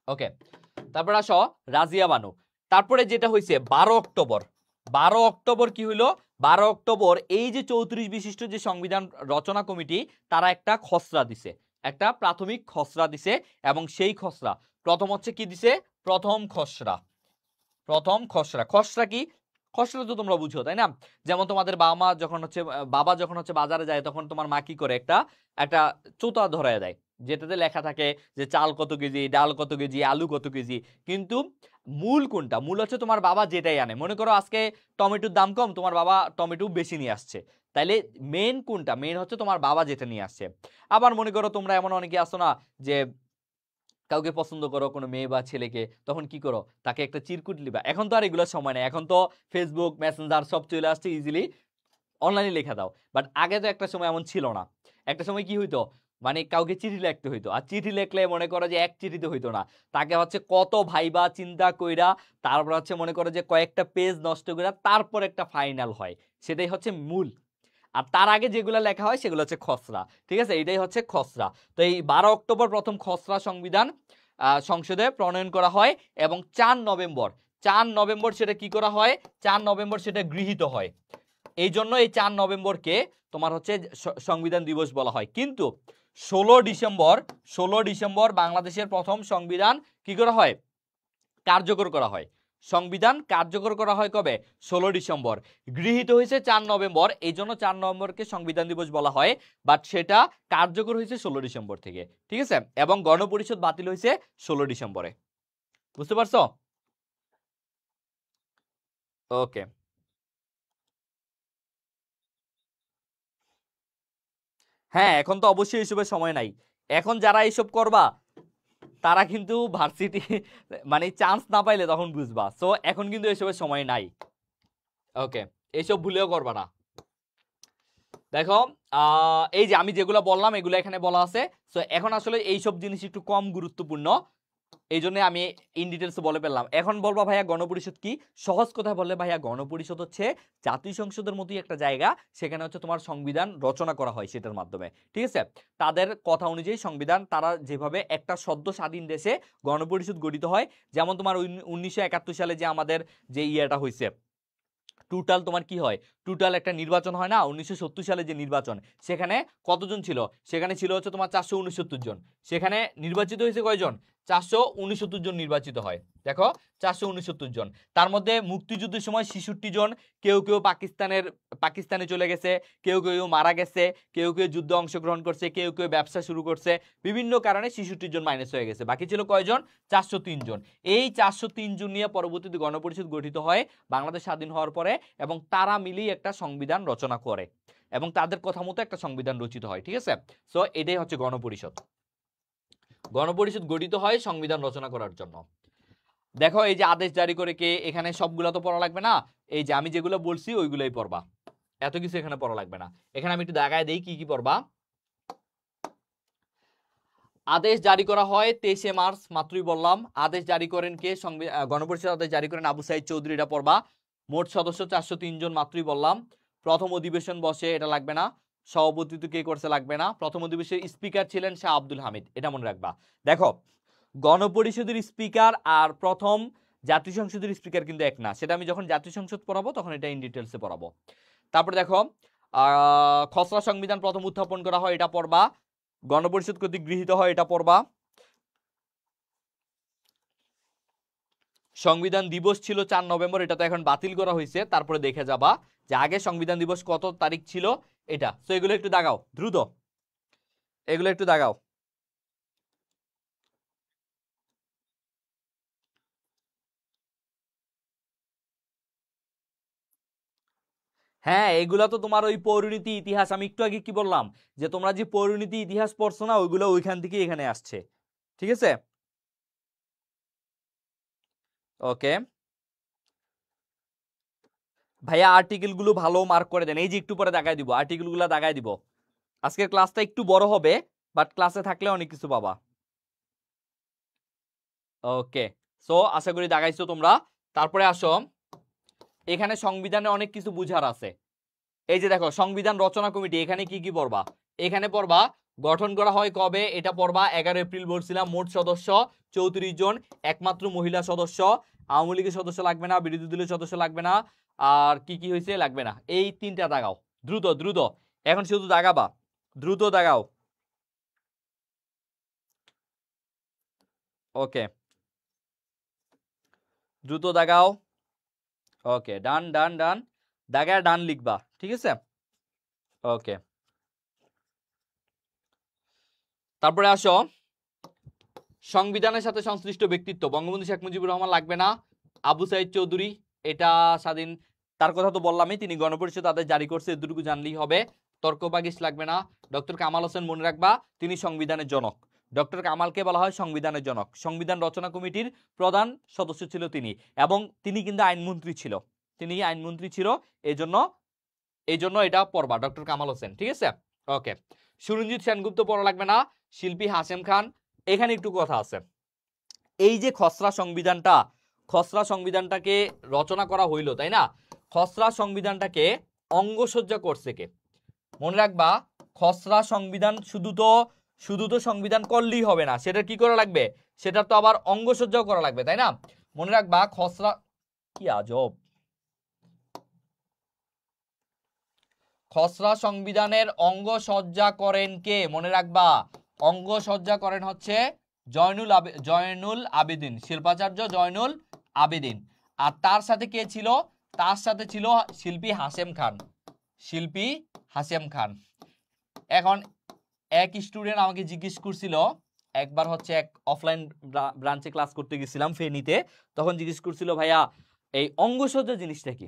ওকে, তারপর আসো রাজিয়া বানু। তারপরে যেটা হয়েছে 12 অক্টোবর, 12 অক্টোবর কি হইলো? 12 অক্টোবর এই যে 34 বিশিষ্ট যে সংবিধান রচনা কমিটি, তারা একটা খসড়া দিছে, একটা প্রাথমিক খসড়া দিছে। এবং সেই খসড়া প্রথম হচ্ছে কি দিছে? প্রথম খসড়া। প্রথম খসড়া, খসড়া কি? খসড়া তো তোমরা বুঝো তাই না? যেমন তোমাদের বাবা যখন হচ্ছে বাজারে যায়, তখন তোমার মা কি করে? একটা একটা চোতা ধরায় দেয়, যেটাতে লেখা থাকে যে চাল কত কেজি, ডাল কত কেজি, আলু কত কেজি। কিন্তু মূল কোনটা? মূল হচ্ছে তোমার বাবা যেটাই আনে। মনে করো আজকে টমেটোর দাম কম, তোমার বাবা টমেটো বেশি নিয়ে আসছে, তাইলে মেন কোনটা? মেন হচ্ছে তোমার বাবা যেটা নিয়ে আসছে। আবার মনে করো তোমরা এমন অনেকে আসো না যে কাউকে পছন্দ করো, কোনো মেয়ে বা ছেলেকে, তখন কি করো? তাকে একটা চিরকুট লিবা। এখন তো আর এগুলোর সময় নেই, এখন তো ফেসবুক মেসেঞ্জার সব চলে আসছে, ইজিলি অনলাইনে লেখা দাও। বাট আগে তো একটা সময় এমন ছিল না। একটা সময় কি হইতো, মানে কাউকে চিঠি লিখতে হইতো। আর চিঠি লিখলে মনে করো যে এক চিঠিতে হইতো না, তাকে হচ্ছে কত ভাইবা চিন্তা কইরা, তারপর হচ্ছে মনে করো যে কয়েকটা পেজ নষ্ট কইরা তারপর একটা ফাইনাল হয়, সেটাই হচ্ছে মূল। আর তার আগে যেগুলো লেখা হয় সেগুলো হচ্ছে খসড়া, ঠিক আছে? এটাই হচ্ছে খসড়া। তো এই 12 অক্টোবর প্রথম খসড়া সংবিধান সংসদে প্রণয়ন করা হয়, এবং 4 নভেম্বর সেটা কি করা হয়? 4 নভেম্বর সেটা গৃহীত হয়। এই জন্য এই 4 নভেম্বরকে তোমার হচ্ছে সংবিধান দিবস বলা হয়। কিন্তু 16 ডিসেম্বর বাংলাদেশের প্রথম সংবিধান কি করা হয়? কার্যকর করা হয়। সংবিধান কার্যকর করা হয় কবে? 16 ডিসেম্বর। গৃহীত হয়েছে 4 নভেম্বর, এই জন্য 4 নভেম্বরকে সংবিধান দিবস বলা হয়। বাট সেটা কার্যকর হয়েছে 16 ডিসেম্বর থেকে, ঠিক আছে? এবং গণপরিষদ বাতিল হয়েছে 16 ডিসেম্বরে। বুঝতে পারছো? ওকে। হ্যাঁ, এখন তো অবশ্যই এসবের সময় নাই। এখন যারা এইসব করবা তারা কিন্তু ভার্সিটি মানে চান্স না পাইলে তখন বুঝবা। সো এখন কিন্তু এসবের সময় নাই। ওকে, এইসব ভুলেও করবা না। দেখো এই যে আমি যেগুলো বললাম এগুলো এখানে বলা আছে। সো এখন আসলে এইসব জিনিস একটু কম গুরুত্বপূর্ণ, এই জন্য আমি ইন ডিটেলস বলে ফেললাম। এখন বলবা ভাইয়া গণপরিষদ কি? সহজ কথা বললে ভাইয়া গণপরিষদ হচ্ছে জাতীয় সংসদের মতোই একটা জায়গা, সেখানে হচ্ছে তোমার সংবিধান রচনা করা হয় সেটার মাধ্যমে, ঠিক আছে? তাদের কথা অনুযায়ী সংবিধান, তারা যেভাবে একটা সদ্য স্বাধীন দেশে গণপরিষদ গঠিত হয়। যেমন তোমার 1971 সালে যে আমাদের যে ইয়েটা হয়েছে, টোটাল তোমার কি হয়, টোটাল একটা নির্বাচন হয় না 1970 সালে যে নির্বাচন, সেখানে কতজন ছিল? সেখানে ছিল হচ্ছে তোমার 469 জন। সেখানে নির্বাচিত হয়েছে কয়জন? 469 জন নির্বাচিত হয়। দেখো 469 জন। তার মধ্যে মুক্তিযুদ্ধের সময় 66 জন, কেউ কেউ পাকিস্তানে চলে গেছে, কেউ কেউ মারা গেছে, কেউ কেউ যুদ্ধে অংশগ্রহণ করছে, কেউ কেউ ব্যবসা শুরু করছে, বিভিন্ন কারণে 66 জন মাইনাস হয়ে গেছে, বাকি ছিল কয়জন? 403 জন। এই 403 জন নিয়ে পরবর্তীতে গণপরিষদ গঠিত হয় বাংলাদেশ স্বাধীন হওয়ার পরে, এবং তারা মিলেই একটা সংবিধান রচনা করে, এবং তাদের কথা মতো একটা সংবিধান রচিত হয়, ঠিক আছে? সো এটাই হচ্ছে গণপরিষদ। গণপরিষদ গঠিত হয় সংবিধান রচনা করার জন্য। দেখো এই যে আদেশ জারি করে কে, এখানে সবগুলো তো পড়া লাগবে না, এই যে আমি যেগুলো বলছি ওইগুলোই পড়বা, এত কিছু এখানে পড়া লাগবে না। এখানে আমি একটু দেখায় দেই কি কি পড়বা। আদেশ জারি করা হয় 23 মার্চ, মাত্রই বললাম। আদেশ জারি করেন কে? গণপরিষদ আদেশ জারি করেন আবু সাইদ চৌধুরী, এটা পড়বা। মোট সদস্য 403 জন, মাত্রই বললাম। প্রথম অধিবেশন বসে, এটা লাগবে না। সভাপতিত্ব কে করছে, লাগবে না। প্রথম অধিবেশনের স্পিকার ছিলেন শাহ আব্দুল হামিদ, এটা মনে রাখবা। দেখো গণপরিষদের স্পিকার আর প্রথম জাতীয় সংসদের স্পিকার কিন্তু এক না, সেটা আমি যখন জাতীয় সংসদ পড়াবো তখন এটা ইন ডিটেলসে পড়াবো। তারপরে দেখো খসড়া সংবিধান প্রথম উত্থাপন করা হয়, এটা পড়বা। গণপরিষদ কর্তৃক গৃহীত হয়, এটা পড়বা। সংবিধান দিবস ছিল 4 নভেম্বর, এটা তো এখন বাতিল করা হয়েছে, তারপরে দেখে যাবা যে আগে সংবিধান দিবস কত তারিখ ছিল এটা। তো এগুলো একটু দাগাও দ্রুত, এগুলো একটু দাগাও। হ্যাঁ, এগুলা তো তোমার ওই পৌরনীতি ইতিহাস, আমি একটু আগে কি বললাম যে তোমরা যে পৌরনীতি ইতিহাস পড়ছো না, ওইগুলো ওইখান থেকে এখানে আসছে, ঠিক আছে? ওকে, ভাইয়া আর্টিকেল গুলো ভালো মার্ক করে দেন, এই যে একটু পরে দাগায় দিব, আর্টিকেল গুলো দাগায় দিব। আজকের ক্লাসটা একটু বড় হবে, বাট ক্লাসে থাকলে অনেক কিছু পাবা। ওকে, সো আশা করি দাগাইছো তোমরা। তারপরে আসো, এখানে সংবিধানে অনেক কিছু বুঝার আছে। এই যে দেখো সংবিধান রচনা কমিটি, এখানে কি কি পড়বা? এখানে পড়বা গঠন করা হয় কবে, এটা পড়বা। 11 এপ্রিল বলছিলাম। মোট সদস্য 34 জন, একমাত্র মহিলা সদস্য। আওয়ামী লীগের সদস্য লাগবে না, বিরোধী দলের সদস্য লাগবে না, আর কি কি হয়েছে লাগবে না। এই তিনটা দাগাও দ্রুত দ্রুত, এখন শুধু দাগাবা, দ্রুত দাগাও। ওকে, দ্রুত দাগাও। ওকে, ডান ডান ডান, দাগায় ডান লিখবা, ঠিক আছে? ওকে, তারপরে আসো সংবিধানের সাথে সংশ্লিষ্ট ব্যক্তিত্ব। বঙ্গবন্ধু শেখ মুজিবুর রহমান লাগবে না, আবু সাইদ চৌধুরী, এটা স্বাধীন, তার কথা তো বললামই, তিনি গণপরিষদ আদেশ জারি করছে, এতটুকু জানলেই হবে। তর্ক বাগিশ লাগবে না। ডক্টর কামাল হোসেন মনে রাখবা, তিনি সংবিধানের জনক। ডক্টর কামালকে বলা হয় সংবিধানের জনক। সংবিধান রচনা কমিটির প্রধান সদস্য ছিল তিনি, এবং তিনি কিন্তু আইনমন্ত্রী ছিল, তিনি আইনমন্ত্রী ছিল। এই জন্য এটা পড়বা, ডক্টর কামাল হোসেন, ঠিক আছে? ওকে, সুরঞ্জিত সেনগুপ্ত পড়া লাগবে না। শিল্পী হাশেম খান। এখানে একটু কথা আছে, এই যে খসড়া সংবিধানটাকে রচনা করা হইলো, তাই না? খসড়া সংবিধানটাকে অঙ্গসজ্জা করছে কে? মনে রাখবা, খসড়া সংবিধান শুধু তো সংবিধান করলেই হবে না, সেটা কি করা লাগবে? সেটা তো আবার অঙ্গসজ্জাও করা লাগবে, তাই না? মনে রাখবা কি আজব, খসড়া সংবিধানের অঙ্গসজ্জা করেন কে? মনে রাখবা, অঙ্গসজ্জা করেন হচ্ছে জয়নুল আবেদিন, শিল্পাচার্য জয়নুল আবেদিন। আর তার সাথে কে ছিল? তার সাথে ছিল শিল্পী হাশেম খান। এখন এক স্টুডেন্ট আমাকে জিজ্ঞেস করছিল, একবার হচ্ছে এক অফলাইন ব্রাঞ্চে ক্লাস করতে গেছিলাম ফেনীতে, তখন জিজ্ঞেস করছিল ভাইয়া এই অঙ্গসজ্জা জিনিসটা কি?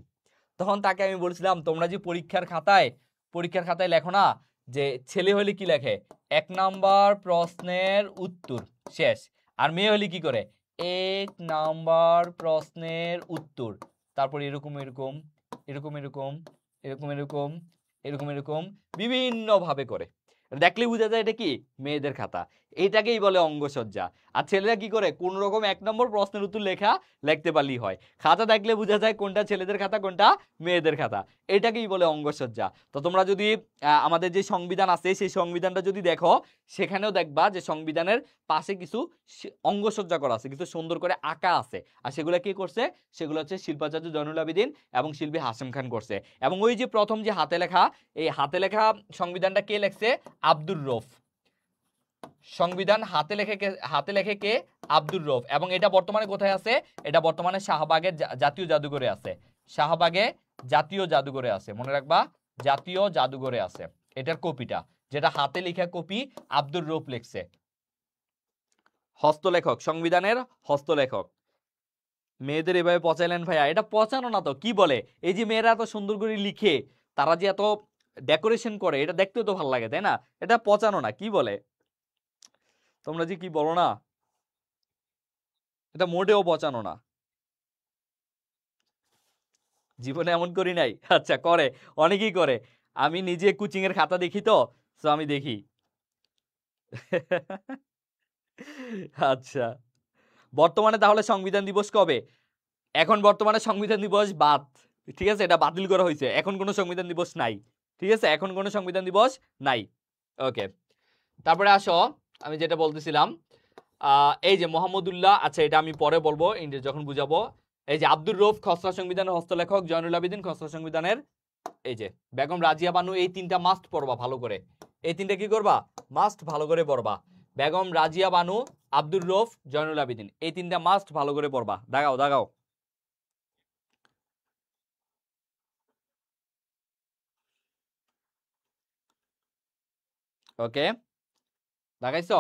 তখন তাকে আমি বলছিলাম, তোমরা যে পরীক্ষার খাতায় লেখো না যে ছেলে হলে কি লেখে, 1 নাম্বার প্রশ্নের উত্তর শেষ, আর মেয়ে হলে কি করে, 1 নাম্বার প্রশ্নের উত্তর, তারপর এরকম এরকম এরকম এরকম এরকম এরকম এরকম এরকম বিভিন্ন ভাবে করে। দেখলেই বোঝা যায় এটা কি, মেয়েদের খাতা। এটাকেই বলে অঙ্গসজ্জা। আর ছেলেরা কি করে, কোন রকম 1 নম্বর প্রশ্নের উত্তর লিখতে পারলেই হয়। খাতা দেখলে বোঝা যায় কোনটা ছেলেদের খাতা কোনটা মেয়েদের খাতা, এটাকেই বলে অঙ্গসজ্জা। তো তোমরা যদি আমাদের যে সংবিধান আছে সেই সংবিধানটা যদি দেখো, সেখানেও দেখবা যে সংবিধানের পাশে কিছু অঙ্গসজ্জা করা আছে, কিছু সুন্দর করে আঁকা আছে। আর সেগুলো কি করছে? সেগুলো হচ্ছে শিল্পাচার্য জয়নুল আবেদিন এবং শিল্পী হাশেম খান করছে। এবং ওই যে প্রথম যে হাতে লেখা, এই হাতে লেখা সংবিধানটা কে লেখছে? আব্দুর রউফ। সংবিধান হাতে লেখে কে? আব্দুর রউফ। এবং এটা বর্তমানে কোথায় আছে? এটা বর্তমানে শাহবাগের জাতীয় জাদুঘরে আছে। শাহবাগে জাতীয় জাদুঘরে আছে, মনে রাখবা, জাতীয় জাদুঘরে আছে এটার কপিটা, যেটা হাতে লেখা কপি আব্দুর রউফ লিখছে। হস্তলেখক, সংবিধানের হস্তলেখক। মেয়েদের এভাবে পচাইলেন ভাইয়া, এটা পচানো না তো, কি বলে, এই যে মেয়েরা এত সুন্দর করে লিখে, তারা যে এত ডেকোরেশন করে, এটা দেখতেও তো ভালো লাগে, তাই না? এটা পচানো না, কি বলে, তোমরা যে কি বলো না, এটা মোটেও পচানো না। জীবনে এমন করি নাই? আচ্ছা, করে, অনেকেই করে। আমি নিজে কোচিং এর খাতা দেখি তো, তো আমি দেখি। আচ্ছা, বর্তমানে তাহলে সংবিধান দিবস কবে? এখন বর্তমানে সংবিধান দিবস বাদ, ঠিক আছে, এটা বাতিল করা হয়েছে, এখন কোনো সংবিধান দিবস নাই, ঠিক আছে, এখন কোনো সংবিধান দিবস নাই। ওকে, তারপরে আসো, আমি যেটা বলতেছিলাম, এই যে মোহাম্মদুল্লাহ, আচ্ছা এটা আমি পরে বলবো যখন বুঝাবো। এই যে আব্দুর রউফ খসড়া সংবিধানের হস্তলেখক, জয়নুল আবেদিন খসড়া সংবিধানের, এই যে বেগম রাজিয়া বানু, এই তিনটা মাস্ট পড়বা ভালো করে, এই তিনটা কি করবা, মাস্ট ভালো করে পড়বা। বেগম রাজিয়া বানু, আব্দুর রউফ, জয়নুল আবেদিন, এই তিনটা মাস্ট ভালো করে পড়বা। দাগাও দাগাও। ওকে, দাগাইছো?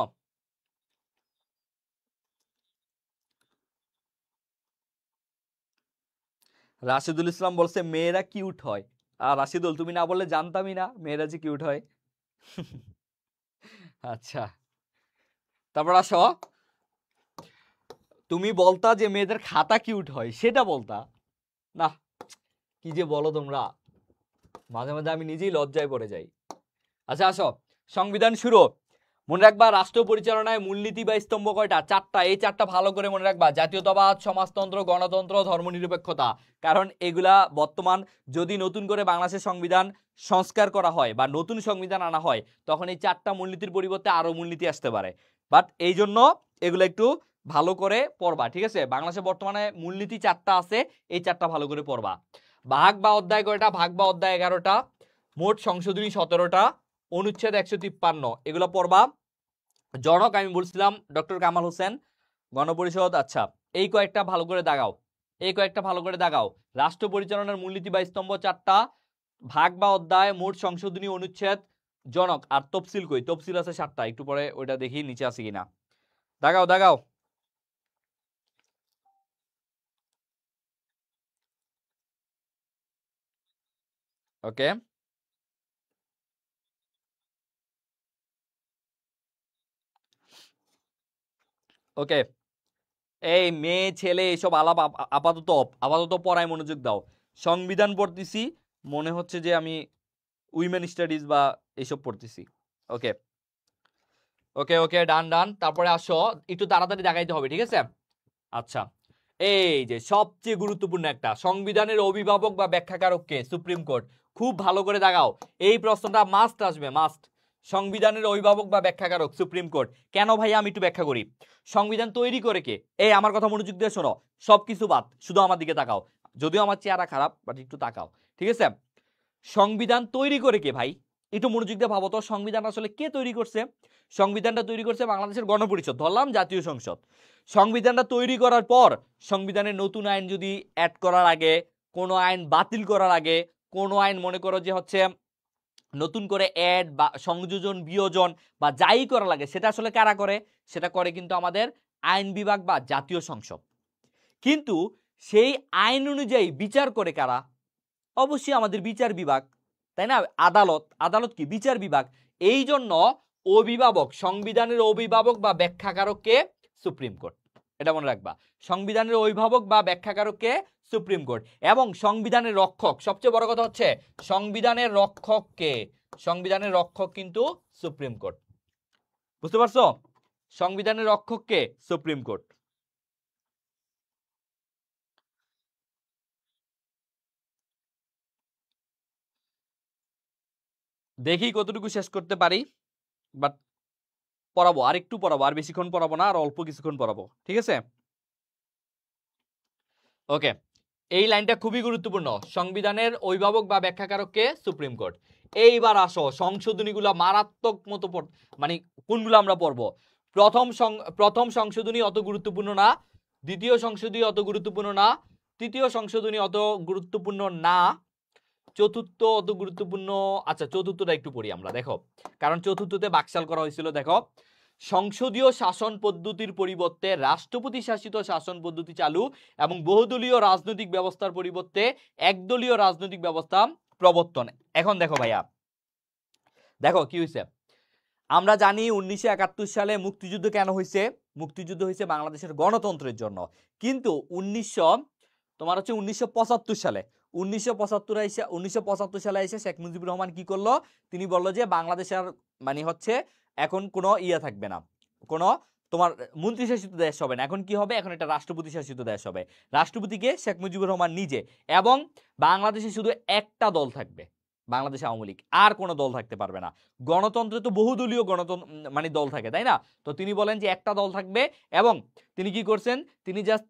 রাশিদুল ইসলাম বলছে মেয়েরা কিউট হয়। আর রাশিদুল, তুমি না বললে জানতামই না মেয়েরা যে কিউট হয়। আচ্ছা, তারপর আসো, তুমি বলতা যে মেয়েদের খাতা কিউট হয়, সেটা বলতা না, কি যে বলো তোমরা, মাঝে মাঝে আমি নিজেই লজ্জায় পড়ে যাই। আচ্ছা আসো, সংবিধান শুরু। মনে রাখবা রাষ্ট্র পরিচালনায় মূলনীতি বা স্তম্ভ কয়টা? 4টা। এই 4টা ভালো করে মনে রাখবা। জাতীয়তাবাদ, সমাজতন্ত্র, গণতন্ত্র, ধর্মনিরপেক্ষতা। কারণ এগুলা বর্তমান যদি নতুন করে বাংলাদেশের সংবিধান সংস্কার করা হয় বা নতুন সংবিধান আনা হয়, তখন এই 4টা মূলনীতির পরিবর্তে আরো মূলনীতি আসতে পারে। বাট এই জন্য এগুলো একটু ভালো করে পড়বা, ঠিক আছে? বাংলাদেশে বর্তমানে মূলনীতি 4টা আছে, এই 4টা ভালো করে পড়বা। ভাগ বা অধ্যায় কয়টা? ভাগ বা অধ্যায় 11টা, মোট সংশোধনী 17টা, অনুচ্ছেদ 153, এগুলো পড়বা। জনক আমি বলছিলাম ডক্টর কামাল হোসেন, গণপরিষদ। আচ্ছা, এই কয়েকটা ভালো করে দাগাও, এই কয়েকটা ভালো করে দাগাও। রাষ্ট্র পরিচালনার মূলনীতি বা স্তম্ভ 4টা, ভাগ বা অধ্যায়, মোট সংশোধনী, অনুচ্ছেদ, জনক। আর তফসিল কই? তফসিল আছে 7টা, একটু পরে ওইটা দেখি নিচে আছে কিনা। দাগাও দাগাও। ওকে ওকে, এই মেয়ে ছেলে এসব আলাপ আপাতত আপাতত পড়ায় মনোযোগ দাও। সংবিধান পড়তেছি, মনে হচ্ছে যে আমি উইমেন স্টাডিজ বা এইসব পড়তেছি। ওকে ওকে ওকে, ডান ডান। তারপরে আসো, একটু তাড়াতাড়ি দেখাইতে হবে, ঠিক আছে? আচ্ছা, এই যে সবচেয়ে গুরুত্বপূর্ণ একটা, সংবিধানের অভিভাবক বা ব্যাখ্যাকারক কে? Supreme court. খুব ভালো করে দাগাও, এই প্রশ্নটা মাস্ট আসবে, মাস্ট। সংবিধানের অভিভাবক বা ব্যাখ্যাকারক সুপ্রিম কোর্ট। কেন ভাই? আমি একটু ব্যাখ্যা করি। সংবিধান তৈরি করে কে? এই আমার কথা মনোযোগ দিয়ে শোনো, সবকিছু বাদ, শুধু আমার দিকে তাকাও। যদিও আমার চেহারা খারাপ, বাট একটু তাকাও, ঠিক আছে? সংবিধান তৈরি করে কে ভাই? একটু মনোযোগ দিয়ে ভাবো তো, সংবিধান আসলে কে তৈরি করছে? সংবিধানটা তৈরি করছে বাংলাদেশের গণপরিষদ, ধরলাম জাতীয় সংসদ। সংবিধানটা তৈরি করার পর সংবিধানের নতুন আইন যদি অ্যাড করার আগে, কোনো আইন বাতিল করার আগে, কোনো আইন মনে করো যে হচ্ছে নতুন করে অ্যাড বা সংযোজন বিয়োজন বা যাই করা লাগে, সেটা আসলে কারা করে? সেটা করে কিন্তু আমাদের আইন বিভাগ বা জাতীয় সংসদ। কিন্তু সেই আইন অনুযায়ী বিচার করে কারা? অবশ্যই আমাদের বিচার বিভাগ, তাই না? আদালত, আদালত কি? বিচার বিভাগ। এই জন্য অভিভাবক, সংবিধানের অভিভাবক বা ব্যাখ্যাকারককে সুপ্রিম কোর্ট। এটা মনে রাখবা, সংবিধানের অভিভাবক বা ব্যাখ্যাকারককে সুপ্রিম কোর্ট। এবং সংবিধানের রক্ষক, সবচেয়ে বড় কথা হচ্ছে সংবিধানের রক্ষককে, সংবিধানের রক্ষক কিন্তু সুপ্রিম কোর্ট। বুঝতে পারছো? সংবিধানের রক্ষককে সুপ্রিম কোর্ট। দেখি কতটুকু শেষ করতে পারি, বাট পড়াবো, আর একটু পড়াবো, আর বেশিক্ষণ পড়াবো না, আর অল্প কিছুক্ষণ পড়াবো, ঠিক আছে? ওকে, এই লাইনটা খুবই গুরুত্বপূর্ণ। সংবিধানের অভিভাবক বা ব্যাখ্যাকারককে সুপ্রিম কোর্ট। এইবার আসো, সংশোধনীগুলো মারাত্মক মতো মানে কোনগুলো আমরা পড়বো? প্রথম সংশোধনী অত গুরুত্বপূর্ণ না, দ্বিতীয় সংশোধনী অত গুরুত্বপূর্ণ না, তৃতীয় সংশোধনী অত গুরুত্বপূর্ণ না, চতুর্থ অত গুরুত্বপূর্ণ। আচ্ছা, চতুর্থটা একটু পড়ি আমরা, দেখো, কারণ চতুর্থতে বাকশাল করা হয়েছিল। দেখো, সংসদীয় শাসন পদ্ধতির পরিবর্তে রাষ্ট্রপতি শাসিত শাসন পদ্ধতি চালু এবং বহুদলীয় রাজনৈতিক ব্যবস্থার পরিবর্তে একদলীয় রাজনৈতিক ব্যবস্থা প্রবর্তন। এখন দেখো ভাইয়া, দেখো কি হয়েছে। আমরা জানি 1971 সালে মুক্তিযুদ্ধ কেন হয়েছে? মুক্তিযুদ্ধ হয়েছে বাংলাদেশের গণতন্ত্রের জন্য। কিন্তু 1975 সালে 1975 সালে এসে শেখ মুজিবুর রহমান কি করলো? তিনি বললো যে বাংলাদেশের মানে হচ্ছে এখন কোনো ইয়া থাকবে না, কোনো তোমার মন্ত্রী শাসিত দেশ হবে না, এখন কি হবে? এখন এটা রাষ্ট্রপতি শাসিত দেশ হবে। রাষ্ট্রপতিকে শেখ মুজিবুর রহমান নিজে, এবং বাংলাদেশে শুধু একটা দল থাকবে, বাংলাদেশ আওয়ামী লীগ, আর কোনো দল থাকতে পারবে না। গণতন্ত্রে তো বহুদলীয় গণতন্ত্র মানে দল থাকে, তাই না? তো তিনি বলেন যে একটা দল থাকবে, এবং তিনি কি করছেন? তিনি জাস্ট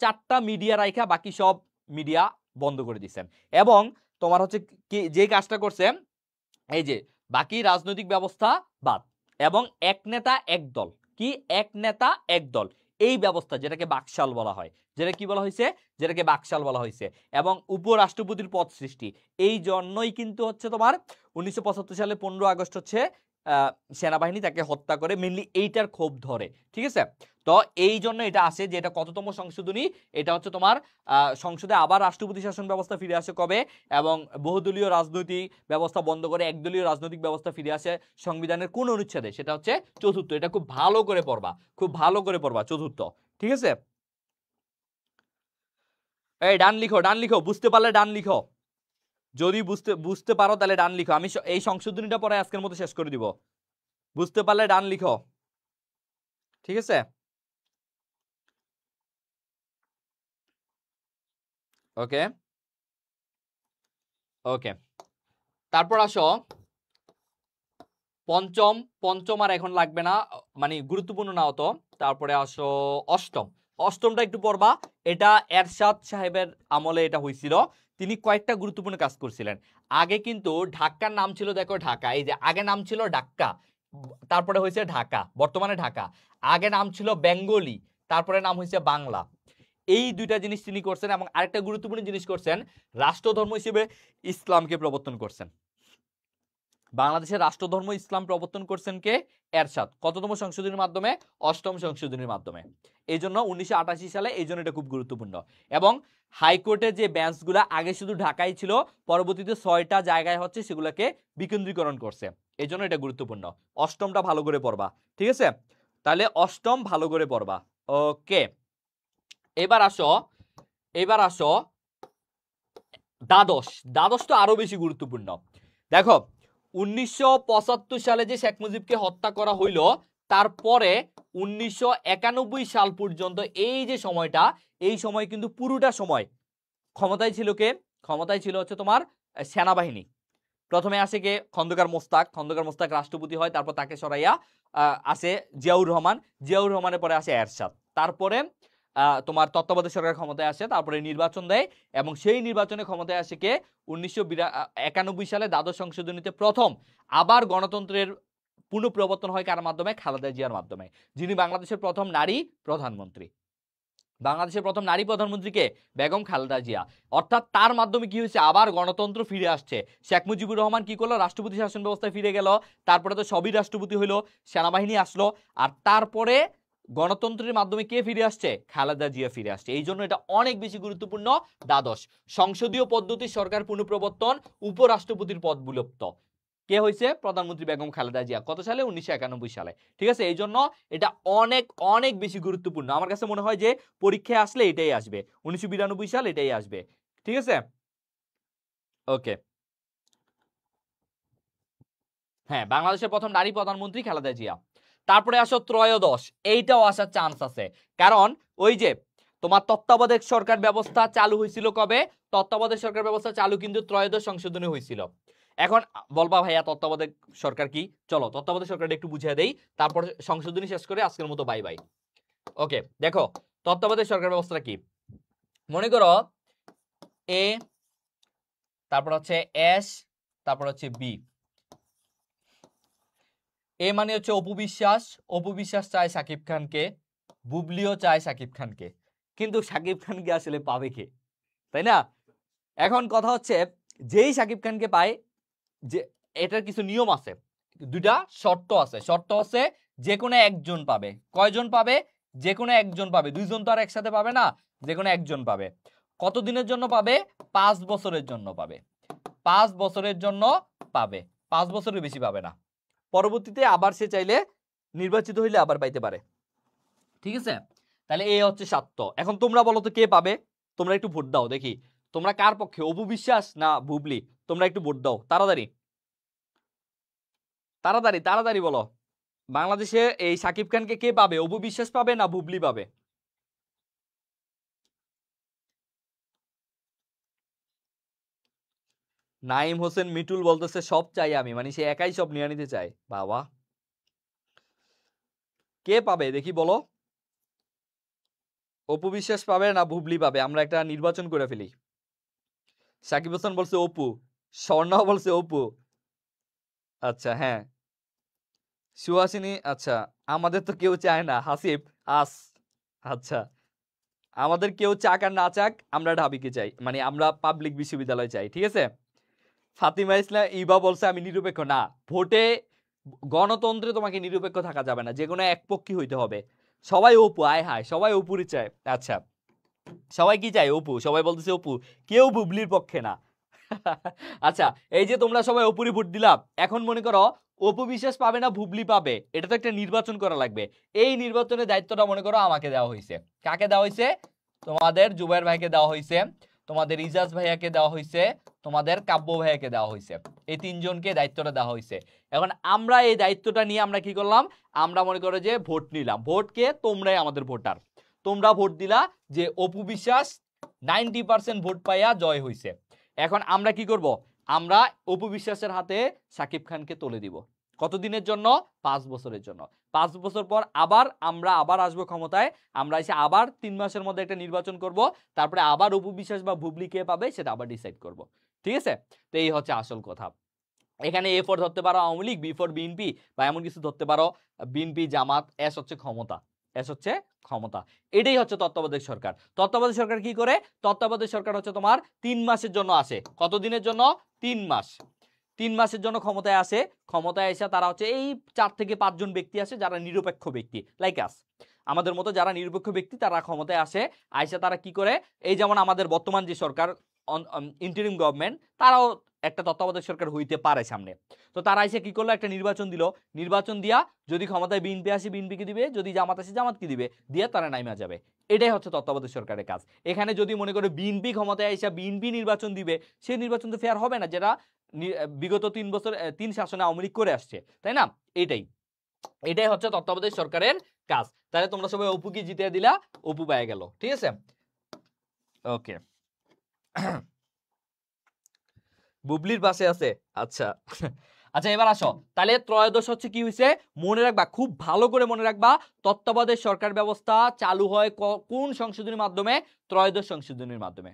চারটা মিডিয়া রাইখা বাকি সব মিডিয়া বন্ধ করে দিচ্ছেন। এবং তোমার হচ্ছে কি যে কাজটা করছে, এই যে বাকি রাজনৈতিক ব্যবস্থা বাদ, এবং এক নেতা এক দল, কি এক নেতা এক দল, এই ব্যবস্থা যেটাকে বাকশাল বলা হয়, যেটা কি বলা হয়েছে? যেটাকে বাকশাল বলা হয়েছে। এবং উপরাষ্ট্রপতির পদ সৃষ্টি। এই জন্যই কিন্তু হচ্ছে তোমার 1975 সালে 15 আগস্ট হচ্ছে সেনাবাহিনী তাকে হত্যা করে, মেনলি এইটার ক্ষোভ ধরে, ঠিক আছে? তো এই জন্য এটা আসে যে এটা কততম সংশোধনী? এটা হচ্ছে তোমার সংসদে আবার রাষ্ট্রপতি শাসন ব্যবস্থা ফিরে আসে কবে, এবং বহুদলীয় রাজনৈতিক ব্যবস্থা বন্ধ করে একদলীয় রাজনৈতিক ব্যবস্থা ফিরে আসে সংবিধানের কোন অনুচ্ছেদে? সেটা হচ্ছে চতুর্থ। এটা খুব ভালো করে পড়বা, খুব ভালো করে পড়বা, চতুর্থ, ঠিক আছে? এই ডান লিখো, বুঝতে পারলে ডান লিখো, যদি বুঝতে পারো তাহলে ডান লিখো। আমি এই সংশোধনীটা পরে আজকের মতো শেষ করে দিব। বুঝতে পারলে ডান লিখো, ঠিক আছে? ওকে ওকে, তারপর আসো পঞ্চম আর এখন লাগবে না, মানে গুরুত্বপূর্ণ না হতো। তারপরে আসো অষ্টমটা একটু পড়বা। এটা এরশাদ সাহেবের আমলে এটা হয়েছিল। তিনি কয়েকটা গুরুত্বপূর্ণ কাজ করছিলেন। আগে কিন্তু ঢাকার নাম ছিল, দেখো ঢাকা, এই যে আগে নাম ছিল ঢাকা, তারপরে হয়েছে ঢাকা, বর্তমানে ঢাকা। আগে নাম ছিল বেঙ্গলি, তারপরে নাম হয়েছে বাংলা। এই দুইটা জিনিস তিনি করছেন। এবং আরেকটা গুরুত্বপূর্ণ জিনিস করছেন, রাষ্ট্রধর্ম হিসেবে ইসলামকে প্রবর্তন করছেন। বাংলাদেশের রাষ্ট্রধর্ম ইসলাম প্রবর্তন করছেন কে? এরশাদ। কততম সংশোধনীর মাধ্যমে? অষ্টম সংশোধনীর মাধ্যমে। এই জন্য 1988 সালে, এই জন্য এটা খুব গুরুত্বপূর্ণ। এবং হাইকোর্টের যে বেঞ্চগুলো আগে শুধু ঢাকায় ছিল, পরবর্তীতে 6টা জায়গায় হচ্ছে সেগুলোকে বিকেন্দ্রীকরণ করছে, এই জন্য এটা গুরুত্বপূর্ণ। অষ্টমটা ভালো করে পড়বা, ঠিক আছে? তাহলে অষ্টম ভালো করে পড়বা। ওকে, এবার আসো দ্বাদশ তো আরো বেশি গুরুত্বপূর্ণ। দেখো 1975 সালে যে শেখ মুজিবকে হত্যা করা হইল, তারপরে 1991 সাল পর্যন্ত এই যে সময়টা, এই সময় কিন্তু পুরোটা সময় ক্ষমতায় ছিল কে? ক্ষমতায় ছিল হচ্ছে তোমার সেনাবাহিনী। প্রথমে আসে কে? খন্দকার মোস্তাক রাষ্ট্রপতি হয়, তারপর তাকে সরাইয়া আসে জিয়াউর রহমানের পরে আসে এরশাদ, তারপরে তোমার তত্ত্বাবধায়ক সরকার ক্ষমতায় আসে, তারপরে নির্বাচন দেয়, এবং সেই নির্বাচনে ক্ষমতায় আসে কে? 1991 সালে দ্বাদশ সংশোধনীতে প্রথম আবার গণতন্ত্রের পুনঃপ্রবর্তন হয় কার মাধ্যমে? খালেদা জিয়ার মাধ্যমে, যিনি বাংলাদেশের প্রথম নারী প্রধানমন্ত্রী। বাংলাদেশের প্রথম নারী প্রধানমন্ত্রীকে বেগম খালেদা জিয়া। অর্থাৎ তার মাধ্যমে কি হয়েছে? আবার গণতন্ত্র ফিরে আসছে। শেখ মুজিবুর রহমান কি করলো? রাষ্ট্রপতি শাসন ব্যবস্থায় ফিরে গেল। তারপরে তো সবই রাষ্ট্রপতি হইলো, সেনাবাহিনী আসলো, আর তারপরে গণতন্ত্রের মাধ্যমে কে ফিরে আসছে? খালেদা জিয়া ফিরে আসছে। এই জন্য এটা অনেক বেশি গুরুত্বপূর্ণ। দ্বাদশ সংসদীয় পদ্ধতি সরকার পুনঃপ্রবর্তন, উপরাষ্ট্রপতির পদ বিলুপ্ত। কে হয়েছে? প্রধানমন্ত্রী বেগম খালেদা জিয়া। কত সালে? 1991 সালে। ঠিক আছে, এই জন্য এটা অনেক অনেক বেশি গুরুত্বপূর্ণ। আমার কাছে মনে হয় যে পরীক্ষায় আসলে এটাই আসবে, 1992 সাল এটাই আসবে। ঠিক আছে, ওকে। হ্যাঁ, বাংলাদেশের প্রথম নারী প্রধানমন্ত্রী খালেদা জিয়া। তারপরে আসো ত্রয়োদশ, এইটাও আসার চান্স আছে, কারণ ওই যে তোমার তত্ত্বাবধায়ক সরকার ব্যবস্থা চালু হয়েছিল কবে? তত্ত্বাবধায়ক সরকার ব্যবস্থা চালু কিন্তু ত্রয়োদশ সংশোধনী হয়েছিল। এখন বলবা ভাইয়া তত্ত্বাবধায়ক সরকার কি? চলো তত্ত্বাবধায়ক সরকারটা একটু বুঝিয়ে দেই, তারপর সংশোধনী শেষ করে আজকের মতো বাই বাই। ওকে, দেখো তত্ত্বাবধায়ক সরকার ব্যবস্থা কি। মনে করো এ, তারপর হচ্ছে এস, তারপর হচ্ছে বি। এ মানে হচ্ছে অপু বিশ্বাস চায় সাকিব খানকে, বুবলিও চায় সাকিব খানকে, কিন্তু সাকিব খানকে আসলে পাবে কে? তাই না? এখন কথা হচ্ছে, যেই সাকিব খানকে পায়, যে এটার কিছু নিয়ম আছে, দুইটা শর্ত আছে। শর্ত আছে যে কোনো একজন পাবে। কয়জন পাবে? যে কোনো একজন পাবে, দুইজন তো আর একসাথে পাবে না, যে কোনো একজন পাবে। কতদিনের জন্য পাবে? 5 বছরের জন্য পাবে। 5 বছরের জন্য পাবে, 5 বছরের বেশি পাবে না। পরবর্তীতে আবার সে চাইলে নির্বাচিত হইলে আবার পাইতে পারে। ঠিক আছে, তাহলে এই হচ্ছে শর্ত। এখন তোমরা বলো তো কে পাবে? তোমরা একটু ভোট দাও দেখি, তোমরা কার পক্ষে, অপু বিশ্বাস না বুবলি? তোমরা একটু ভোট দাও তাড়াতাড়ি তাড়াতাড়ি তাড়াতাড়ি বলো। বাংলাদেশে এই সাকিব খানকে কে পাবে? অপু বিশ্বাস পাবে না বুবলি পাবে? নাইম হোসেন মিটুল বলতেছে সব চাই আমি, মানে সে একাই সব নিয়ে নিতে চায়। বাবা, কে পাবে দেখি বলো। অপু বিশ্বাস পাবে না বুবলি পাবে? আমরা একটা নির্বাচন করে ফেলি। সাকিব হোসেন বলছে অপু, স্বর্ণাও বলছে অপু। আচ্ছা হ্যাঁ, সুহাসিনী, আচ্ছা আমাদের তো কেউ চায় না। হাসিব, আস, আচ্ছা আমাদের কেউ চাক আর না চাক, আমরা ঢাবিকে চাই, মানে আমরা পাবলিক বিশ্ববিদ্যালয় চাই। ঠিক আছে, ফাতিমা ইসলাম ইবা বলছে আমি নিরপেক্ষ না। ভোটে, গণতন্ত্রে তোমাকে নিরপেক্ষ থাকা যাবে না, যে কোনো একপক্ষী হইতে হবে। সবাই অপু, আয় হায় সবাই অপুরই চায়। আচ্ছা, সবাই কি চায়? অপু। সবাই বলতেছে অপু, কেউ বুবলির পক্ষে না। আচ্ছা, এই যে তোমরা সবাই অপুরি ভোট দিলাম, এখন মনে করো অপু বিশ্বাস পাবে না বুবলি পাবে, এটা তো একটা নির্বাচন করা লাগবে। এই নির্বাচনের দায়িত্বটা মনে করো আমাকে দেওয়া হয়েছে। কাকে দেওয়া হয়েছে? তোমাদের জুবাইর ভাইকে দেওয়া হয়েছে, তোমাদের ইজাজ ভাইয়াকে দেওয়া হয়েছে, তোমাদের কাব্য ভাইয়াকে দেওয়া হয়েছে। এই তিনজনকে দায়িত্বটা দেওয়া হয়েছে। এখন আমরা এই দায়িত্বটা নিয়ে আমরা কি করলাম, আমরা মনে করো যে ভোট নিলাম। ভোটকে তোমরাই আমাদের ভোটার, তোমরা ভোট দিলা যে অপু বিশ্বাস 90% ভোট পাইয়া জয় হয়েছে। এখন আমরা কি করব, আমরা অপু বিশ্বাসের হাতে সাকিব খানকে তুলে দিব। কতদিনের জন্য? 5 বছরের জন্য। 5 বছর পর আমরা আবার আসবো ক্ষমতায়, আমরা এসে আবার 3 মাসের মধ্যে একটা নির্বাচন করব, তারপরে আবার অপু বিশ্বাস বা বুবলি কে পাবে সেটা আবার ডিসাইড করব। ঠিক আছে? তো এই হচ্ছে আসল কথা। এখানে এ ফর ধরতে পারো Awami League, B for BNP বা এমন কিছু ধরতে পারো, বিএনপি জামাত, এস হচ্ছে ক্ষমতা, এস হচ্ছে ক্ষমতা। এটাই হচ্ছে তত্ত্বাবধায়ক সরকার। তত্ত্বাবধায়ক সরকার কি করে? তত্ত্বাবধায়ক সরকার হচ্ছে তোমার 3 মাসের জন্য আসে। কতদিনের জন্য? 3 মাস। 3 মাসের জন্য ক্ষমতায় আসে। ক্ষমতায় এসে তারা হচ্ছে এই 4 থেকে 5 জন ব্যক্তি আসে যারা নিরপেক্ষ ব্যক্তি, লাইক আস, আমাদের মতো যারা নিরপেক্ষ ব্যক্তি, তারা ক্ষমতায় আসে। আইসা তারা কি করে, এই যেমন আমাদের বর্তমান যে সরকার ইন্টারিম গভর্নমেন্ট, তারাও একটা তত্ত্বাবধায়ক সরকার হইতে পারে সামনে। তো তারা এসে কি করলো, একটা নির্বাচন দিল। নির্বাচন দিয়া যদি ক্ষমতায় বিএনপি আসে বিএনপিকে দিবে, যদি জামাত আসে জামাতকে দিবে, দিয়ে তারা নাইমা যাবে। এটাই হচ্ছে তত্ত্বাবধায়ক সরকারের কাজ। এখানে যদি মনে করে বিএনপি ক্ষমতায় এসে বিএনপি নির্বাচন দিবে, সেই নির্বাচন তো ফেয়ার হবে না, যেটা বিগত 3 বছর 3 শাসনে আওয়ামী লীগ করে আসছে, তাই না? এটাই হচ্ছে তত্ত্বাবধায়ক সরকারের কাজ। তাহলে তোমরা সবাই অপুকে জিতিয়ে দিলা, অপু পেয়ে গেল। ঠিক আছে, ওকে। বুবলির পাশে আছে, আচ্ছা। আচ্ছা, এবার আসো তাহলে ত্রয়োদশ হচ্ছে কি হয়েছে, মনে রাখবা, খুব ভালো করে মনে রাখবা, তত্ত্বাবধায়ক সরকার ব্যবস্থা চালু হয় কোন সংশোধনীর মাধ্যমে? ত্রয়োদশ সংশোধনীর মাধ্যমে।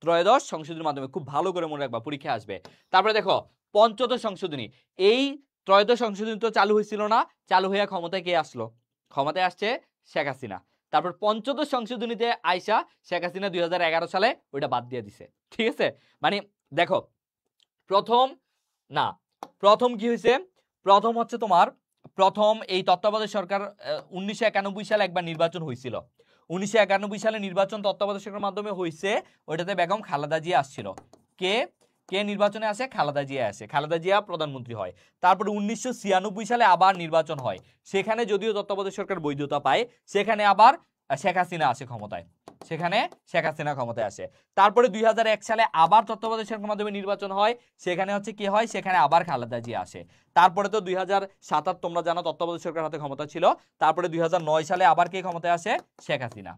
ত্রয়োদশ সংশোধনীর মাধ্যমে, খুব ভালো করে মনে রাখবা, পরীক্ষা আসবে। তারপরে দেখো পঞ্চদশ সংশোধনী। এই ত্রয়োদশ সংশোধনী তো চালু হয়েছিল না, চালু হইয়া ক্ষমতায় কে আসলো? ক্ষমতায় আসছে শেখ হাসিনা। তারপর পঞ্চদশ সংশোধনীতে আইসা শেখ হাসিনা 2011 সালে ওইটা বাদ দিয়ে দিছে। ঠিক আছে, মানে দেখো প্রথম কি হয়েছে, প্রথম হচ্ছে তোমার, প্রথম এই তত্ত্বাবধায়ক সরকার 1991 সালে একবার নির্বাচন হয়েছিল। 1991 সালে নির্বাচন তত্ত্বাবধায়ক সরকারের মাধ্যমে হয়েছে। ওইটাতে বেগম খালেদা জিয়া আসছিল। কে কে নির্বাচনে আসে? খালেদা জিয়া আসে, খালেদা জিয়া প্রধানমন্ত্রী হয়। তারপরে 1996 সালে আবার নির্বাচন হয়, সেখানে যদিও তত্ত্বাবধায়ক সরকার বৈধতা পায়, সেখানে আবার শেখ হাসিনা আসে ক্ষমতায়, সেখানে শেখ হাসিনা ক্ষমতায় আসে। তারপরে 2001 সালে আবার তত্ত্বাবধায়ক সরকারের মাধ্যমে নির্বাচন হয়, সেখানে হচ্ছে কি হয়, সেখানে আবার খালেদা জিয়া আসে। তারপরে তো 2007 তোমরা জানো তত্ত্বাবধায়ক সরকার হাতে ক্ষমতা ছিল। তারপরে 2009 সালে আবার কে ক্ষমতায় আসে? শেখ হাসিনা।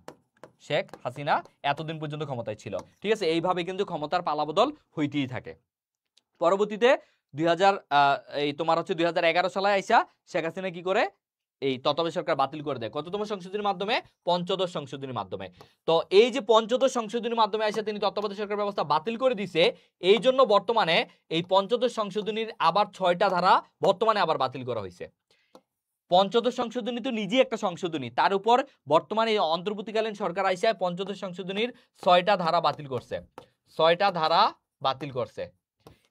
শেখ হাসিনা এতদিন পর্যন্ত ক্ষমতায় ছিল। ঠিক আছে, এইভাবে কিন্তু ক্ষমতার পালাবদল হইতেই থাকে। পরবর্তীতে 2000 এই তোমার হচ্ছে 2011 সালে আইসা শেখ হাসিনা কি করে, এই তত্ত্বাবধায়ক সরকার বাতিল করে দেয়। কততম সংশোধনীর মাধ্যমে? পঞ্চদশ সংশোধনীর মাধ্যমে। তো এই যে পঞ্চদশ সংশোধনীর মাধ্যমে এসে তিনি তত্ত্বাবধায়ক সরকার ব্যবস্থা বাতিল করে দিছে, এই জন্য বর্তমানে এই পঞ্চদশ সংশোধনীর আবার 6টা ধারা বর্তমানে আবার বাতিল করা হয়েছে। পঞ্চদশ সংশোধনী তো নিজেই একটা সংশোধনী, তার উপর বর্তমানে এই অন্তর্বর্তীকালীন সরকার আইসা পঞ্চদশ সংশোধনীর 6টা ধারা বাতিল করছে। 6টা ধারা বাতিল করছে।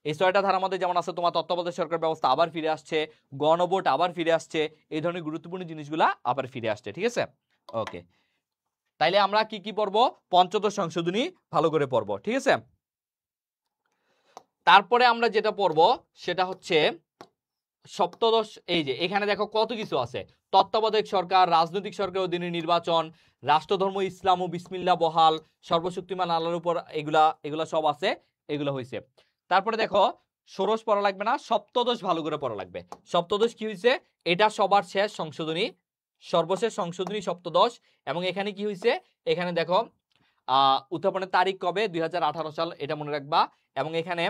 এই 6টা ধারার মধ্যে যেমন আছে তোমার তত্ত্বাবধায়ক সরকার ব্যবস্থা আবার ফিরে আসছে, গণভোট আবার ফিরে আসছে, এই ধরনের গুরুত্বপূর্ণ জিনিসগুলা আবার ফিরে আসছে। ঠিক আছে, ওকে। তাইলে আমরা কি কি পড়বো? পঞ্চদশ সংশোধনী ভালো করে পড়বো। ঠিক আছে, তারপরে আমরা যেটা পড়বো সেটা হচ্ছে সপ্তদশ। এই যে এখানে দেখো কত কিছু আছে, তত্ত্বাবধায়ক সরকার, রাজনৈতিক সরকার অধীনে নির্বাচন, রাষ্ট্রধর্ম ইসলাম ও বিসমিল্লাহ বহাল, সর্বশক্তিমান আল্লাহর উপর, এগুলা সব আছে, এগুলো হয়েছে। তারপরে দেখো ষোড়শ পড়া লাগবে না, সপ্তদশ ভালো করে পড়া লাগবে। সপ্তদশ কি হয়েছে? এটা সবার শেষ সংশোধনী, সর্বশেষ সংশোধনী সপ্তদশ। এবং এখানে কি হয়েছে, এখানে দেখো উত্থাপনের তারিখ কবে, 2018 সাল, এটা মনে রাখবা। এবং এখানে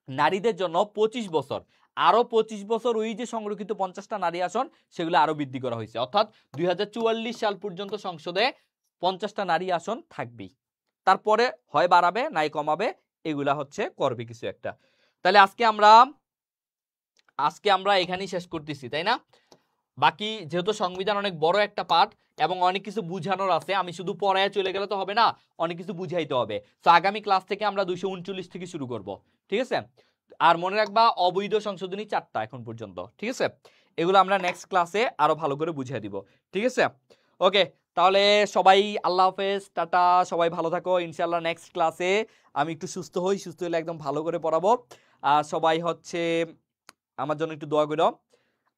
নারীদের জন্য 25 বছর, আরো 25 বছর ওই যে সংরক্ষিত 50টা নারী আসন, সেগুলো আরো বৃদ্ধি করা হয়েছে। অর্থাৎ 2044 সাল পর্যন্ত সংসদে 50টা নারী আসন থাকবেই, তারপরে হয় বাড়াবে নাই কমাবে, এগুলা হচ্ছে করবে কিছু একটা। তাহলে আজকে আমরা এখানেই শেষ করতেছি, তাই না? বাকি যেহেতু সংবিধান অনেক বড় একটা পাঠ এবং অনেক কিছু বুঝানোর আছে, আমি শুধু পড়ায় চলে গেলে তো হবে না, অনেক কিছু বুঝাইতে হবে। তো আগামী ক্লাস থেকে আমরা 239 থেকে শুরু করব। ঠিক আছে, আর মনে রাখবা অবৈধ সংশোধনী 4টা এখন পর্যন্ত। ঠিক আছে, এগুলো আমরা নেক্সট ক্লাসে আরো ভালো করে বুঝিয়ে দিব। ঠিক আছে, ওকে। তাহলে সবাই আল্লাহ হাফেজ, টাটা, সবাই ভালো থাকো। ইনশাআল্লাহ নেক্সট ক্লাসে আমি একটু সুস্থ হই, সুস্থ হলে একদম ভালো করে পড়াবো। আর সবাই হচ্ছে আমার জন্য একটু দোয়া করো।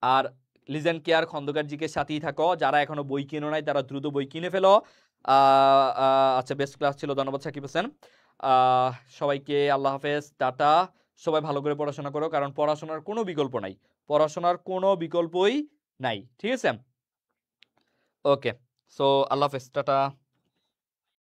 আর লিজেন্ড কেয়ার খন্দকার জিকে সাথেই থাকো। যারা এখনো বই কিনো নাই তারা দ্রুত বই কিনে ফেলো। আচ্ছা, বেস্ট ক্লাস ছিল, ধন্যবাদ সাকিব হোসেন। সবাইকে আল্লাহ হাফেজ, টাটা। সবাই ভালো করে পড়াশোনা করো, কারণ পড়াশোনার কোনো বিকল্প নাই, পড়াশোনার কোনো বিকল্পই নাই, ঠিক আছে? ওকে, সো আল্লাহ হাফেজ, টাটা।